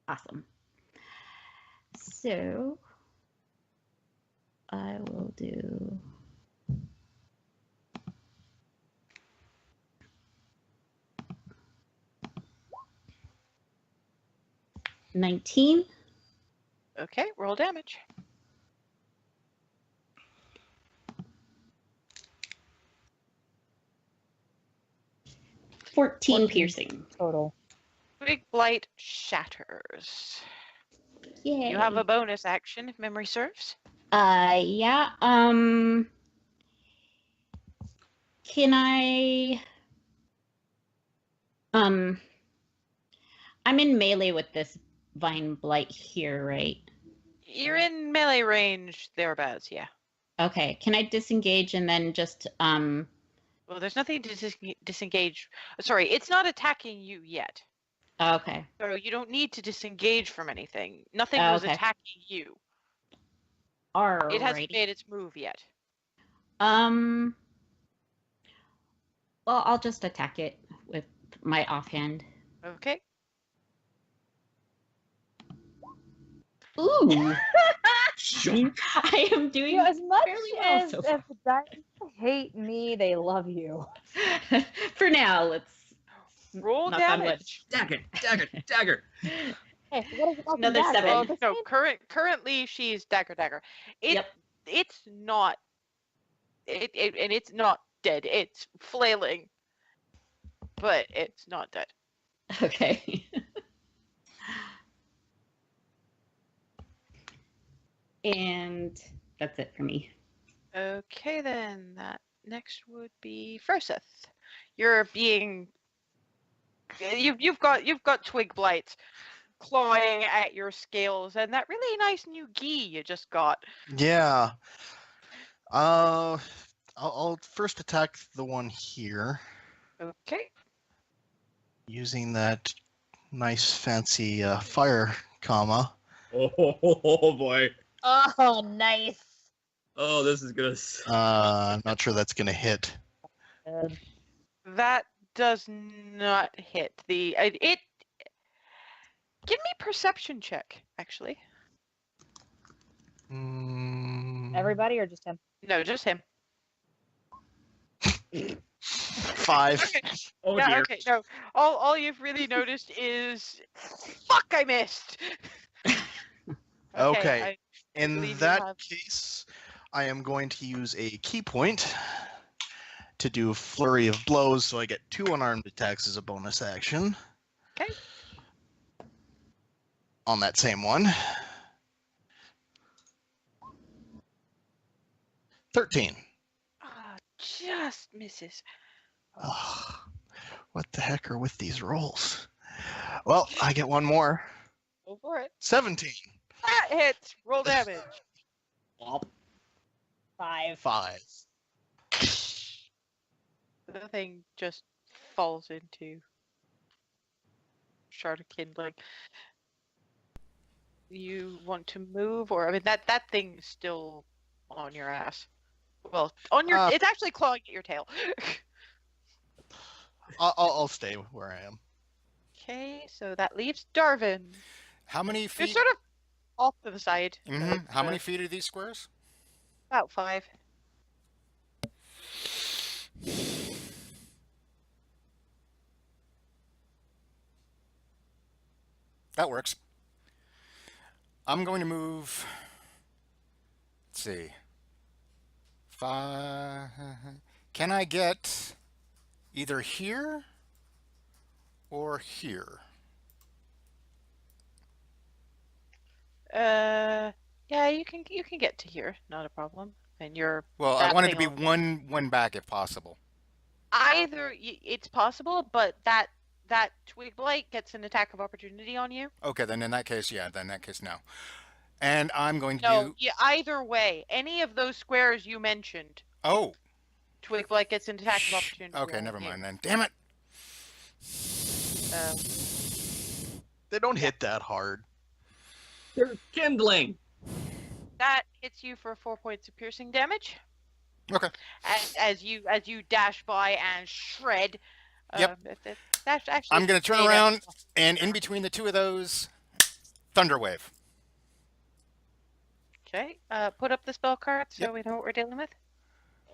awesome? So I will do. $19. Okay, roll damage. $14 piercing. Total. Twig Blight shatters. Yay. You have a bonus action if memory serves. Yeah. Can I? I'm in melee with this Vine Blight here, right? You're in melee range thereabouts, yeah. Okay. Can I disengage and then just Well, there's nothing to disengage. Sorry, it's not attacking you yet. Okay. So you don't need to disengage from anything. Nothing Oh, was okay. attacking you. Alrighty. It hasn't made its move yet. Well, I'll just attack it with my offhand. Okay. Ooh. Sure. I am doing You know, as much fairly well as, so as far. the dice hate me, they love you. For now, let's Roll knock on wood. damage. Dagger, dagger, dagger. Hey, what is it like Another that? 7. Well, Oh, this no, ain't- currently she's dagger. Yep. It's not. And it's not dead. It's flailing. but it's not dead. Okay. And that's it for me. Okay, then that next would be Froseth. You're being you've got Twig Blights clawing at your scales, and that really nice new gi you just got. Yeah. I'll first attack the one here Okay. using that nice fancy fire comma. Oh boy. Oh, nice. Oh, this is gonna. I'm not sure that's gonna hit. Good. That does not hit the it. Give me perception check, actually. Everybody or just him? No, just him. 5. Okay. Oh Yeah. dear. Okay. No. All you've really noticed is, fuck, I missed. Okay. I In believe you that have- case, I am going to use a key point to do flurry of blows, so I get 2 unarmed attacks as a bonus action. Okay. On that same one. 13. Just misses. Ugh, what the heck are with these rolls? Well, I get one more. Go for it. 17. That hits. Roll damage. 5. 5. The thing just falls into shard of kindling. You want to move, or I mean that thing's still on your ass. Well, on your it's actually clawing at your tail. I'll stay where I am. Okay, so that leaves Darvin. How many You're feet? sort of off to the side. How many feet are these squares? About 5. That works. I'm going to move. Let's see. 5. Can I get either here or here? Yeah, you can get to here, not a problem. And you're Well, I that wanted to be thing one back if possible. either it's possible, but that Twig Blight gets an attack of opportunity on you. Okay, then in that case, yeah, then in that case, no. And I'm going to No, do. yeah, either way, any of those squares you mentioned, Oh, Twig Blight gets an attack of opportunity. okay, on never you. mind then. Damn it! They don't hit that hard. They're kindling. That hits you for 4 points of piercing damage. Okay. As you dash by and shred. Yep. That's actually. I'm going to turn made around, up. and in between the two of those, Thunder Wave. Okay. Put up the spell card so Yep. we know what we're dealing with.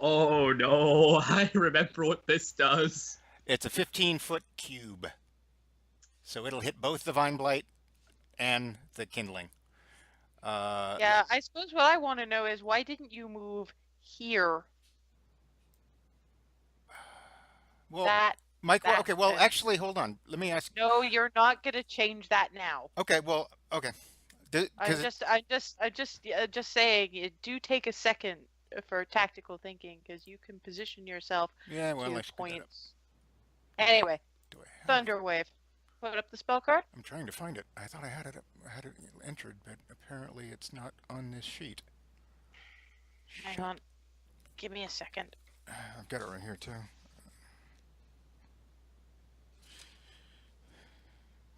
Oh no, I remember what this does. It's a 15-foot cube. So it'll hit both the Vine Blight and the Kindling. Yeah, I suppose what I want to know is why didn't you move here? Well, That Mike, that- okay, well, that- actually, hold on. Let me ask. no, you're not gonna change that now. Okay, well, okay. I'm just saying, it do take a second for tactical thinking because you can position yourself Yeah, well, I to should pick that up. points. Anyway, Do I have Thunder Wave. Put up the spell card. I'm trying to find it. I thought I had it entered, but apparently it's not on this sheet. Hang on. Give me a second. I've got it right here, too.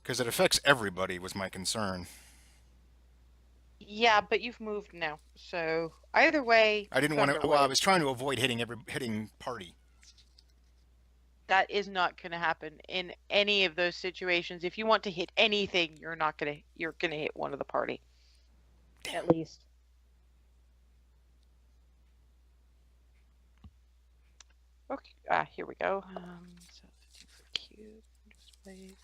Because it affects everybody was my concern. Yeah, but you've moved now, so either way. I didn't want Thunder to. Well, I Wave. was trying to avoid hitting party. That is not going to happen in any of those situations. If you want to hit anything, you're going to hit one of the party. At least. Okay, here we go. So 15 for cube. Display.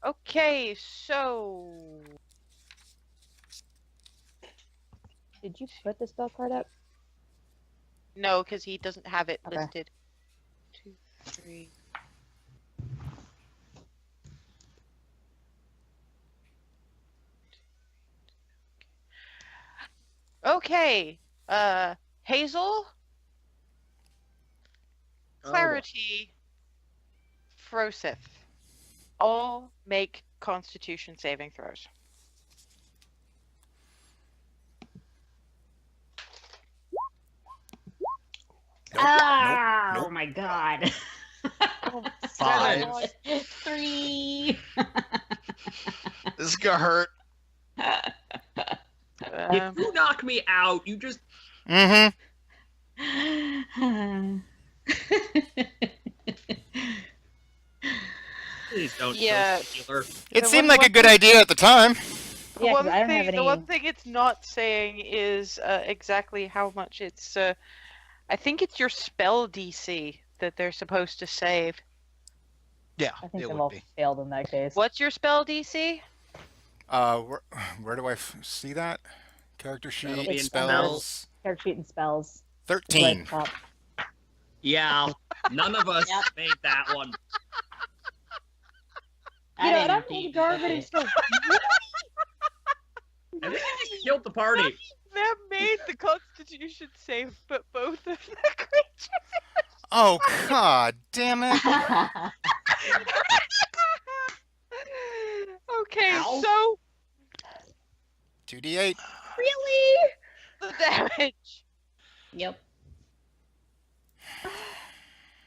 Okay, so Did you put the spell card up? no, because he doesn't have it Okay. listed. 2, 3, Okay. Hazel, Oh, Clarity, Frosith. All make Constitution saving throws. Nope. Ah, Nope. oh my god. Oh, 5. God. 3. This is gonna hurt. if you knock me out, you just Mm-hmm. please don't. Yeah. Healer. It The seemed one- like a good idea at the time. The Yeah, 'cause one I don't have thing, the any- one thing it's not saying is exactly how much it's. I think it's your spell DC that they're supposed to save. Yeah, I think it they've would all be. failed in that case. What's your spell DC? Where do I see that? Character That'll sheet, be in spells. Character sheet and spells. It's right 13. at the top. Yeah, none of us Yep. made that one. You know, and I'm thinking Darvin is so. I think I just killed the party. That made the Constitution save, but both of the creatures. Oh, god damn it. Okay, Ow. so 2d8. Really? the damage. Yep.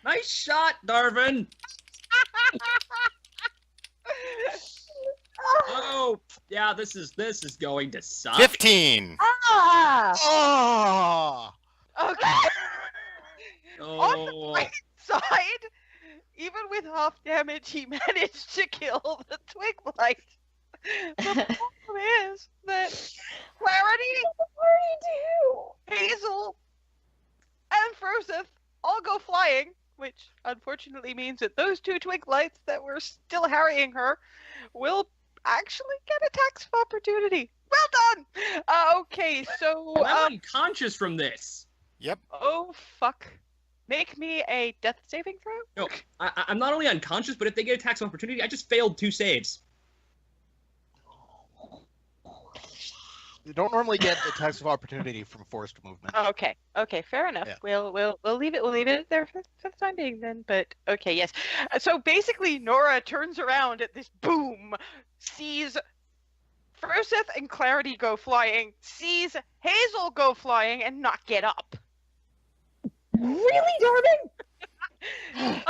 Nice shot, Darvin. Oh, yeah, this is going to suck. 15. Ah! Oh! Okay. Oh, Side, even with half damage, he managed to kill the Twig Blight. The problem is that Clarity, Hazel, and Frosith all go flying, which unfortunately means that those two Twig Blights that were still harrying her will actually get attacks of opportunity. Well done! Okay, so... I'm unconscious from this. Yep. oh, fuck. Make me a death saving throw? No, I'm not only unconscious, but if they get attacks of opportunity, I just failed 2 saves. You don't normally get attacks of opportunity from forced movement. Okay, fair enough. Yeah. We'll leave it there for the time being then. But okay, yes. So basically, Nora turns around at this boom, sees Frosith and Clarity go flying, sees Hazel go flying, and not get up. Really, Darvin?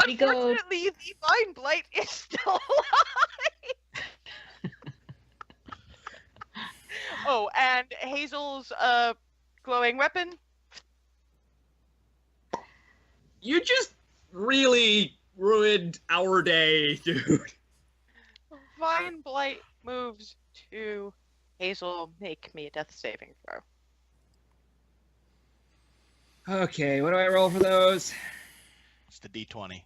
We go- Unfortunately, the Vine Blight is still alive. Oh, and Hazel's glowing weapon. You just really ruined our day, dude. Vine Blight moves to Hazel. Make me a death saving throw. Okay, what do I roll for those? It's the D20.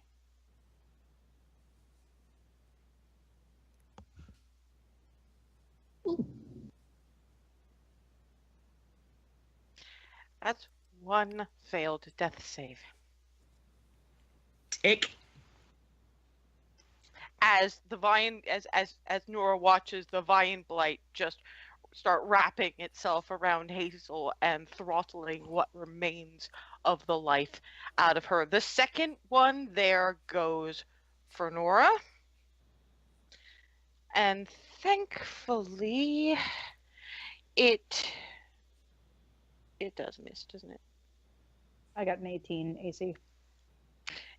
That's one failed death save. Tick. As the vine, as Nora watches the Vine Blight just start wrapping itself around Hazel and throttling what remains of the life out of her. The second one there goes for Nora. And thankfully it does miss, doesn't it? I got an 18 AC.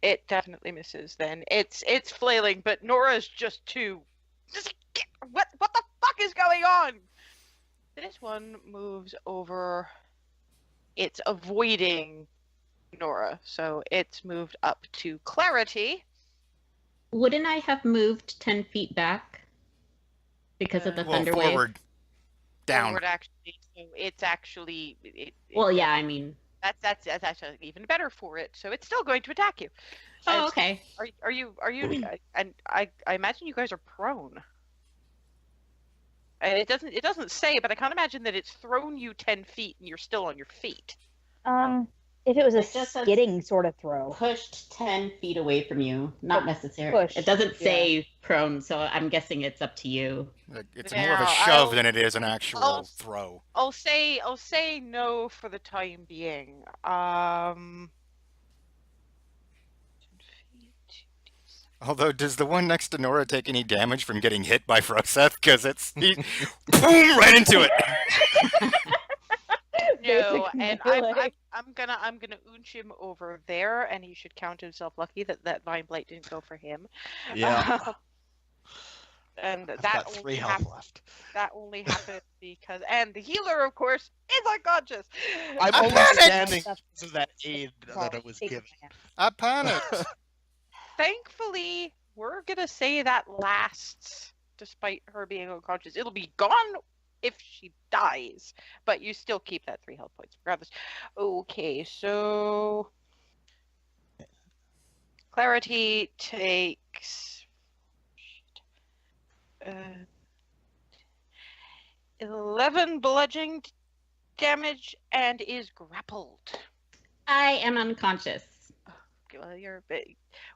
It definitely misses then. It's flailing, but Nora's just what the fuck is going on? This one moves over. It's avoiding Nora, so it's moved up to Clarity. Wouldn't I have moved 10 feet back because of the Well, thunder wave? forward. Down. Forward, actually, so it's actually. Well, yeah, I mean. That's actually even better for it. So it's still going to attack you. Oh, okay. Are you? And I imagine you guys are prone. And it doesn't say, but I can't imagine that it's thrown you 10 feet and you're still on your feet. if it was a It just says skidding sort of throw. pushed 10 feet away from you. Not necessary. push, It doesn't yeah. say prone, so I'm guessing it's up to you. It's more of a Now, shove than it is an actual I'll- throw. I'll say no for the time being. 10 feet. Although, does the one next to Nora take any damage from getting hit by Froseth? Because boom, right into it. No, Basic and melee. I'm gonna oonch him over there, and he should count himself lucky that Vine Blight didn't go for him. Yeah. And I've that got 3 health left. that only happened because the healer, of course, is unconscious. I'm I only panicked! standing because of that aid that I was given. I panicked. Thankfully, we're gonna say that lasts, despite her being unconscious. It'll be gone if she dies, but you still keep that 3 health points regardless. Okay, so Clarity takes 11 bludgeoning damage and is grappled. I am unconscious. Well,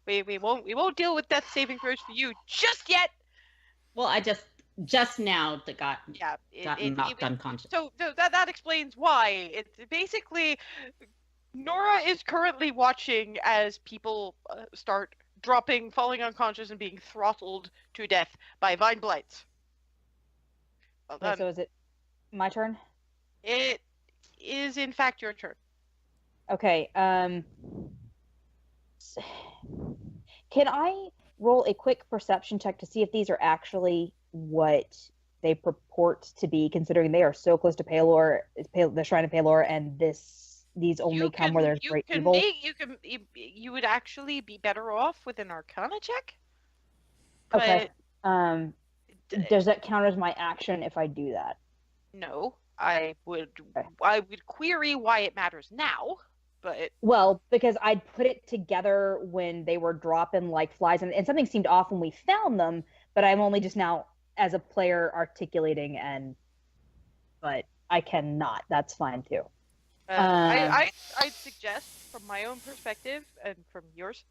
we won't deal with death saving throws for you just yet. Well, I just now that got knocked it- unconscious. So that explains why. It's basically Nora is currently watching as people start dropping, falling unconscious, and being throttled to death by Vine Blights. Well Okay, done. so is it my turn? It is in fact your turn. Okay. Can I roll a quick perception check to see if these are actually what they purport to be, considering they are so close to Palor, the Shrine of Palor, and these only come where there's great evil? You would actually be better off with an Arcana check. Okay. But Does that count as my action if I do that? no, I would Okay. query why it matters now, but Well, because I'd put it together when they were dropping like flies, and something seemed off when we found them, but I'm only just now, as a player, articulating, but I cannot. That's fine too. I'd suggest, from my own perspective and from yours,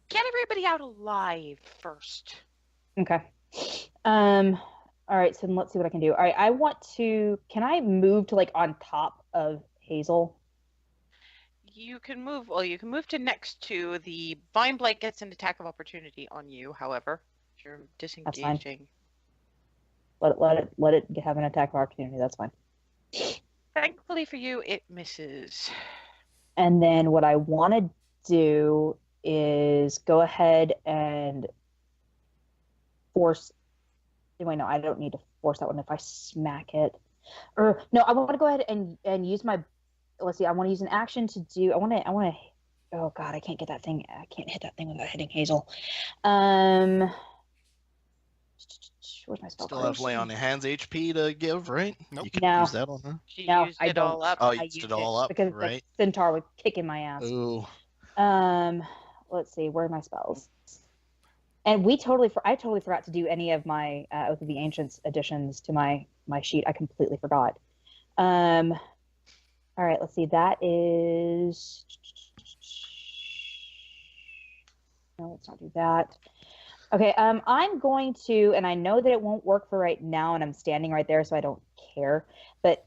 get everybody out alive first. Okay. All right, so let's see what I can do. All right, can I move to like on top of Hazel? You can move to next to the Vine Blight. Gets an attack of opportunity on you, however, if you're disengaging. Let it have an attack of opportunity. That's fine. Thankfully for you, it misses. And then what I want to do is go ahead and force. Wait, no, I don't need to force that one if I smack it. Or no, I want to go ahead and use my. Let's see. I want to use an action to do. I want to. Oh God, I can't get that thing. I can't hit that thing without hitting Hazel. Where's my spell? Still have lay on the hands HP to give, right? Nope. You can No. use that on her. She No, used I it all don't. up. Oh, I you used used it all up, because right? the centaur was kicking my ass. Ooh. Let's see. Where are my spells? And I totally forgot to do any of my Oath of the Ancients additions to my sheet. I completely forgot. All right, let's see. That is. No, let's not do that. Okay, I'm going to, and I know that it won't work for right now, and I'm standing right there, so I don't care. But,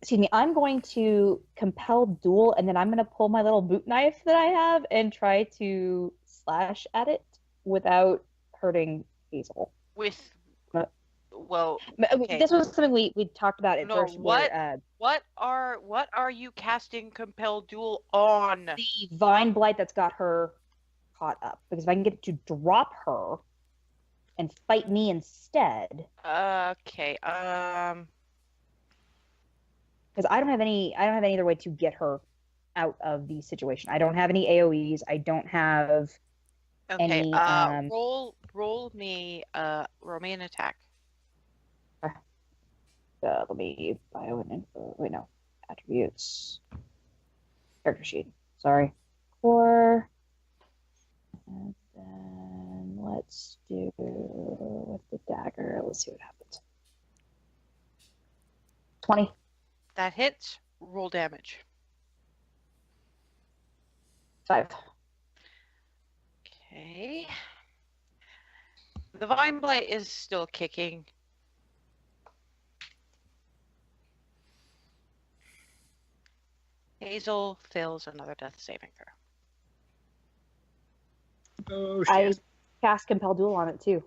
excuse me, I'm going to compel duel, and then I'm going to pull my little boot knife that I have and try to slash at it without hurting Hazel. Okay. This was something we talked about at No, first. Where, what are you casting Compel Duel on? the Vine Blight that's got her caught up, because if I can get it to drop her and fight me instead. Okay. Because I don't have any other way to get her out of the situation. I don't have any AoEs. I don't have Okay. any. Roll me an attack. Let me bio and info. Wait, no, attributes. Character sheet. Sorry. 4. And then let's do with the dagger. Let's see what happens. 20. That hits. Roll damage. 5. Okay. The Vine Blight is still kicking. Hazel fails another death saving throw. Oh I shit. cast Compel Duel on it too.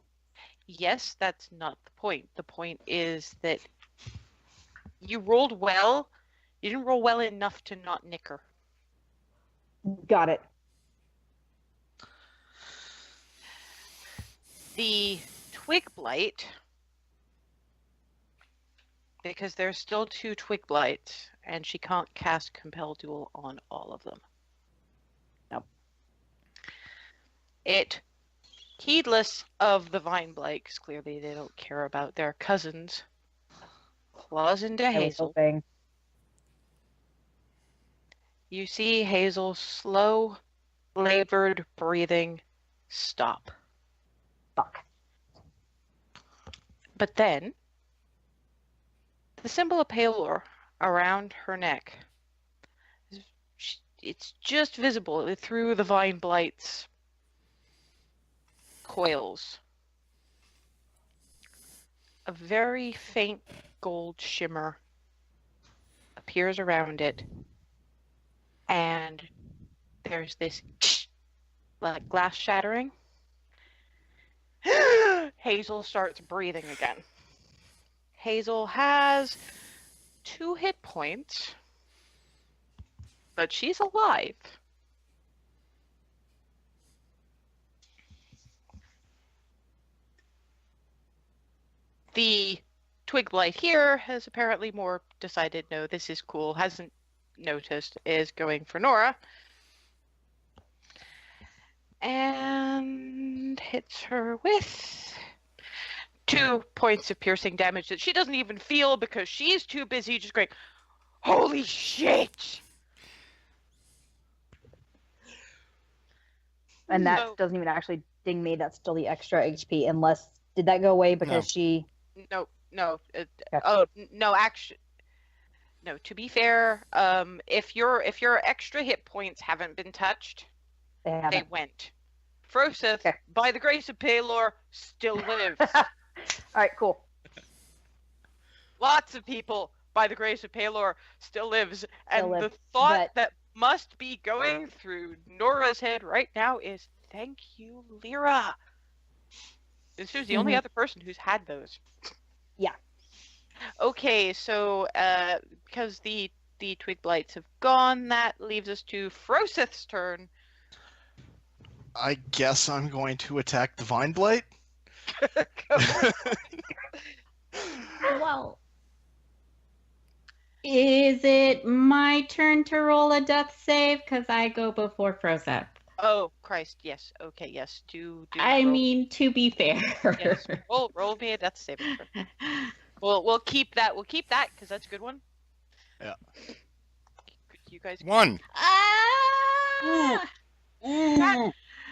Yes, that's not the point. The point is that you rolled well. You didn't roll well enough to not nick her. Got it. The Twig Blight, because there's still 2 Twig Blights, and she can't cast Compel Duel on all of them. Nope. It, heedless of the Vine Blight, because clearly they don't care about their cousins, claws into I was Hazel. hoping. You see Hazel's slow, labored breathing stop. Fuck. But then, the symbol of Palor around her neck, it's just visible through the Vine Blight's coils. A very faint gold shimmer appears around it, and there's this like glass shattering. Hazel starts breathing again. Hazel has 2 hit points, but she's alive. The Twig Blight here has apparently more decided, no, this is cool, hasn't noticed, is going for Nora. And hits her with 2 points of piercing damage that she doesn't even feel because she's too busy just going, holy shit! And that So- doesn't even actually ding me. That's still the extra HP. Unless did that go away because No. she? No. Okay. No, actually, no. To be fair, if your extra hit points haven't been touched, They they haven't. went. Froseth, Okay. by the grace of Palor, still lives. All right. Cool. Lots of people, by the grace of Palor, still lives. And live, the thought but- that must be going through Nora's head right now is, thank you, Lyra. This is the only Mhm. other person who's had those. Yeah. Okay, so because the Twig Blights have gone, that leaves us to Froseth's turn. I guess I'm going to attack the Vine Blight. Well, is it my turn to roll a death save? Because I go before Froseth. Oh Christ, yes. Okay, yes. Do I roll- mean, to be fair. yes. Roll me a death saving throw. We'll keep that. We'll keep that because that's a good one. Yeah. You guys. 1. Ah!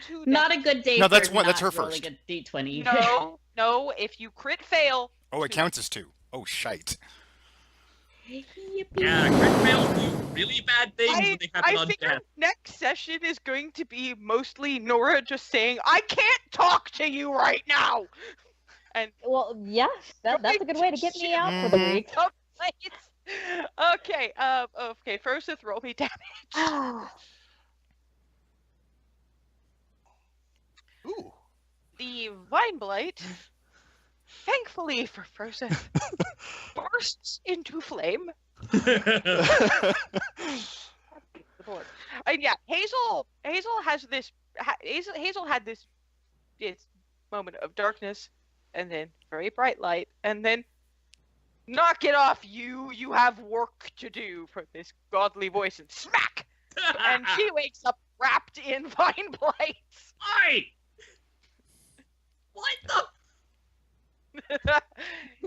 Two Not death- a good day. No, that's for one- that's not her rolling first. A D20. No. If you crit fail. Oh, it counts as 2. Oh, shite. Yippee. Yeah, crit fails do really bad things when they happen I on think our death. next session is going to be mostly Nora just saying, "I can't talk to you right now." Well, yeah. That's a good way to get me out for the Mhm. week. Okay. Okay. Froseth, roll me damage. Ooh. The Vine Blight, thankfully for Froseth, bursts into flame. The board. And yeah, Hazel has this. Hazel had this moment of darkness, and then very bright light, and then knock it off, you have work to do, for this godly voice, and smack, and she wakes up wrapped in Vine Blights. Oi! What the?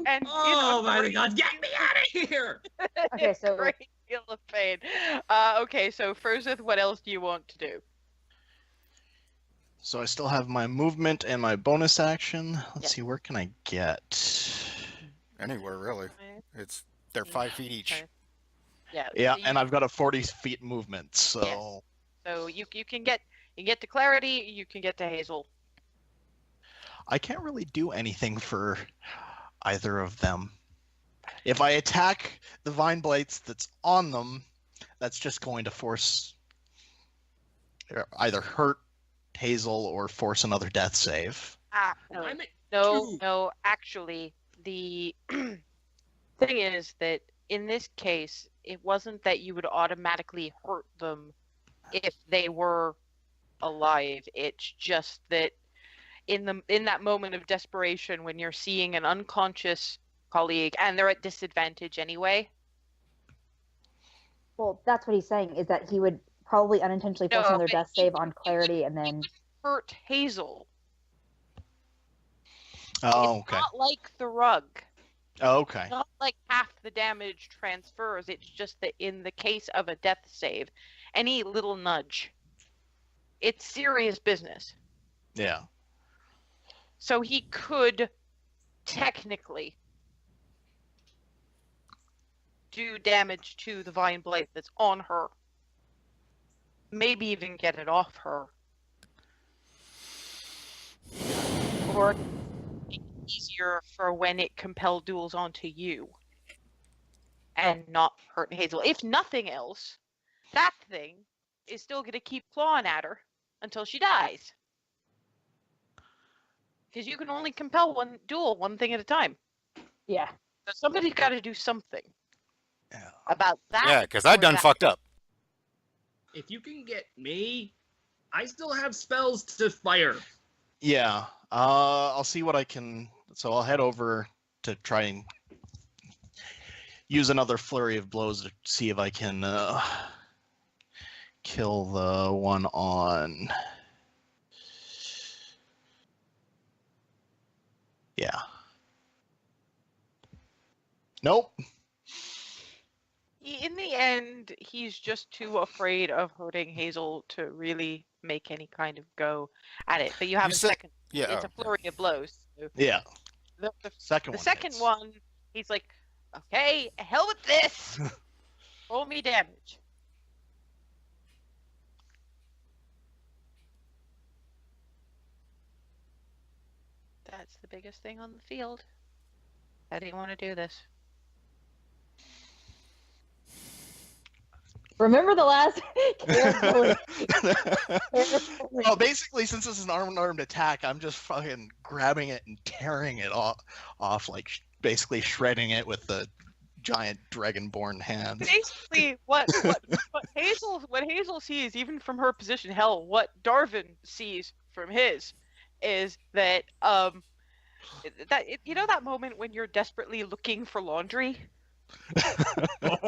And Oh in a my great- god, get me out of here! Okay, so- great deal of pain. Okay, so Froseth, what else do you want to do? So I still have my movement and my bonus action. Let's Yes. see, where can I get? Anywhere, really. They're 5 feet each. Okay. Yeah. Yeah, so and you- I've got a 40 feet movement, so Yes. So you can get to Clarity, you can get to Hazel. I can't really do anything for either of them. If I attack the Vine Blights that's on them, that's just going to force either hurt Hazel or force another death save. No, I'm at no, two. no. Actually, the thing is that in this case, it wasn't that you would automatically hurt them if they were alive. It's just that in that moment of desperation, when you're seeing an unconscious colleague and they're at disadvantage anyway. Well, that's what he's saying, is that he would probably unintentionally force No, another but death you save would- on Clarity, and then... Hurt Hazel. Oh, It's okay. not like the rug. Okay. It's not like half the damage transfers. It's just that in the case of a death save, any little nudge, it's serious business. Yeah. So he could technically do damage to the Vine Blight that's on her. Maybe even get it off her. Or make it easier for when it compel duels onto you. And not hurt Hazel. If nothing else, that thing is still going to keep clawing at her until she dies. Because you can only compel one thing at a time. Yeah. So somebody's got to do something Yeah. about that. Yeah, because I or done that. fucked up. If you can get me, I still have spells to fire. Yeah. I'll see what I can. So I'll head over to try and use another flurry of blows to see if I can kill the one on. Yeah. Nope. In the end, he's just too afraid of hurting Hazel to really make any kind of go at it. But you have You a said- second. Yeah. It's a flurry of blows. So Yeah. the Second the one. second hits. one, he's like, okay, hell with this. Roll me damage. That's the biggest thing on the field. How do you want to do this? Remember the last... Carefully. Well, basically, since this is an armed attack, I'm just fucking grabbing it and tearing it off like basically shredding it with the giant dragonborn hands. Basically, what Hazel sees, even from her position, hell, what Darvin sees from his, is that you know that moment when you're desperately looking for laundry. There's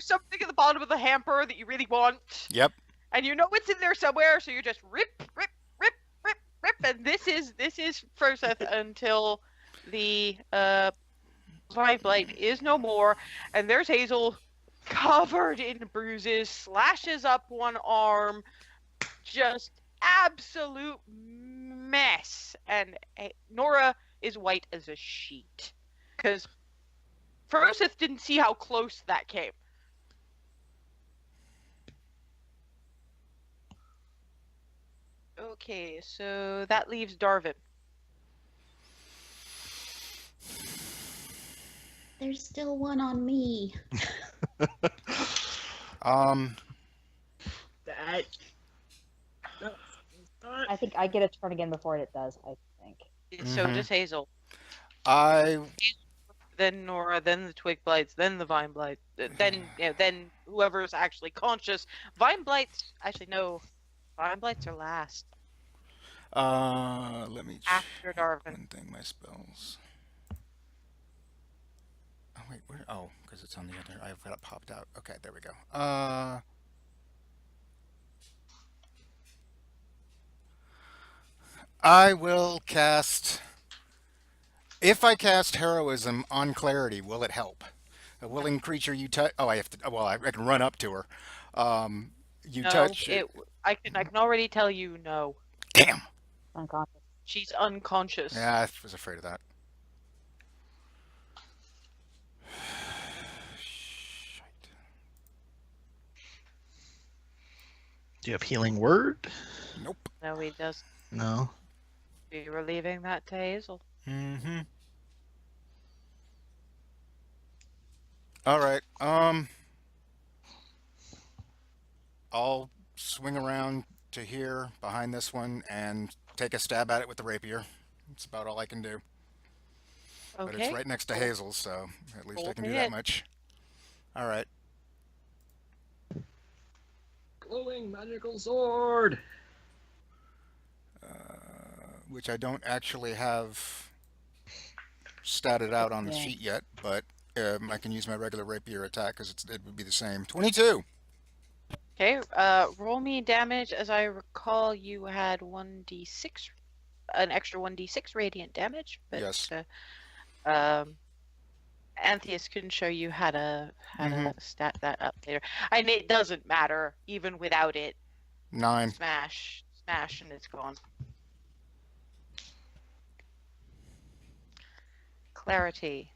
something at the bottom of the hamper that you really want. Yep. And you know it's in there somewhere, so you just rip, and this is Froseth until the Vine Blight is no more, and there's Hazel covered in bruises, slashes up one arm, just absolute mess, and Nora is white as a sheet, because Froseth didn't see how close that came. Okay, so that leaves Darvin. There's still one on me. That. I think I get a turn again before it does, I think. So Mhm. does Hazel. I Then Nora, then the Twig Blights, then the Vine Blight, then whoever's actually conscious. Vine Blights, actually no, Vine Blights are last let me check after Darvin. one thing. My spells. Oh wait, where? Oh, because it's on the other. I've got it popped out. Okay, there we go. I will cast. If I cast heroism on Clarity, will it help? A willing creature you touch. Oh, I have to. Well, I can run up to her. You No, touch. I can already tell you no. Damn. Unconscious. She's unconscious. Yeah, I was afraid of that. Do you have healing word? Nope. No, he does. No. We were leaving that to Hazel. Mm-hmm. All right. I'll swing around to here behind this one and take a stab at it with the rapier. That's about all I can do. But it's Okay. right next to Hazel, so at least Roll I can to do that hit. much. All right. Glowing magical sword. Which I don't actually have statted out on the Yeah. sheet yet, but I can use my regular rapier attack because it would be the same. 22. Okay. Roll me damage. As I recall, you had 1d6, an extra 1d6 radiant damage. But, Yes. Antheus couldn't show you how to Mhm. stat that up later. And it doesn't matter even without it. 9. Smash, and it's gone. Clarity.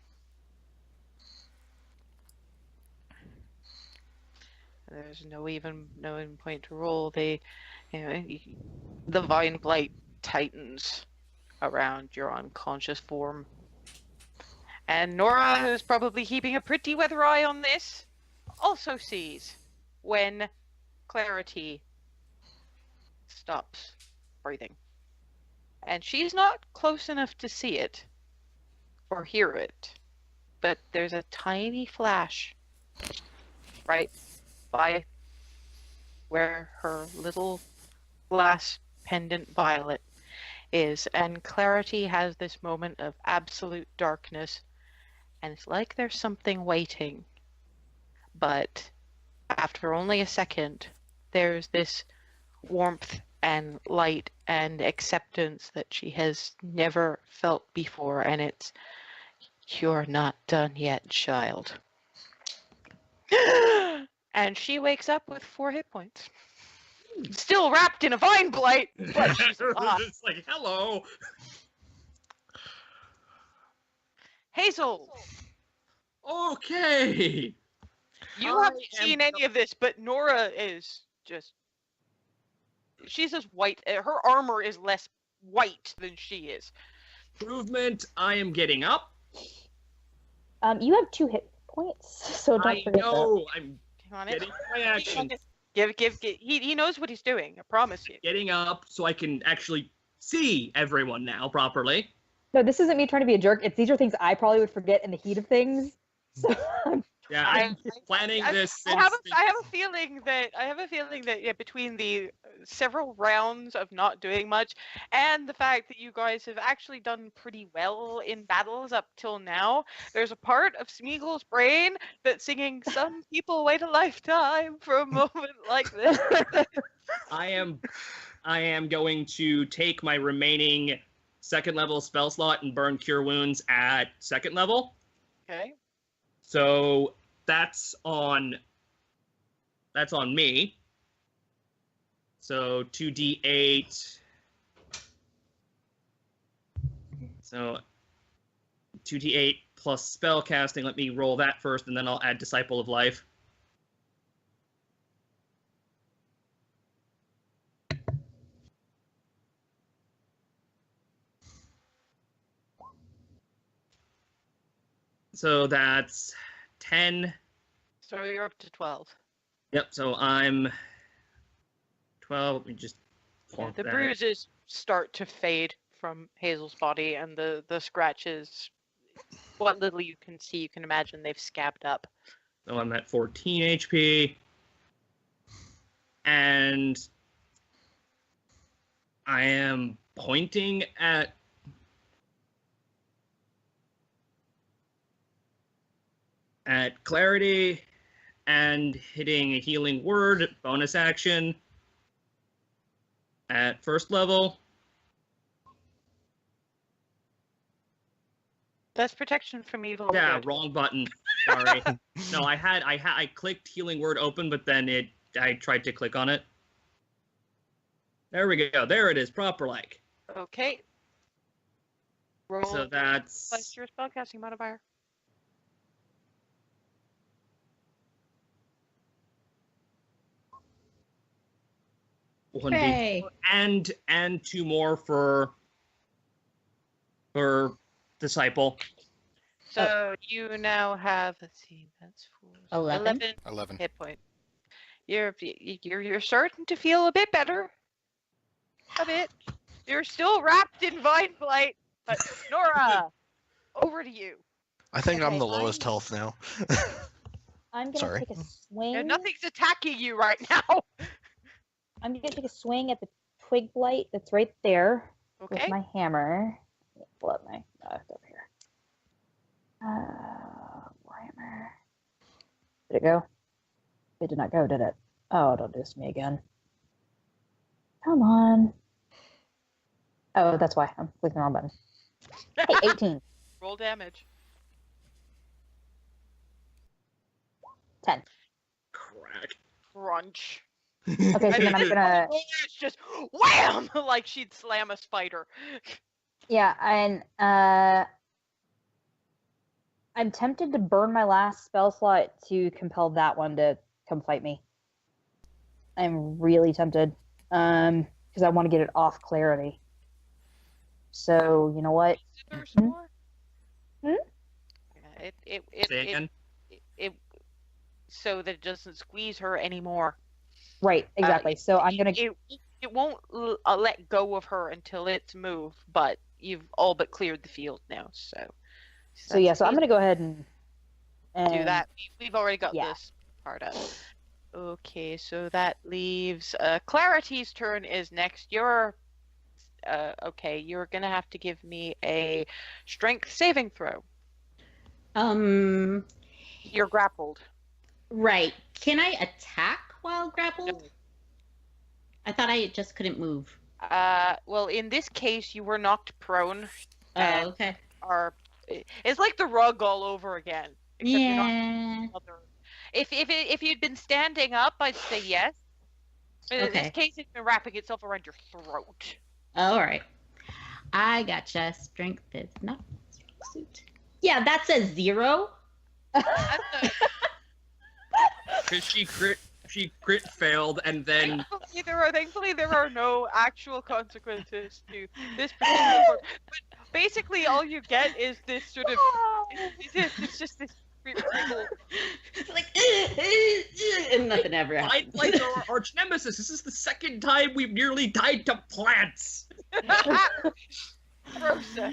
There's no even point to roll. The vine blight tightens around your unconscious form. And Nora, who's probably keeping a pretty weather eye on this, also sees when Clarity stops breathing. And she's not close enough to see it or hear it, but there's a tiny flash right by where her little glass pendant violet is, and Clarity has this moment of absolute darkness, and it's like there's something waiting. But after only a second, there's this warmth and light and acceptance that she has never felt before, and it's, "You're not done yet, child." And she wakes up with 4 hit points. Still wrapped in a vine blight, but she's alive. It's like, hello. Hazel, Okay. you I haven't am- seen any of this, but Nora is just... She's as white. Her armor is less white than she is. Improvement. I am getting up. You have 2 hit points, so don't I forget that. know. I'm Come on in. getting my action. Give. He knows what he's doing. I promise you. Getting up so I can actually see everyone now properly. No, this isn't me trying to be a jerk. These are things I probably would forget in the heat of things. So Yeah, I'm planning this since I have a feeling that yeah, between the several rounds of not doing much and the fact that you guys have actually done pretty well in battles up till now, there's a part of Smeagol's brain that's singing "Some people wait a lifetime for a moment like this." I am going to take my remaining 2nd level spell slot and burn cure wounds at 2nd level. Okay. So that's on me. So 2d8. So 2d8 plus spell casting. Let me roll that first, and then I'll add Disciple of Life. So that's 10. So you're up to 12. Yep, so I'm 12. Let me just Yeah, plonk the that. bruises start to fade from Hazel's body, and the scratches, what little you can see, you can imagine they've scabbed up. So I'm at 14 HP. And I am pointing at Clarity and hitting a healing word bonus action at 1st level. That's protection from evil. Yeah, Good. wrong button. Sorry. No, I clicked healing word open, but then I tried to click on it. There we go. There it is, proper like. Okay. Roll. So that's Plus your spellcasting modifier. 1d4 Hooray. and 2 more for disciple. So you now have, let's see, that's 4, 11. 11. hit point. You're starting to feel a bit better. A bit. You're still wrapped in vine blight, but Nora, over to you. I think I'm Okay, the lowest health now. I'm gonna Sorry. take a swing. And nothing's attacking you right now. I'm gonna take a swing at the twig blight that's right there with Okay. my hammer. Pull up my it's over here. Warhammer. Did it go? It did not go, did it? Oh, don't do this to me again. Come on. Oh, that's why I'm clicking the wrong button. Hey, 18. Roll damage. 10. Crack. Crunch. Okay, so then I'm gonna. It's just wham! Like she'd slam a spider. Yeah, and I'm tempted to burn my last spell slot to compel that one to come fight me. I'm really tempted, because I want to get it off clarity. So you know what? There's Mhm. more. Hmm? Yeah, Say again. it so that it doesn't squeeze her anymore. Right, exactly. So I'm gonna. It won't let go of her until it's moved, but you've all but cleared the field now. So Yeah, so I'm gonna go ahead and do that. We've already got yeah. this part up. Okay, so that leaves Clarity's turn is next. You're okay. You're gonna have to give me a strength saving throw. You're grappled. Right. Can I attack while grappled? I thought I just couldn't move. Well, in this case, you were knocked prone. Oh, And okay. It's like the rug all over again. Except you're not Yeah. If you'd been standing up, I'd say yes. But in Okay. this case, it's been wrapping itself around your throat. All right. I gotcha. Strength is not suit. Yeah, that's a 0. Because she crit failed, and then Thankfully, there are no actual consequences to this particular part. But basically, all you get is this sort of. It's just this. It's like, and nothing ever happens. like our arch nemesis. This is the second time we've nearly died to plants. Rosa,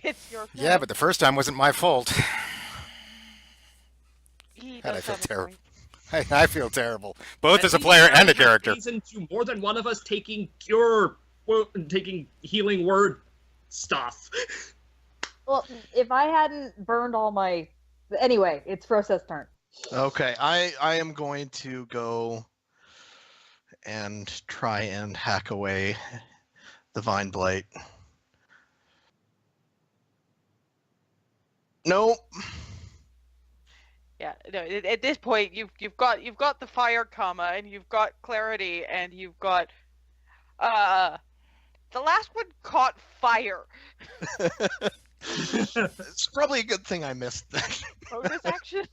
it's your turn. Yeah, but the first time wasn't my fault. He God, I does feel have a terrible. point. I feel terrible, both At as a least player now and a we have character. reason to more than one of us taking taking healing word stuff. Well, if I hadn't burned all my. Anyway, it's Rosa's turn. Okay, I am going to go and try and hack away the vine blight. Nope. Yeah, no. At this point, you've got the fire comma, and you've got clarity, and you've got the last one caught fire. It's probably a good thing I missed that. Bonus action.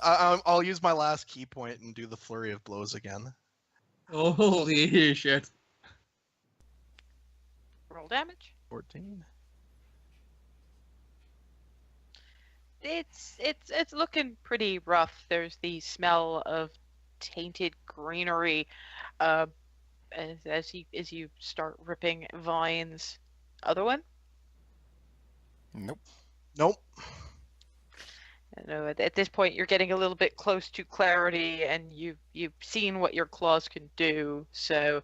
I'll use my last key point and do the flurry of blows again. Oh, holy shit! Roll damage. 14. It's looking pretty rough. There's the smell of tainted greenery, as you start ripping vines. Other one? Nope. Nope. No, at this point, you're getting a little bit close to clarity, and you've seen what your claws can do. So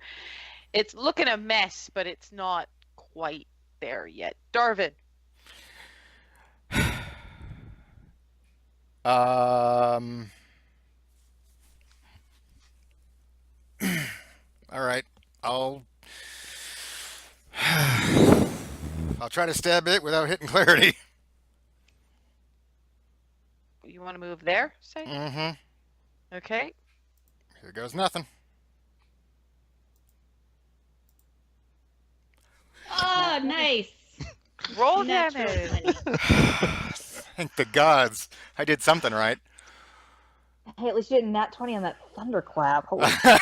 it's looking a mess, but it's not quite there yet. Darvin. All right. I'll try to stab it without hitting clarity. You want to move there, say? Mm-hmm. Okay. Here goes nothing. Oh, nice. Roll Natural damage. 20. Thank the gods. I did something right. Hey, at least you did a nat 20 on that thunderclap. Holy God.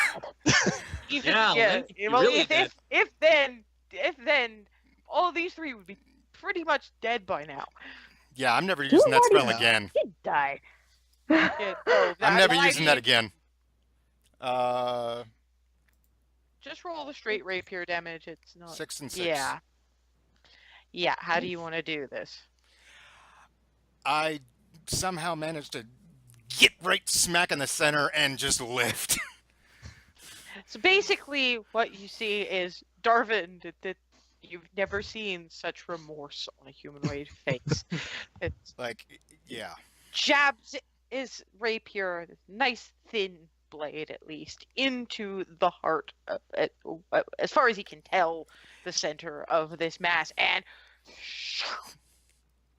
Even Yeah, yeah, then you're well, really dead. if then all these three would be pretty much dead by now. Yeah, I'm never Two using that already spell again. did die. Yeah, no, I'm never well, I using that mean, again. just roll the straight rapier damage. It's not. 6 and 6. Yeah. Yeah. How do you want to do this? I somehow managed to get right smack in the center and just lift. So basically, what you see is Darvin that you've never seen such remorse on a humanoid face. It Like, yeah. jabs his rapier, this nice thin blade at least, into the heart, as far as he can tell, the center of this mass, and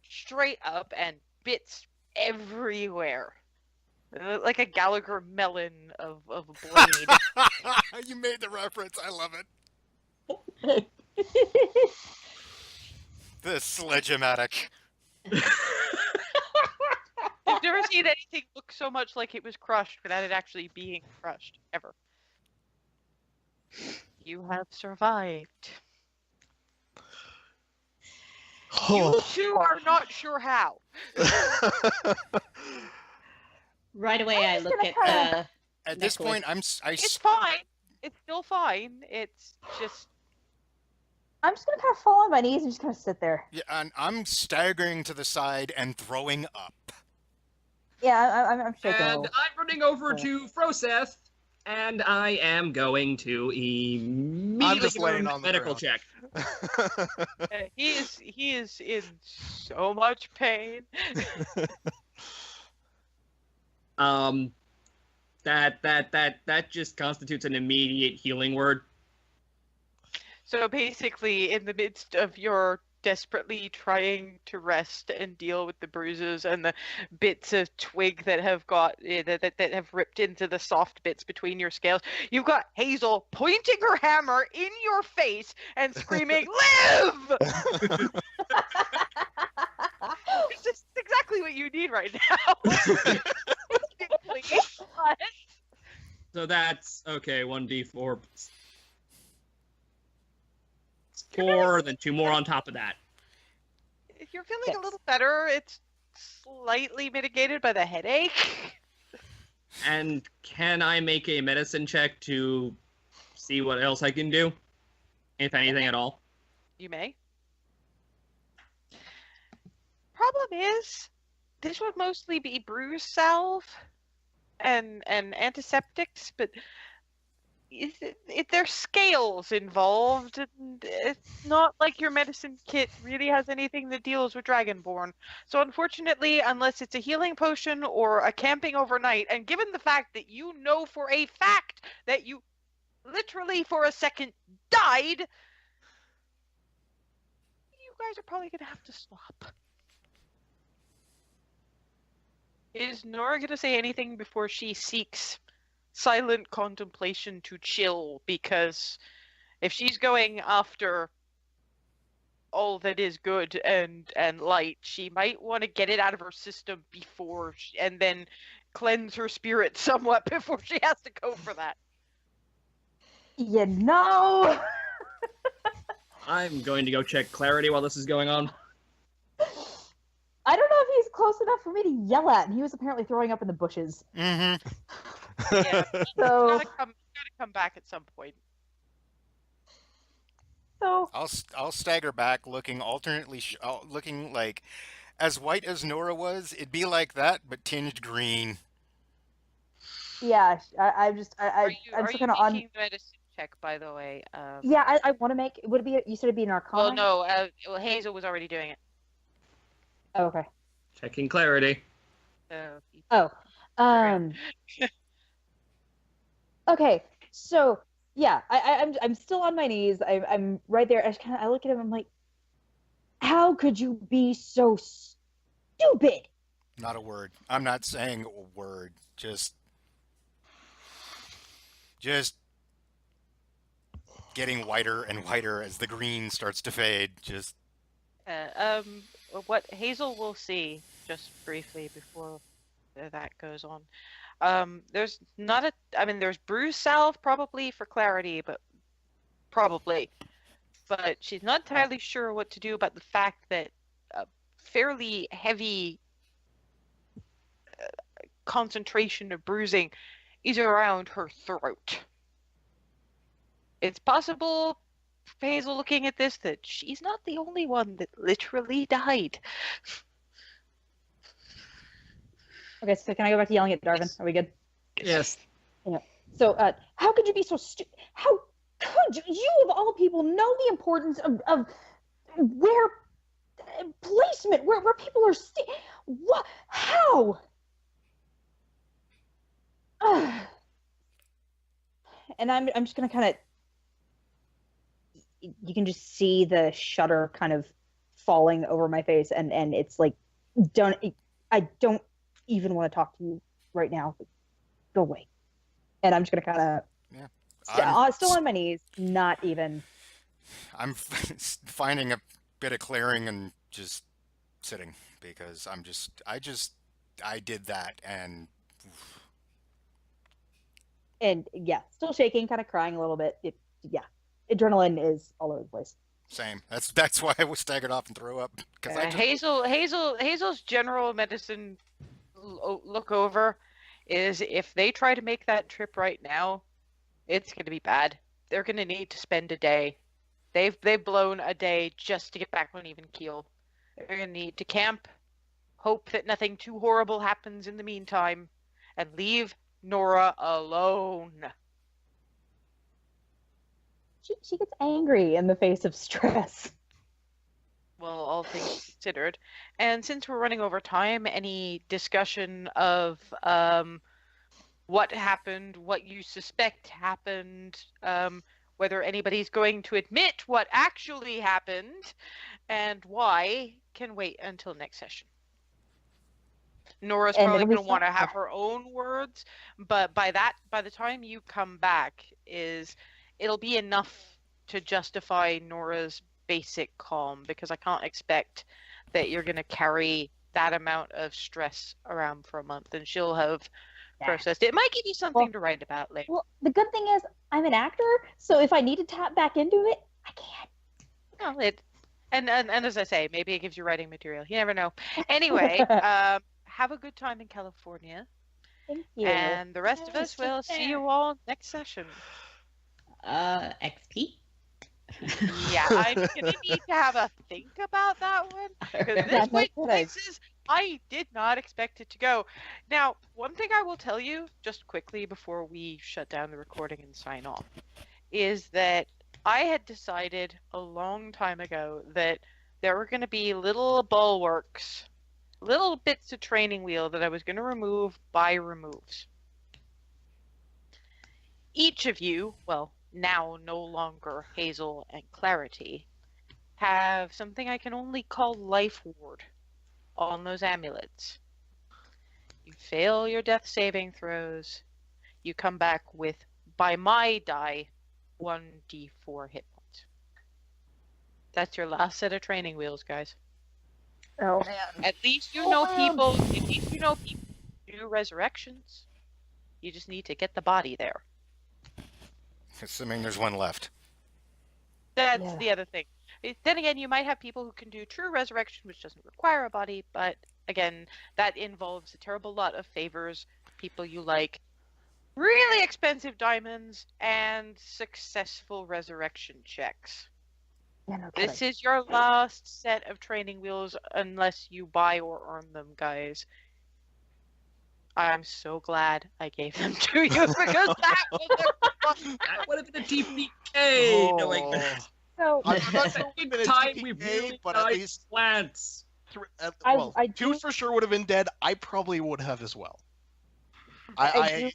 straight up and bits everywhere. Like a Gallagher melon of a blade. You made the reference. I love it. The sledge-o-matic. I've never seen anything look so much like it was crushed without it actually being crushed, ever. You have survived. You two are not sure how. Right away, I I'm just look gonna at kinda- the At this point, necklace. It's fine. It's still fine. It's just I'm just gonna kind of fall on my knees and just kind of sit there. yeah, and I'm staggering to the side and throwing up. Yeah, I'm shaking. a And little. I'm running over Yeah. to Froseth, and I am going to immediately just give him laying a on the medical ground. check. he is in so much pain. That just constitutes an immediate healing word. So basically, in the midst of your desperately trying to rest and deal with the bruises and the bits of twig that have got that have ripped into the soft bits between your scales, you've got Hazel pointing her hammer in your face and screaming, "Live!" It's just exactly what you need right now. So that's okay. 1d4. 4, then 2 more on top of that. If you're feeling a Six. little better, it's slightly mitigated by the headache. And can I make a medicine check to see what else I can do, if anything at all? You may. Problem is, this would mostly be bruise salve and antiseptics, but there's scales involved, and it's not like your medicine kit really has anything that deals with Dragonborn. So unfortunately, unless it's a healing potion or a camping overnight, and given the fact that you know for a fact that you literally for a second died, you guys are probably going to have to swap. Is Nora going to say anything before she seeks silent contemplation to chill? Because if she's going after all that is good and light, she might want to get it out of her system before and then cleanse her spirit somewhat before she has to go for that. You know. I'm going to go check clarity while this is going on. I don't know if he's close enough for me to yell at, and he was apparently throwing up in the bushes. Mm-hmm. Yeah, So, gotta come back at some point. I'll stagger back, looking alternately, looking like as white as Nora was. It'd be like that, but tinged green. yeah, I'm just Are you kind of on. making the medicine check, by the way? Yeah, I want to make. Would it be? You said it'd be an Arcana. Well, no. Hazel was already doing it. Oh, okay. Checking clarity. So Oh, okay. So yeah, I'm still on my knees. I'm right there. I look at him. I'm like, how could you be so stupid? Not a word. I'm not saying a word. Just getting whiter and whiter as the green starts to fade. Just what Hazel will see just briefly before that goes on. There's not a. I mean, there's bruise salve probably for clarity, but she's not entirely sure what to do about the fact that a fairly heavy concentration of bruising is around her throat. It's possible, Hazel, looking at this, that she's not the only one that literally died. Okay, so can I go back to yelling at Darvin? Are we good? Yes. So, how could you be so stupid? How could you? You of all people know the importance of where placement, where people are. What? How? And I'm just gonna kind of. You can just see the shudder kind of falling over my face, and it's like, I don't even want to talk to you right now. Go away. And I'm just gonna kind of still on my knees, not even. I'm finding a bit of clearing and just sitting because I did that and yeah, still shaking, kind of crying a little bit. Adrenaline is all over the place. same. That's why I was staggered off and threw up. Hazel's general medicine look over is if they try to make that trip right now, it's going to be bad. They're going to need to spend a day. They've blown a day just to get back on even keel. They're going to need to camp, hope that nothing too horrible happens in the meantime, and leave Nora alone. She gets angry in the face of stress. Well, all things considered. And since we're running over time, any discussion of what happened, what you suspect happened, whether anybody's going to admit what actually happened, and why, can wait until next session. Nora's probably going to want to have her own words, but by the time you come back, it'll be enough to justify Nora's basic calm, because I can't expect that you're going to carry that amount of stress around for a month, and she'll have processed it. It might give you something to write about later. Well, the good thing is I'm an actor, so if I need to tap back into it, I can. Well, and as I say, maybe it gives you writing material. You never know. Anyway, have a good time in California. Thank you. And the rest of us will see you all next session. XP? Yeah, I'm going to need to have a think about that one. Because this went places I did not expect it to go. Now, one thing I will tell you, just quickly before we shut down the recording and sign off, is that I had decided a long time ago that there were going to be little bulwarks, little bits of training wheel that I was going to remove by removes. Each of you, well, now no longer Hazel and Clarity, have something I can only call Life Ward on those amulets. You fail your death saving throws, you come back with, by my die, 1d4 hit points. That's your last set of training wheels, guys. Oh man. At least you know people. At least you know people do resurrections. You just need to get the body there. Assuming there's one left. That's the other thing. Then again, you might have people who can do true resurrection, which doesn't require a body, but again, that involves a terrible lot of favors, people you like, really expensive diamonds, and successful resurrection checks. Yeah, no This is your last set of training wheels unless you buy or earn them, guys. I'm so glad I gave them to you because that would have been a TPK knowing that. So That's a big time we really but at died least plants. Two for sure would have been dead. I probably would have as well. It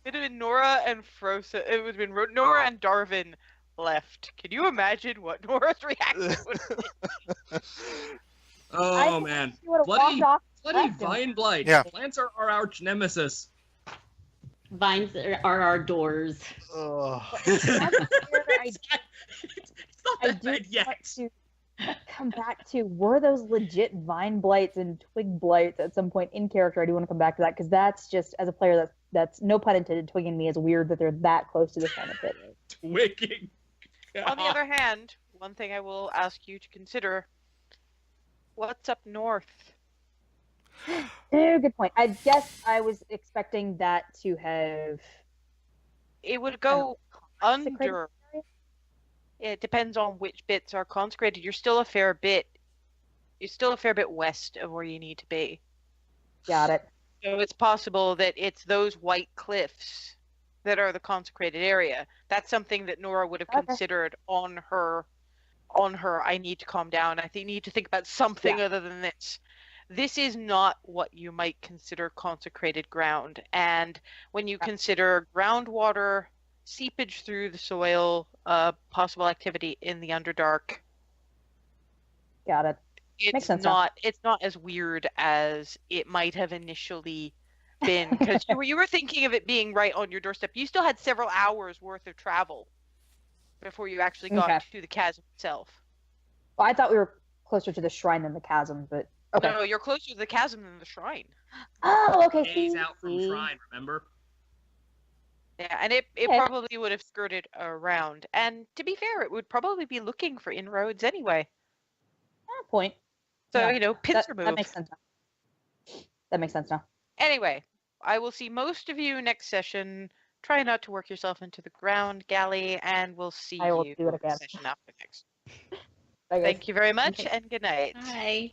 would have been Nora and Frozen. It would have been Nora and Darvin left. Can you imagine what Nora's reaction would have been? Oh man, bloody vine blight. Yeah. Plants are our arch nemesis. Vines are our doors. Ugh. It's not that bad yet. come back to, were those legit vine blights and twig blights at some point in character? I do want to come back to that because that's just, as a player, that's no pun intended, twigging me is weird that they're that close to the Shining Pit. Twigging. On the other hand, one thing I will ask you to consider: what's up north? Oh, good point. I guess I was expecting that to have. It would go consecrated under. area? It depends on which bits are consecrated. You're still a fair bit. You're still a fair bit west of where you need to be. Got it. So it's possible that it's those white cliffs that are the consecrated area. That's something that Nora would have Okay. considered on her. I need to calm down. I need to think about something other than this. This is not what you might consider consecrated ground. And when you consider groundwater, seepage through the soil, possible activity in the Underdark, Got it. Makes sense now. it's not as weird as it might have initially been, because you were thinking of it being right on your doorstep. You still had several hours worth of travel before you actually got Okay. to the chasm itself. Well, I thought we were closer to the shrine than the chasm, but okay. No, you're closer to the chasm than the shrine. Oh, okay. Days see, out from see. Shrine, remember? Yeah, and it Okay. probably would have skirted around. And to be fair, it would probably be looking for inroads anyway. Point. So, Yeah, pincer that move. makes sense now. That makes sense now. Anyway, I will see most of you next session. Try not to work yourself into the ground galley, and we'll see I will you do it again. session after next. Bye, guys. Thank you very much, Okay. and good night. Hi.